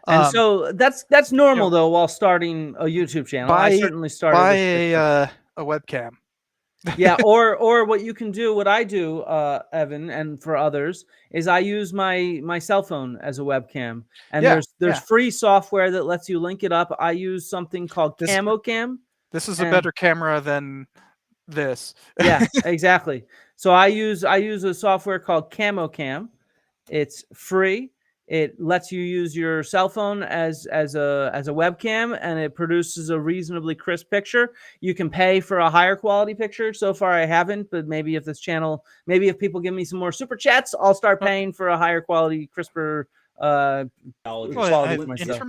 And so that's normal though while starting a YouTube channel. I certainly started by a webcam. Yeah, or what you can do, what I do, Evan, and for others, is I use my cell phone as a webcam. And there's free software that lets you link it up. I use something called CamoCam. This is a better camera than this. Yeah, exactly. So I use a software called CamoCam. It's free. It lets you use your cell phone as a webcam, and it produces a reasonably crisp picture. You can pay for a higher quality picture. So far, I haven't, but maybe if this channel, maybe if people give me some more super chats, I'll start paying for a higher quality, crisper quality for myself.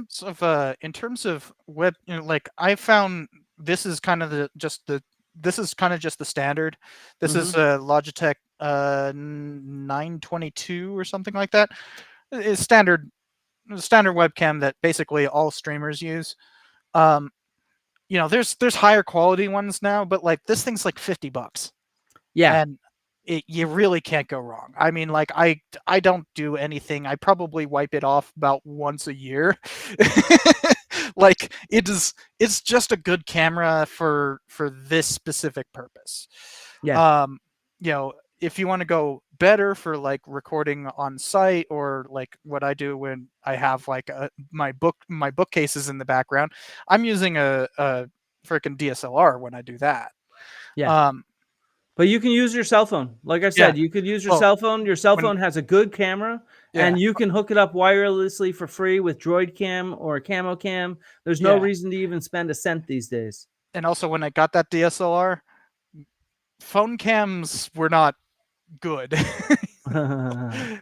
In terms of web, like I found this is kind of just the standard. This is Logitech 922 or something like that. It's standard webcam that basically all streamers use. There's higher quality ones now, but like this thing's like $50. Yeah. And you really can't go wrong. I mean, like I don't do anything. I probably wipe it off about once a year. Like it's just a good camera for this specific purpose. Yeah. If you want to go better for like recording on site, or like what I do when I have like my bookcases in the background, I'm using a freaking DSLR when I do that. Yeah. But you can use your cell phone. Like I said, you could use your cell phone. Your cell phone has a good camera, and you can hook it up wirelessly for free with Droid Cam or Camo Cam. There's no reason to even spend a cent these days. And also, when I got that DSLR, phone cams were not good. I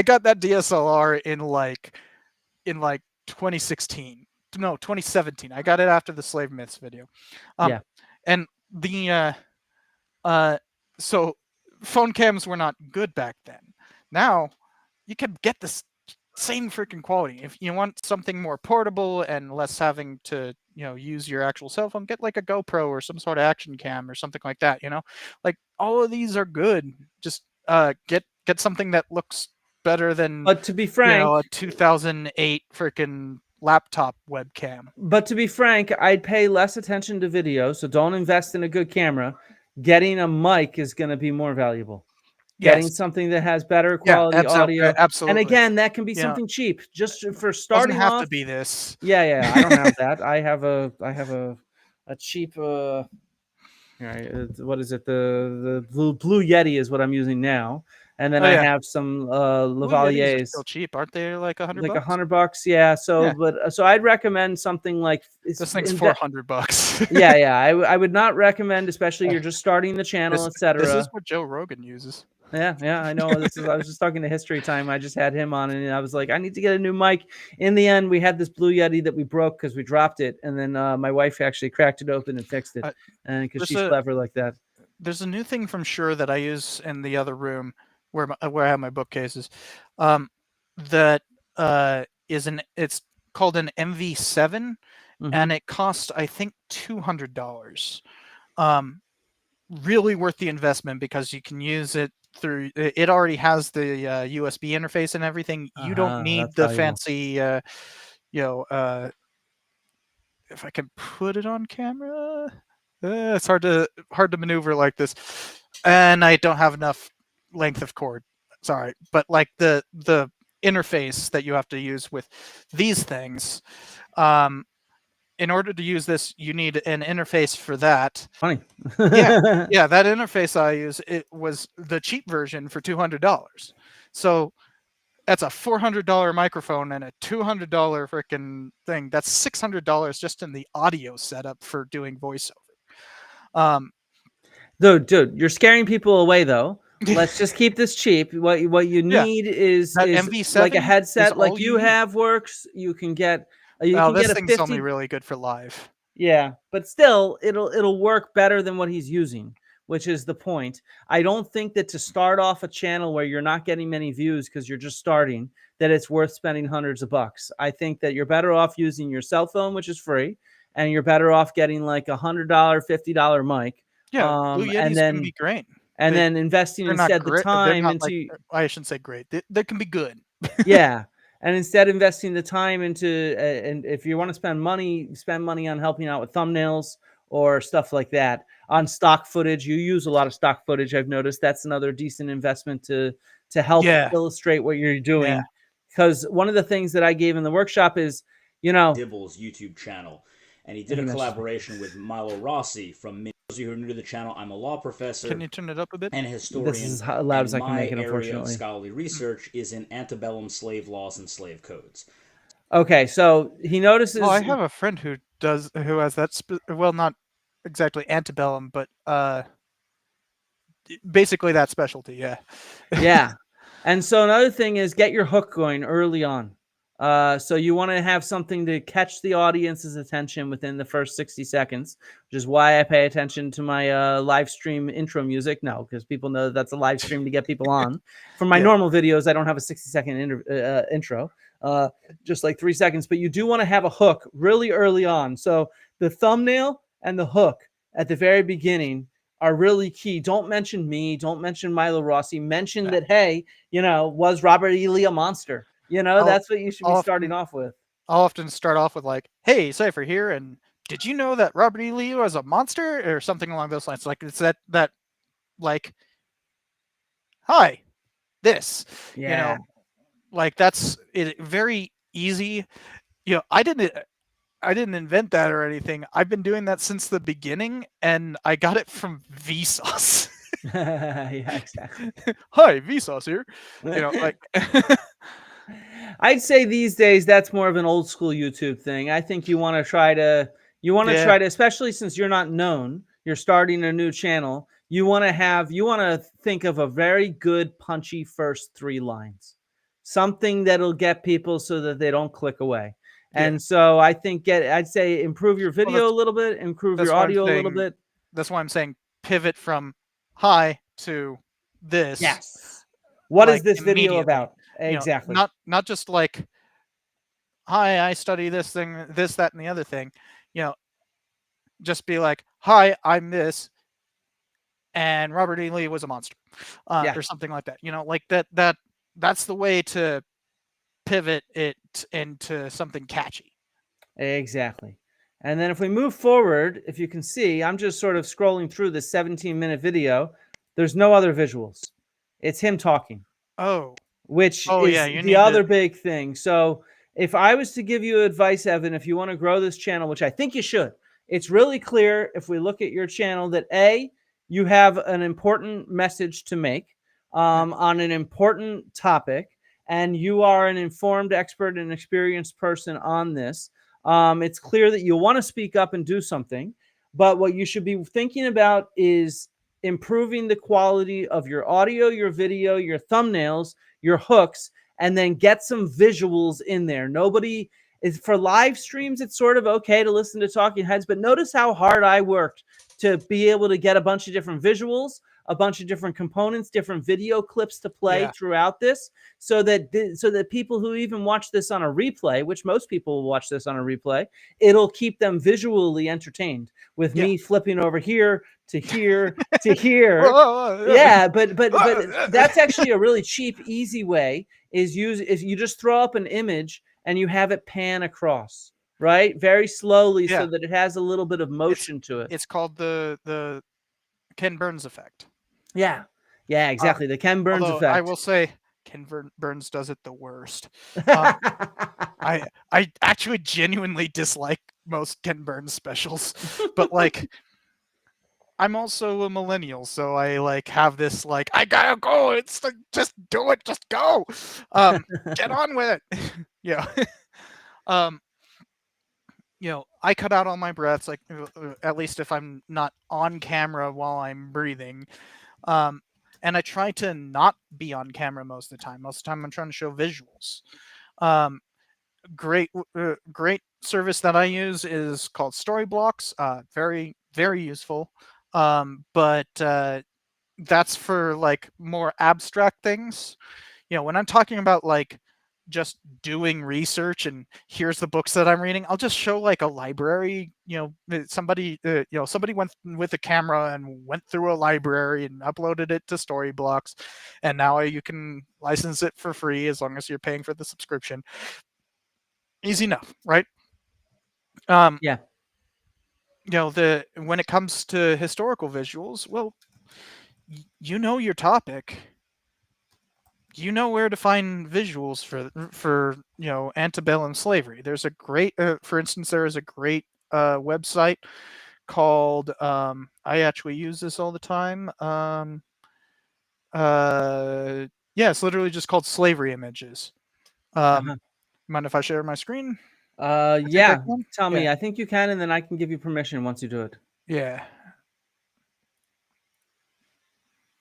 got that DSLR in 2016. No, 2017. I got it after the Slave Myths video. And the so phone cams were not good back then. Now you can get this same freaking quality. If you want something more portable and less having to, use your actual cell phone, get like a GoPro or some sort of action cam or something like that. Like all of these are good. Just get something that looks better than, but to be frank, a 2008 freaking laptop webcam. But to be frank, I'd pay less attention to video, so don't invest in a good camera. Getting a mic is going to be more valuable. Getting something that has better quality audio. Absolutely. And again, that can be something cheap, just for starting off. Doesn't have off. to be this. Yeah. I don't have that. I have a cheap. What is it? The Blue Yeti is what I'm using now. And then I have some Lavaliers. Are still cheap, aren't they? Like $100. Like $100, yeah. So I'd recommend something like this thing's $400. Yeah. I would not recommend, especially you're just starting the channel, etc. This is what Joe Rogan uses. Yeah. I know. I was just talking to History Time. I just had him on, and I was like, I need to get a new mic. In the end, we had this Blue Yeti that we broke because we dropped it, and then my wife actually cracked it open and fixed it, and because she's clever like that. There's a new thing from Shure that I use in the other room where I have my bookcases. That it's called an MV7, and it costs, I think, $200. Really worth the investment because you can use it through. It already has the USB interface and everything. You don't need the fancy, if I can put it on camera. It's hard to maneuver like this, and I don't have enough length of cord. Sorry, but like the interface that you have to use with these things, in order to use this, you need an interface for that. Funny. yeah, that interface I use, it was the cheap version for $200. So that's a $400 microphone and a $200 freaking thing. That's $600 just in the audio setup for doing voiceover. Dude, you're scaring people away though. Let's just keep this cheap. What you need is MV7 like a headset like you have works. You can get this thing's only really good for live. Yeah, but still it'll work better than what he's using, which is the point. I don't think that to start off a channel where you're not getting many views because you're just starting, that it's worth spending hundreds of bucks. I think that you're better off using your cell phone, which is free, and you're better off getting like $100, $50 mic. Yeah, Blue Yetis can be great. And then investing instead the time into. I shouldn't say great. They can be good. Yeah. And instead investing the time into, and if you want to spend money on helping out with thumbnails or stuff like that. On stock footage, you use a lot of stock footage. I've noticed that's another decent investment to help illustrate what you're doing. Because one of the things that I gave in the workshop is, Dibble's YouTube channel, and he did a collaboration with Milo Rossi from of you who are new to the channel, I'm a law professor. Can you turn it up a bit? And a historian. This is as loud as I can make it, my area of unfortunately. scholarly research is in antebellum slave laws and slave codes. Okay, so he notices. Well, I have a friend who has that. Well, not exactly antebellum, but basically that specialty. Yeah. Yeah. And so another thing is get your hook going early on. So you want to have something to catch the audience's attention within the first 60 seconds, which is why I pay attention to my live stream intro music. No, because people know that's a live stream to get people on. For my normal videos, I don't have a 60-second intro, just like 3 seconds. But you do want to have a hook really early on. So the thumbnail and the hook at the very beginning are really key. Don't mention me. Don't mention Milo Rossi. Mention that, hey, was Robert E. Lee a monster? That's what you should be starting off with. I'll often start off with like, hey, Cypher here, and did you know that Robert E. Lee was a monster? Or something along those lines. Like, it's that like, hi, this. Yeah. Like, that's it, very easy. I didn't invent that or anything. I've been doing that since the beginning, and I got it from Vsauce. Yeah, exactly. Hi, Vsauce here. Like I'd say these days that's more of an old school YouTube thing. I think you want to try to, especially since you're not known, you're starting a new channel. You want to think of a very good punchy first 3 lines, something that'll get people so that they don't click away. And so I think I'd say improve your video a little bit, improve your audio a little bit. That's why I'm saying pivot from hi to this. Yes. What is this video about? Exactly. Not just like, hi, I study this thing, this, that, and the other thing. Just be like, hi, I'm this, and Robert E. Lee was a monster, or something like that. Like that's the way to pivot it into something catchy. Exactly. And then if we move forward, if you can see, I'm just sort of scrolling through this 17-minute video. There's no other visuals. It's him talking. Oh. Which is the other big thing. So if I was to give you advice, Evan, if you want to grow this channel, which I think you should, it's really clear if we look at your channel that A, you have an important message to make on an important topic, and you are an informed, expert, and experienced person on this. It's clear that you want to speak up and do something, but what you should be thinking about is improving the quality of your audio, your video, your thumbnails, your hooks, and then get some visuals in there. Nobody is for live streams. It's sort of okay to listen to talking heads, but notice how hard I worked to be able to get a bunch of different visuals, a bunch of different components, different video clips to play throughout this, so that people who even watch this on a replay, which most people will watch this on a replay, it'll keep them visually entertained with me flipping over here to here to here. But that's actually a really cheap, easy way is you just throw up an image and you have it pan across, right? Very slowly so that it has a little bit of motion to it. It's called the Ken Burns effect. Yeah, exactly. The Ken Burns effect. I will say Ken Burns does it the worst. I actually genuinely dislike most Ken Burns specials, but like I'm also a millennial, so I like have this like I gotta go. It's like just do it, just go. Get on with it. I cut out all my breaths, like at least if I'm not on camera while I'm breathing. And I try to not be on camera most of the time. Most of the time I'm trying to show visuals. Great service that I use is called Storyblocks. Very, very useful. But that's for like more abstract things. When I'm talking about like just doing research and here's the books that I'm reading, I'll just show like a library. Somebody went with a camera and went through a library and uploaded it to Storyblocks, and now you can license it for free as long as you're paying for the subscription. Easy enough, right? When it comes to historical visuals, well, your topic. You know where to find visuals for antebellum slavery. There's a great, for instance, there is a great website called I actually use this all the time. Yeah, it's literally just called slavery images. Mind if I share my screen? Yeah. Tell me. Yeah. I think you can, and then I can give you permission once you do it. Yeah.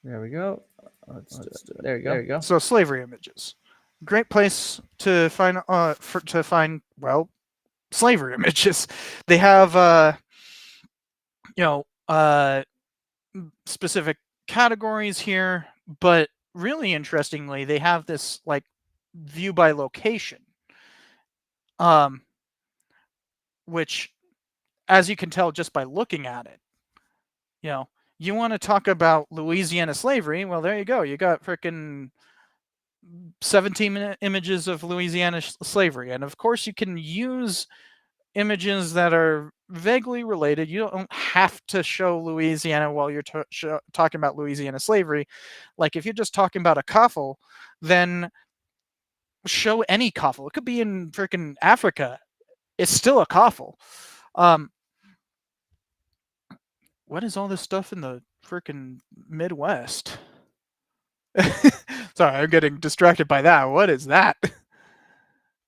There we go. Let's do it. There you go. So slavery images, great place to find well, slavery images. They have specific categories here, but really interestingly, they have this like view by location, which, as you can tell just by looking at it, you want to talk about Louisiana slavery, well, there you go. You got freaking 17 images of Louisiana slavery, and of course you can use images that are vaguely related. You don't have to show Louisiana while you're talking about Louisiana slavery. Like if you're just talking about a coffle, then show any coffle. It could be in freaking Africa. It's still a coffle. What is all this stuff in the freaking Midwest? Sorry, I'm getting distracted by that. What is that?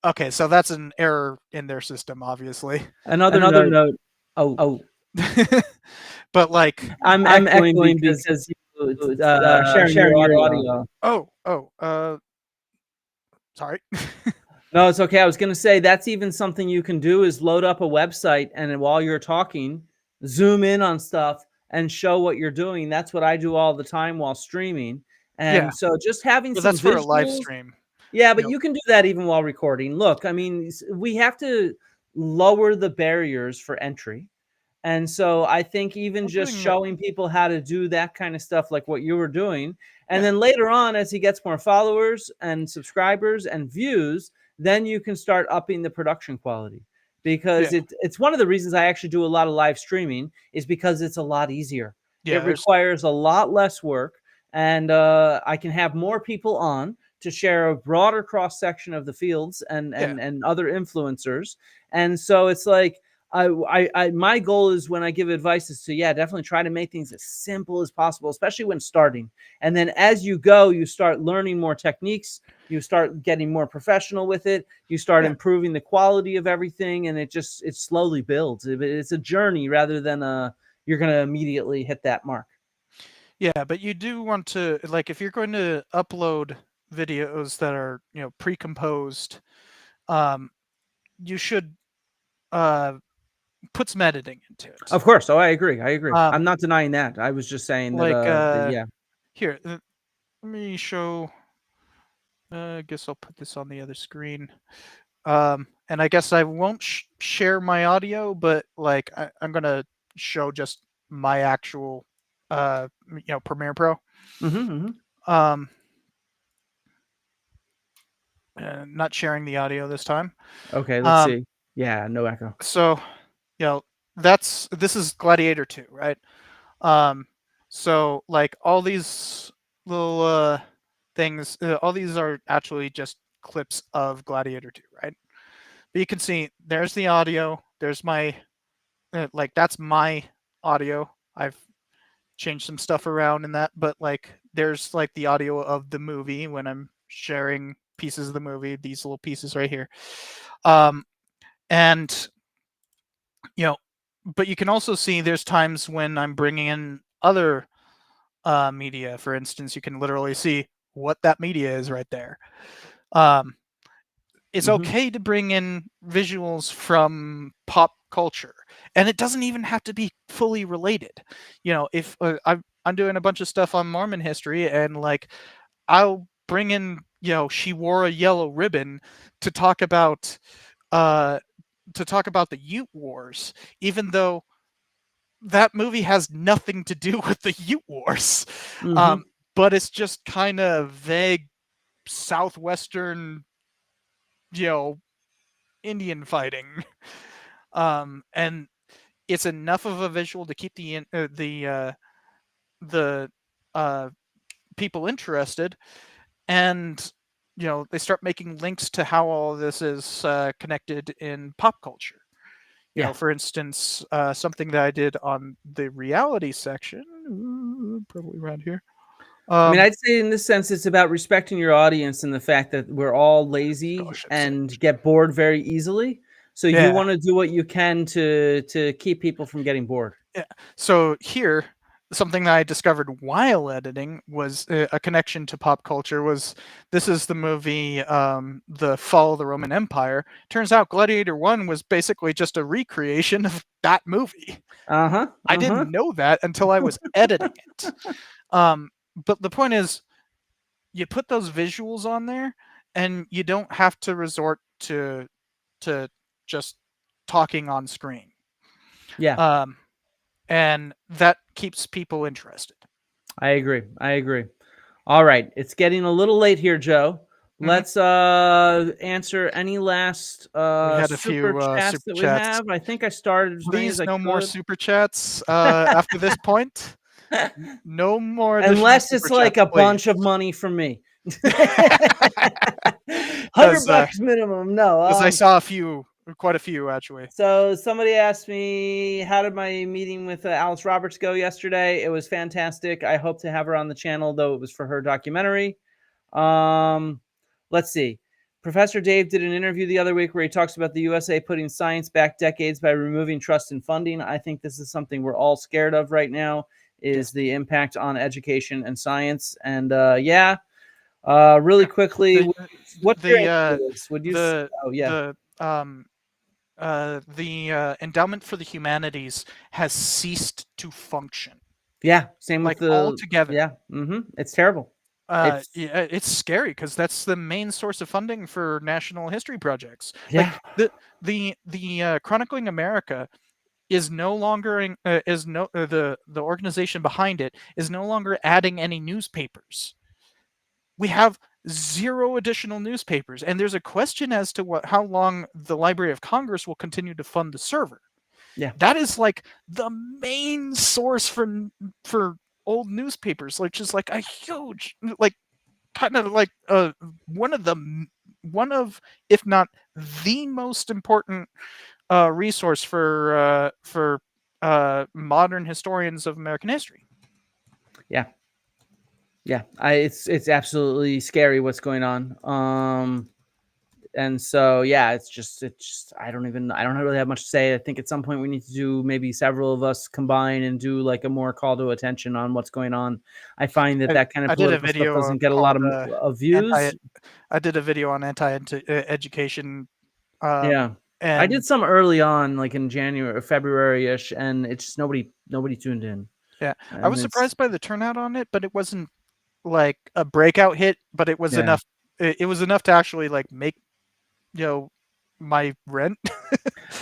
Okay, so that's an error in their system, obviously. Another note. Oh. But like, I'm echoing because you sharing your audio. Sorry. No, it's okay. I was going to say that's even something you can do is load up a website, and while you're talking, zoom in on stuff and show what you're doing. That's what I do all the time while streaming. And so just having some that's visuals, for a live stream. Yeah, but you can do that even while recording. Look, I mean, we have to lower the barriers for entry. And so I think even just showing people how to do that kind of stuff, like what you were doing, and then later on, as he gets more followers and subscribers and views, then you can start upping the production quality. Because it's one of the reasons I actually do a lot of live streaming is because it's a lot easier. It requires a lot less work, and I can have more people on to share a broader cross section of the fields and other influencers. And so it's like, my goal is when I give advice is to definitely try to make things as simple as possible, especially when starting. And then as you go, you start learning more techniques, you start getting more professional with it, you start improving the quality of everything, and it slowly builds. It's a journey rather than you're going to immediately hit that mark. Yeah, but you do want to, like, if you're going to upload videos that are pre-composed, you should put some editing into it. Of course. I agree. I'm not denying that. I was just saying that here, let me show. I guess I'll put this on the other screen. And I guess I won't share my audio, but like I'm gonna show just my actual Premiere Pro. Not sharing the audio this time. Okay, let's see. Yeah, no echo. So, this is Gladiator 2, right? So like all these little things, all these are actually just clips of Gladiator 2, right? But you can see there's the audio. There's my that's my audio. I've changed some stuff around in that, but like there's like the audio of the movie when I'm sharing pieces of the movie, these little pieces right here. And but you can also see there's times when I'm bringing in other media. For instance, you can literally see what that media is right there. It's okay to bring in visuals from pop culture, and it doesn't even have to be fully related. If I'm doing a bunch of stuff on Mormon history, and like I'll bring in, she wore a yellow ribbon to talk about the Ute Wars, even though that movie has nothing to do with the Ute Wars. But it's just kind of vague southwestern Indian fighting, and it's enough of a visual to keep the people interested, and they start making links to how all this is connected in pop culture. You Yeah. know, for instance, something that I did on the reality section, probably around here. I mean, I'd say in this sense, it's about respecting your audience and the fact that we're all lazy Gosh, and get bored very easily. So you Yeah. want to do what you can to keep people from getting bored. Yeah. So here, something that I discovered while editing was a connection to pop culture. This is the movie, The Fall of the Roman Empire. Turns out Gladiator 1 was basically just a recreation of that movie. I didn't know that until I was editing it. But the point is, you put those visuals on there, and you don't have to resort to just talking on screen. Yeah. And that keeps people interested. I agree. All right. It's getting a little late here, Joe. Let's answer any last We had a super few chats super that we chats. have. I think I started as many Please, as I no could. more super chats after this point. No more additional Unless it's super like chats, a bunch of money from me. $100 minimum. No. Because I saw quite a few actually. So somebody asked me, how did my meeting with Alice Roberts go yesterday? It was fantastic. I hope to have her on the channel, though it was for her documentary. Let's see. Professor Dave did an interview the other week where he talks about the USA putting science back decades by removing trust in funding. I think this is something we're all scared of right now, is the impact on education and science. And really quickly, what's your answer to this? Would you? The endowment for the humanities has ceased to function. Yeah, same with altogether. Yeah, it's terrible. It's scary because that's the main source of funding for national history projects. Yeah. Like the Chronicling America is no longer the organization behind it is no longer adding any newspapers. We have 0 additional newspapers, and there's a question as to how long the Library of Congress will continue to fund the server. Yeah, that is like the main source for old newspapers, which is like a huge, like kind of like one of if not the most important resource for modern historians of American history. Yeah, it's absolutely scary what's going on. And so it's just I don't really have much to say. I think at some point we need to do, maybe several of us combine and do like a more call to attention on what's going on. I find that kind of political stuff doesn't get a lot of views. I did a video on anti-education. And I did some early on, like in January or February-ish, and it's just nobody tuned in. Yeah, I was surprised by the turnout on it, but it wasn't like a breakout hit, but it was enough. It was enough to actually like make my rent.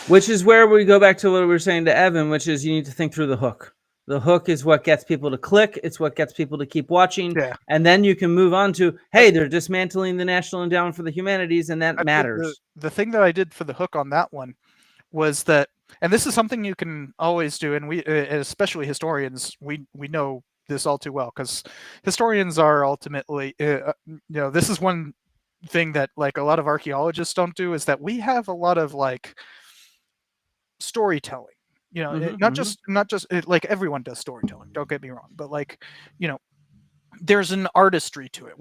Which is where we go back to what we were saying to Evan, which is you need to think through the hook. The hook is what gets people to click. It's what gets people to keep watching. Yeah. And then you can move on to, hey, they're dismantling the National Endowment for the Humanities, and that matters. The thing that I did for the hook on that one was that, and this is something you can always do, and we, especially historians, we know this all too well, because historians are ultimately, this is one thing that like a lot of archaeologists don't do, is that we have a lot of like storytelling, not just like everyone does storytelling, don't get me wrong, but like, there's an artistry to it.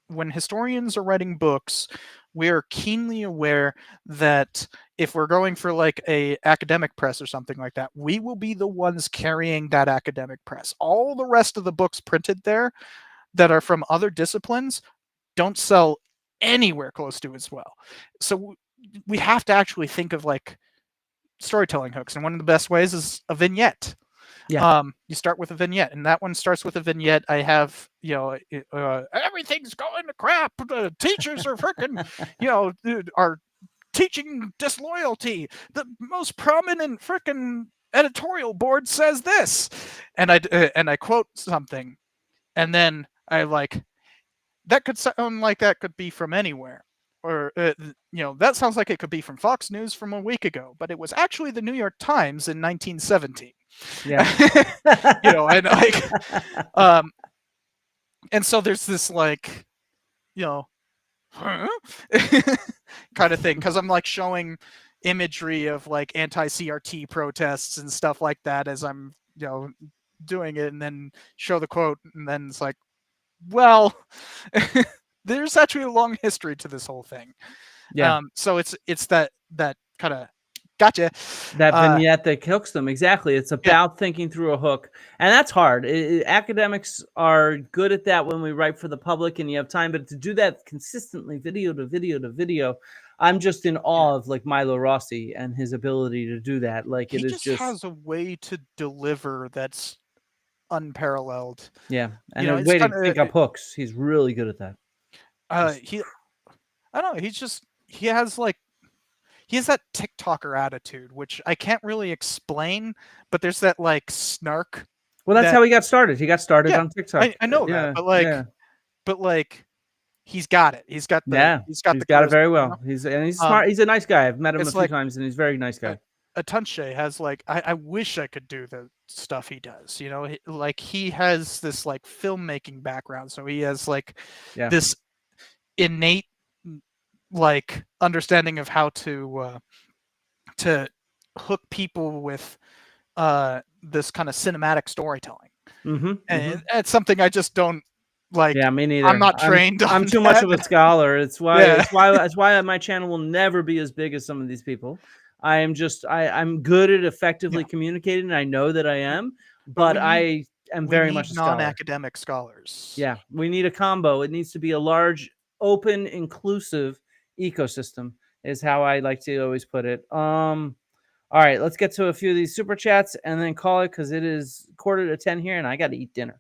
When historians are writing books, we're keenly aware that if we're going for like a academic press or something like that, we will be the ones carrying that academic press. All the rest of the books printed there that are from other disciplines don't sell anywhere close to as well. So we have to actually think of like storytelling hooks, and one of the best ways is a vignette. Yeah. You start with a vignette, and that one starts with a vignette. I have, everything's going to crap. The teachers are freaking, are teaching disloyalty. The most prominent freaking editorial board says this, and I quote something, and then I like, that could sound like that could be from anywhere. Or, that sounds like it could be from Fox News from a week ago, but it was actually the New York Times in 1917. Yeah. And like, and so there's this like, huh? kind of thing, because I'm like showing imagery of like anti-CRT protests and stuff like that as I'm doing it, and then show the quote, and then it's like, well, there's actually a long history to this whole thing. Yeah. So it's that kind of gotcha. That vignette that hooks them. Exactly. It's about thinking through a hook. And that's hard. Academics are good at that when we write for the public and you have time, but to do that consistently, video to video to video, I'm just in awe of like Milo Rossi and his ability to do that. Like He it is just has a way to deliver that's unparalleled. yeah, and You know, a it's way to kinda- pick up hooks. He's really good at that. I don't know, he has that TikToker attitude, which I can't really explain, but there's that like snark. Well, that's how he got started. He got started on TikTok. I know that, but like he's got it. He's got the he's got it very well. He's smart. He's a nice guy. I've met him a few times, and he's a very nice guy. Atunche has like I wish I could do the stuff he does. You know, he has this like filmmaking background, so he has like this innate like understanding of how to hook people with this kind of cinematic storytelling. And it's something I just don't like. Yeah, me neither. I'm not trained. I'm too much of a scholar. It's why my channel will never be as big as some of these people. I'm good at effectively communicating, and I know that I am, but I am very much a scholar. Non-academic scholars. Yeah, we need a combo. It needs to be a large, open, inclusive ecosystem is how I like to always put it. All right, let's get to a few of these super chats and then call it, because it is 9:45 here and I got to eat dinner.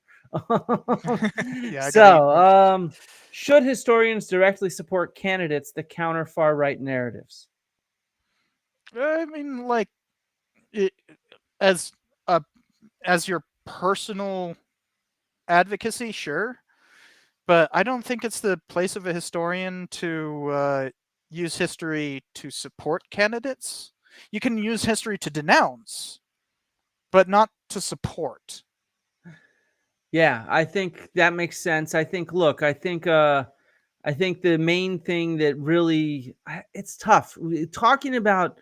Should historians directly support candidates that counter far-right narratives? I mean, like, as your personal advocacy, sure, but I don't think it's the place of a historian to use history to support candidates. You can use history to denounce, but not to support. Yeah, I think that makes sense. I think the main thing that really, it's tough talking about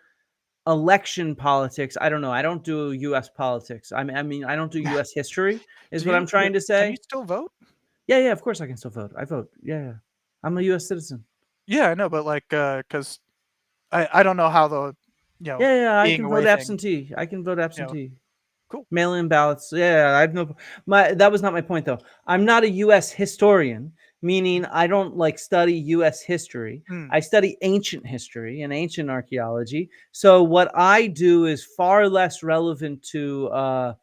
election politics. I don't know. I don't do U.S. politics. I mean, I don't do U.S. history is what I'm trying to say. Can you still vote? Yeah, of course I can still vote. I vote. Yeah. I'm a U.S. citizen. Yeah, I know, but like, because I don't know how the, I can vote absentee. I can vote absentee. Cool. Mail-in ballots. Yeah, I have that was not my point though. I'm not a U.S. historian, meaning I don't like study U.S. history. I study ancient history and ancient archaeology. So what I do is far less relevant to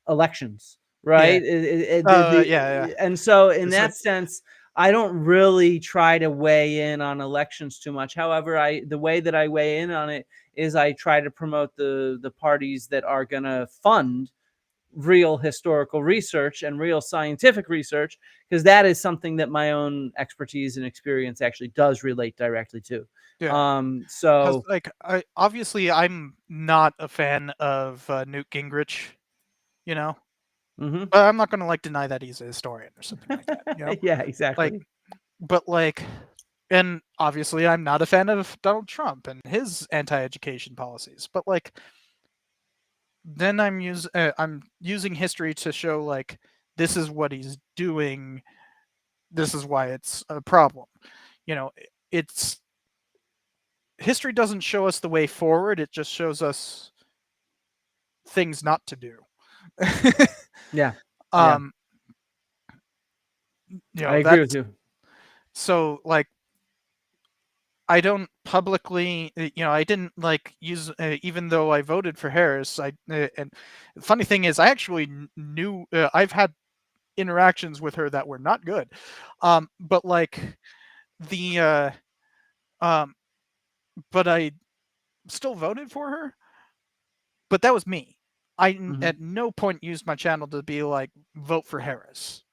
elections, right? And so in that sense, I don't really try to weigh in on elections too much. However, the way that I weigh in on it is I try to promote the parties that are going to fund real historical research and real scientific research, because that is something that my own expertise and experience actually does relate directly to. So like, I'm not a fan of Newt Gingrich, but I'm not going to like deny that he's a historian or something like that. Yeah, exactly. And obviously I'm not a fan of Donald Trump and his anti-education policies, but like, then I'm using history to show like, this is what he's doing. This is why it's a problem. History doesn't show us the way forward. It just shows us things not to do. Yeah. I agree with you. So like, I don't publicly, I didn't like use, even though I voted for Harris. And the funny thing is, I actually knew, I've had interactions with her that were not good. But like but I still voted for her. But that was me. I at no point used my channel to be like, vote for Harris.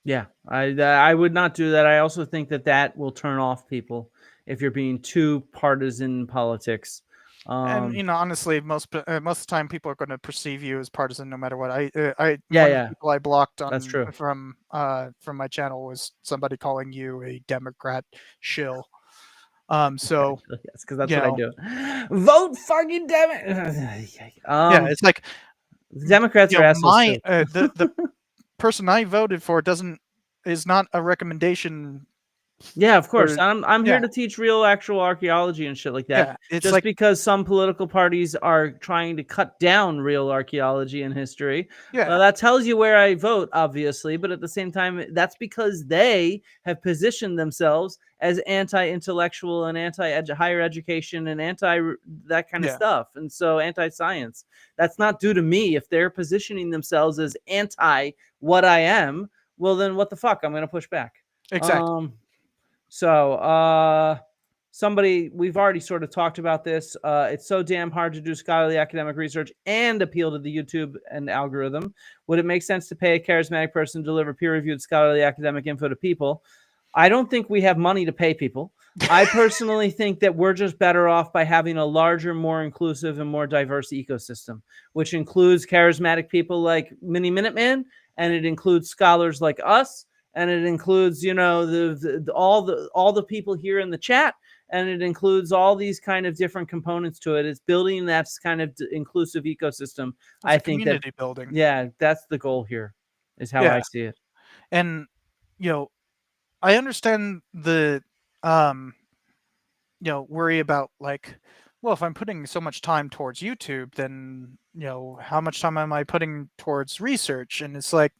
Yeah, I would not do that. I also think that will turn off people if you're being too partisan in politics. And honestly, most of the time, people are going to perceive you as partisan, no matter what. One of the people I blocked That's true. from my channel was somebody calling you a Democrat shill. So yes, because that's what I do. Vote fucking Democrat. Yeah, it's like Democrats are assholes too. The person I voted for is not a recommendation. Yeah, of course. for- I'm here yeah. to teach real actual archaeology and shit like that. Yeah, it's Just like because some political parties are trying to cut down real archaeology and history. Yeah. Well, that tells you where I vote, obviously, but at the same time, that's because they have positioned themselves as anti-intellectual and anti-higher education and anti that kind of Yeah. stuff. And so anti-science. That's not due to me. If they're positioning themselves as anti what I am, well, then what the fuck? I'm going to push back. Exactly. So, somebody, we've already sort of talked about this. It's so damn hard to do scholarly academic research and appeal to the YouTube and algorithm. Would it make sense to pay a charismatic person to deliver peer-reviewed scholarly academic info to people? I don't think we have money to pay people. I personally think that we're just better off by having a larger, more inclusive, and more diverse ecosystem, which includes charismatic people like Mini Minuteman, and it includes scholars like us, and it includes, all the people here in the chat, and it includes all these kind of different components to it. It's building that kind of inclusive ecosystem. I think that community building. Yeah, that's the goal here, is how I see it. And I understand the worry about well, if I'm putting so much time towards YouTube, then how much time am I putting towards research? And it's like,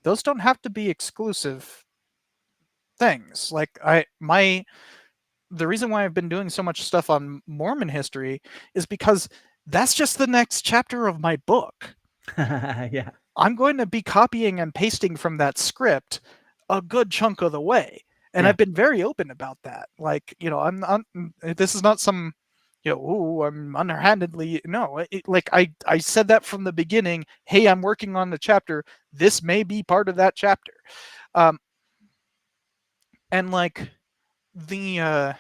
those don't have to be exclusive things. Like the reason why I've been doing so much stuff on Mormon history is because that's just the next chapter of my book. Yeah. I'm going to be copying and pasting from that script a good chunk of the way. And I've been very open about that. Like, this is not some, I'm underhandedly, no, I said that from the beginning. Hey, I'm working on the chapter. This may be part of that chapter. And like and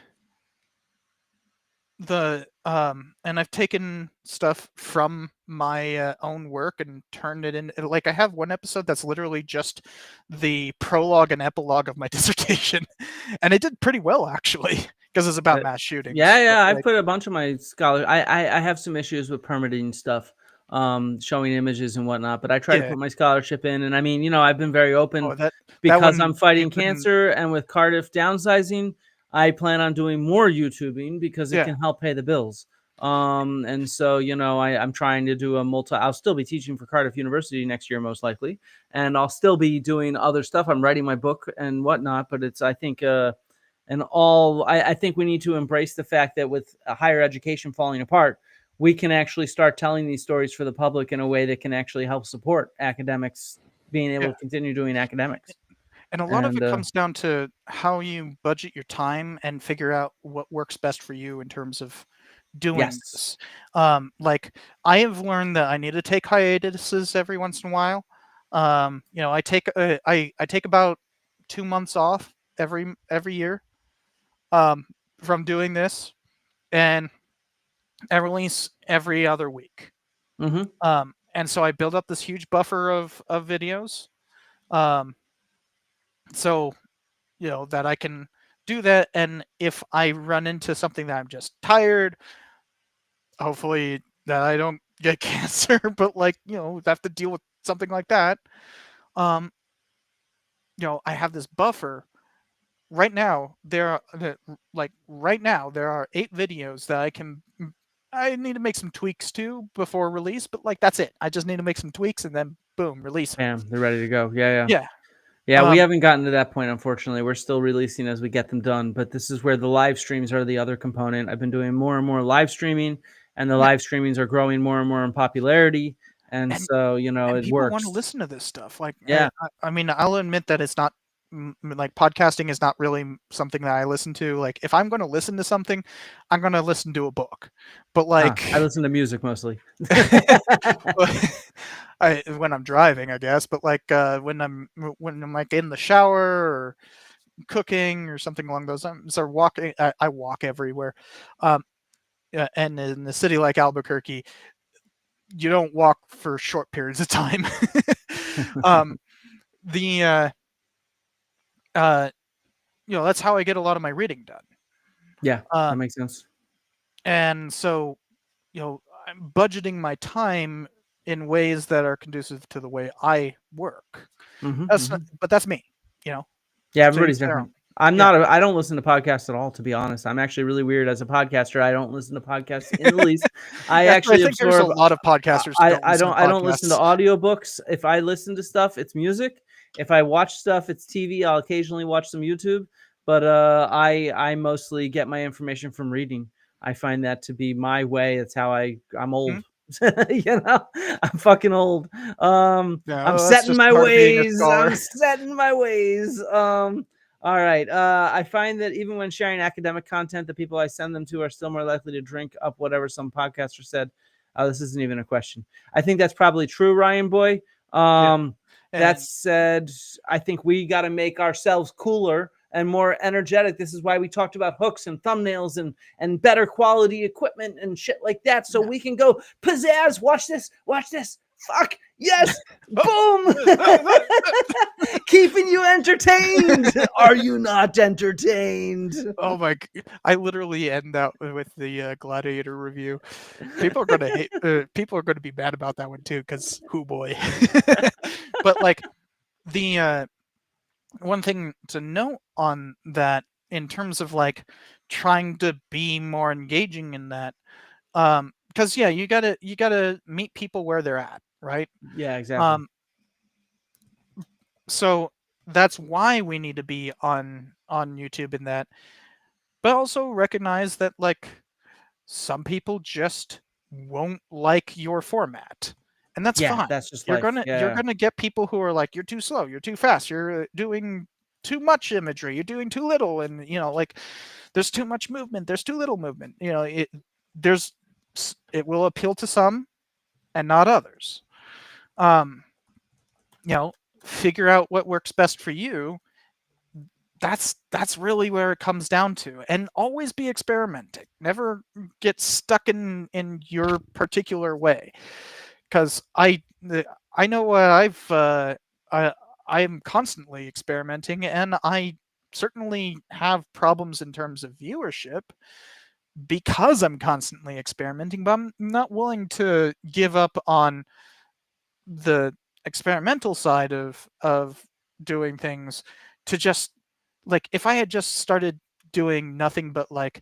I've taken stuff from my own work and turned it in. Like, I have one episode that's literally just the prologue and epilogue of my dissertation, and it did pretty well, actually, because it's about mass shootings. Yeah, I've put a bunch of my scholars. I have some issues with permitting stuff, showing images and whatnot, but I try to put my scholarship in. And I mean, I've been very open because I'm fighting cancer, and with Cardiff downsizing, I plan on doing more YouTubing because it can help pay the bills. And so, I'm trying to do I'll still be teaching for Cardiff University next year, most likely. And I'll still be doing other stuff. I'm writing my book and whatnot, but I think we need to embrace the fact that with higher education falling apart, we can actually start telling these stories for the public in a way that can actually help support academics being able to continue doing academics. And a lot of it comes down to how you budget your time and figure out what works best for you in terms of doing this. Like, I have learned that I need to take hiatuses every once in a while. I take about 2 months off every year from doing this, and I release every other week. And so I build up this huge buffer of videos. So, that I can do that. And if I run into something that I'm just tired, hopefully that I don't get cancer, but have to deal with something like that. I have this buffer. Right now, there are 8 videos that I need to make some tweaks to before release, but that's it. I just need to make some tweaks and then boom, release. Bam, they're ready to go. Yeah. Yeah, we haven't gotten to that point, unfortunately. We're still releasing as we get them done, but this is where the live streams are the other component. I've been doing more and more live streaming, and the live streamings are growing more and more in popularity. And so, it people works. want to listen to this stuff. I mean, I'll admit that it's not podcasting is not really something that I listen to. Like, if I'm going to listen to something, I'm going to listen to a book. But I listen to music mostly. When I'm driving, I guess. But when I'm in the shower or cooking or something along those lines, or walking, I walk everywhere. and in a city like Albuquerque, you don't walk for short periods of time. The that's how I get a lot of my reading done. Yeah, that makes sense. And so, I'm budgeting my time in ways that are conducive to the way I work. But that's me, Yeah, To everybody's each their different. own. I don't listen to podcasts at all, to be honest. I'm actually really weird as a podcaster. I don't listen to podcasts in the least. I Actually, I actually think there's a absorb. lot of podcasters who don't listen to I don't listen to podcasts. audiobooks. If I listen to stuff, it's music. If I watch stuff, it's TV. I'll occasionally watch some YouTube, but I mostly get my information from reading. I find that to be my way. It's how I'm old. I'm fucking old. No, I'm that's setting just my part of being a ways. scholar. I'm setting my ways. All right. I find that even when sharing academic content, the people I send them to are still more likely to drink up whatever some podcaster said. This isn't even a question. I think that's probably true, Ryan Boy. That said, I think we got to make ourselves cooler and more energetic. This is why we talked about hooks and thumbnails and better quality equipment and shit like that. So we can go pizzazz. Watch this. Fuck. Yes. Boom. Keeping you entertained. Are you not entertained? Oh my! I literally end that with the Gladiator review. People are gonna hate. People are gonna be mad about that one too, because who boy. But like the one thing to note on that, in terms of like trying to be more engaging in that, because you gotta meet people where they're at, right? Yeah, exactly. So that's why we need to be on YouTube in that, but also recognize that like some people just won't like your format, and that's fine. That's just You're life. gonna get people who are like, you're too slow, you're too fast, you're doing too much imagery, you're doing too little, and like there's too much movement, there's too little movement. It will appeal to some and not others. Figure out what works best for you. That's really where it comes down to, and always be experimenting. Never get stuck in your particular way, because I know what I'm constantly experimenting, and I certainly have problems in terms of viewership because I'm constantly experimenting, but I'm not willing to give up on the experimental side of doing things, to just like, if I had just started doing nothing but like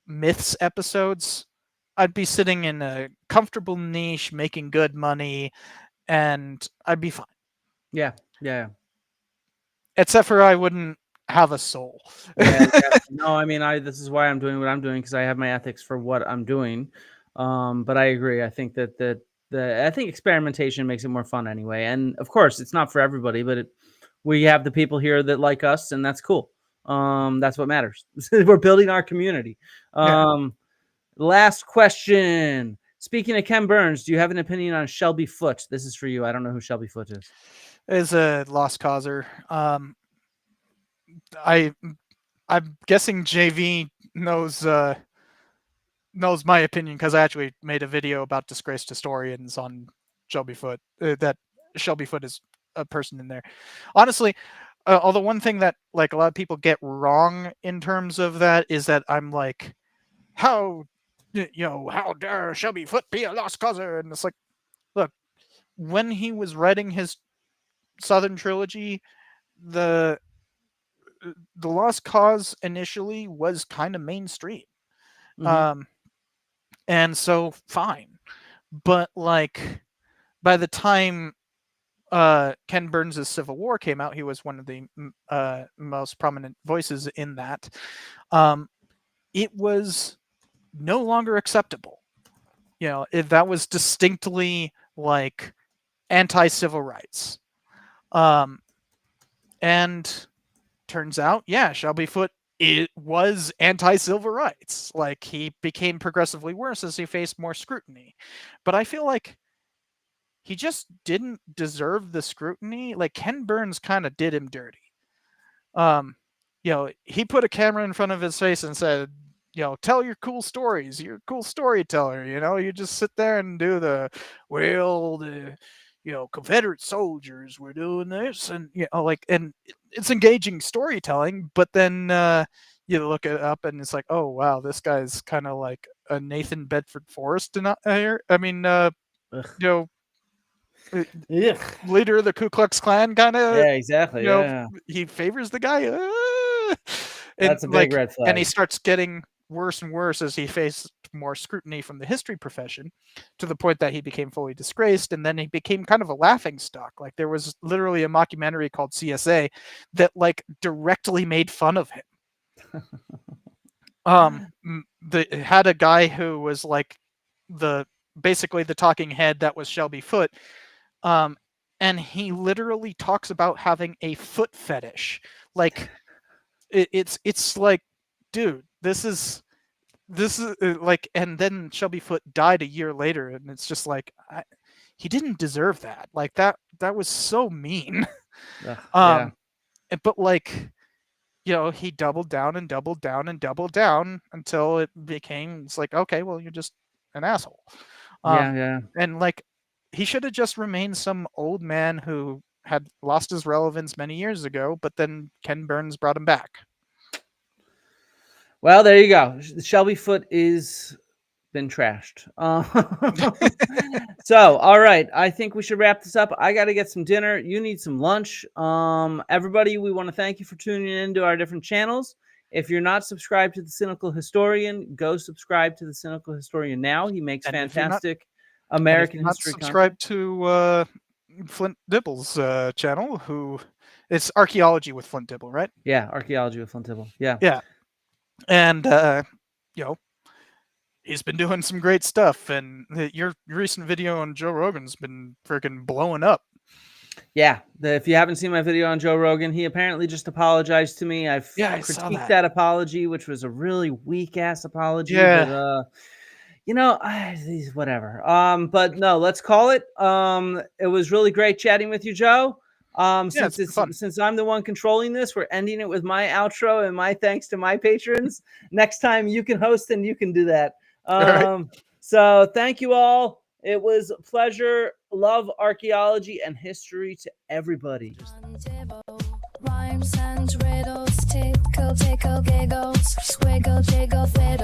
myths episodes, I'd be sitting in a comfortable niche making good money, and I'd be fine. Yeah. Except for I wouldn't have a soul. No, I mean, this is why I'm doing what I'm doing, because I have my ethics for what I'm doing. But I agree. I think that I think experimentation makes it more fun anyway. And of course, it's not for everybody, but we have the people here that like us, and that's cool. That's what matters. We're building our community. Last question. Speaking of Ken Burns, do you have an opinion on Shelby Foote? This is for you. I don't know who Shelby Foote is. Is a lost causer. I'm guessing JV knows my opinion, because I actually made a video about disgraced historians on Shelby Foote. That Shelby Foote is a person in there. Honestly, although one thing that like a lot of people get wrong in terms of that is that I'm like, how dare Shelby Foote be a lost causer? And it's like, look, when he was writing his Southern trilogy, the Lost Cause initially was kind of mainstream. And so fine. But like, by the time Ken Burns' Civil War came out, he was one of the most prominent voices in that. It was no longer acceptable. That was distinctly like anti-civil rights. And turns out, Shelby Foote, it was anti-civil rights. Like, he became progressively worse as he faced more scrutiny. But I feel like he just didn't deserve the scrutiny. Like, Ken Burns kind of did him dirty. He put a camera in front of his face and said, tell your cool stories. You're a cool storyteller. You just sit there and do the Confederate soldiers were doing this, and and it's engaging storytelling. But then you look it up, and it's like, oh wow, this guy's kind of like a Nathan Bedford Forrest denier. I mean, leader of the Ku Klux Klan, kind of. Yeah, exactly. Yeah, he favors the guy. that's a big red flag. And he starts getting worse and worse as he faced more scrutiny from the history profession, to the point that he became fully disgraced, and then he became kind of a laughing stock. Like, there was literally a mockumentary called CSA that like directly made fun of him. They had a guy who was like basically the talking head that was Shelby Foote, and he literally talks about having a foot fetish. Like, it's like, dude, this is like, and then Shelby Foote died a year later, and it's just like, he didn't deserve that. Like, that was so mean. Yeah. But like, he doubled down and doubled down and doubled down until it's like, okay, well, you're just an asshole. Yeah. And like, he should have just remained some old man who had lost his relevance many years ago, but then Ken Burns brought him back. Well, there you go. Shelby Foote is been trashed. So, all right. I think we should wrap this up. I got to get some dinner. You need some lunch. Everybody, we want to thank you for tuning in to our different channels. If you're not subscribed to the Cynical Historian, go subscribe to the Cynical Historian now. He makes fantastic American history content. Subscribe to Flint Dibble's channel, who it's Archaeology with Flint Dibble, right? Yeah, Archaeology with Flint Dibble. Yeah. And he's been doing some great stuff, and your recent video on Joe Rogan's been freaking blowing up. Yeah, if you haven't seen my video on Joe Rogan, he apparently just apologized to me. I've critiqued that apology, which was a really weak ass apology. Yeah. But, whatever. But no, let's call it. It was really great chatting with you, Joe. Since I'm the one controlling this, we're ending it with my outro and my thanks to my patrons. Next time you can host and you can do that. Right. So thank you all. It was a pleasure. Love archaeology and history to everybody. Rhymes and riddles, tickle, tickle, giggles, squiggle, jiggle, fiddle.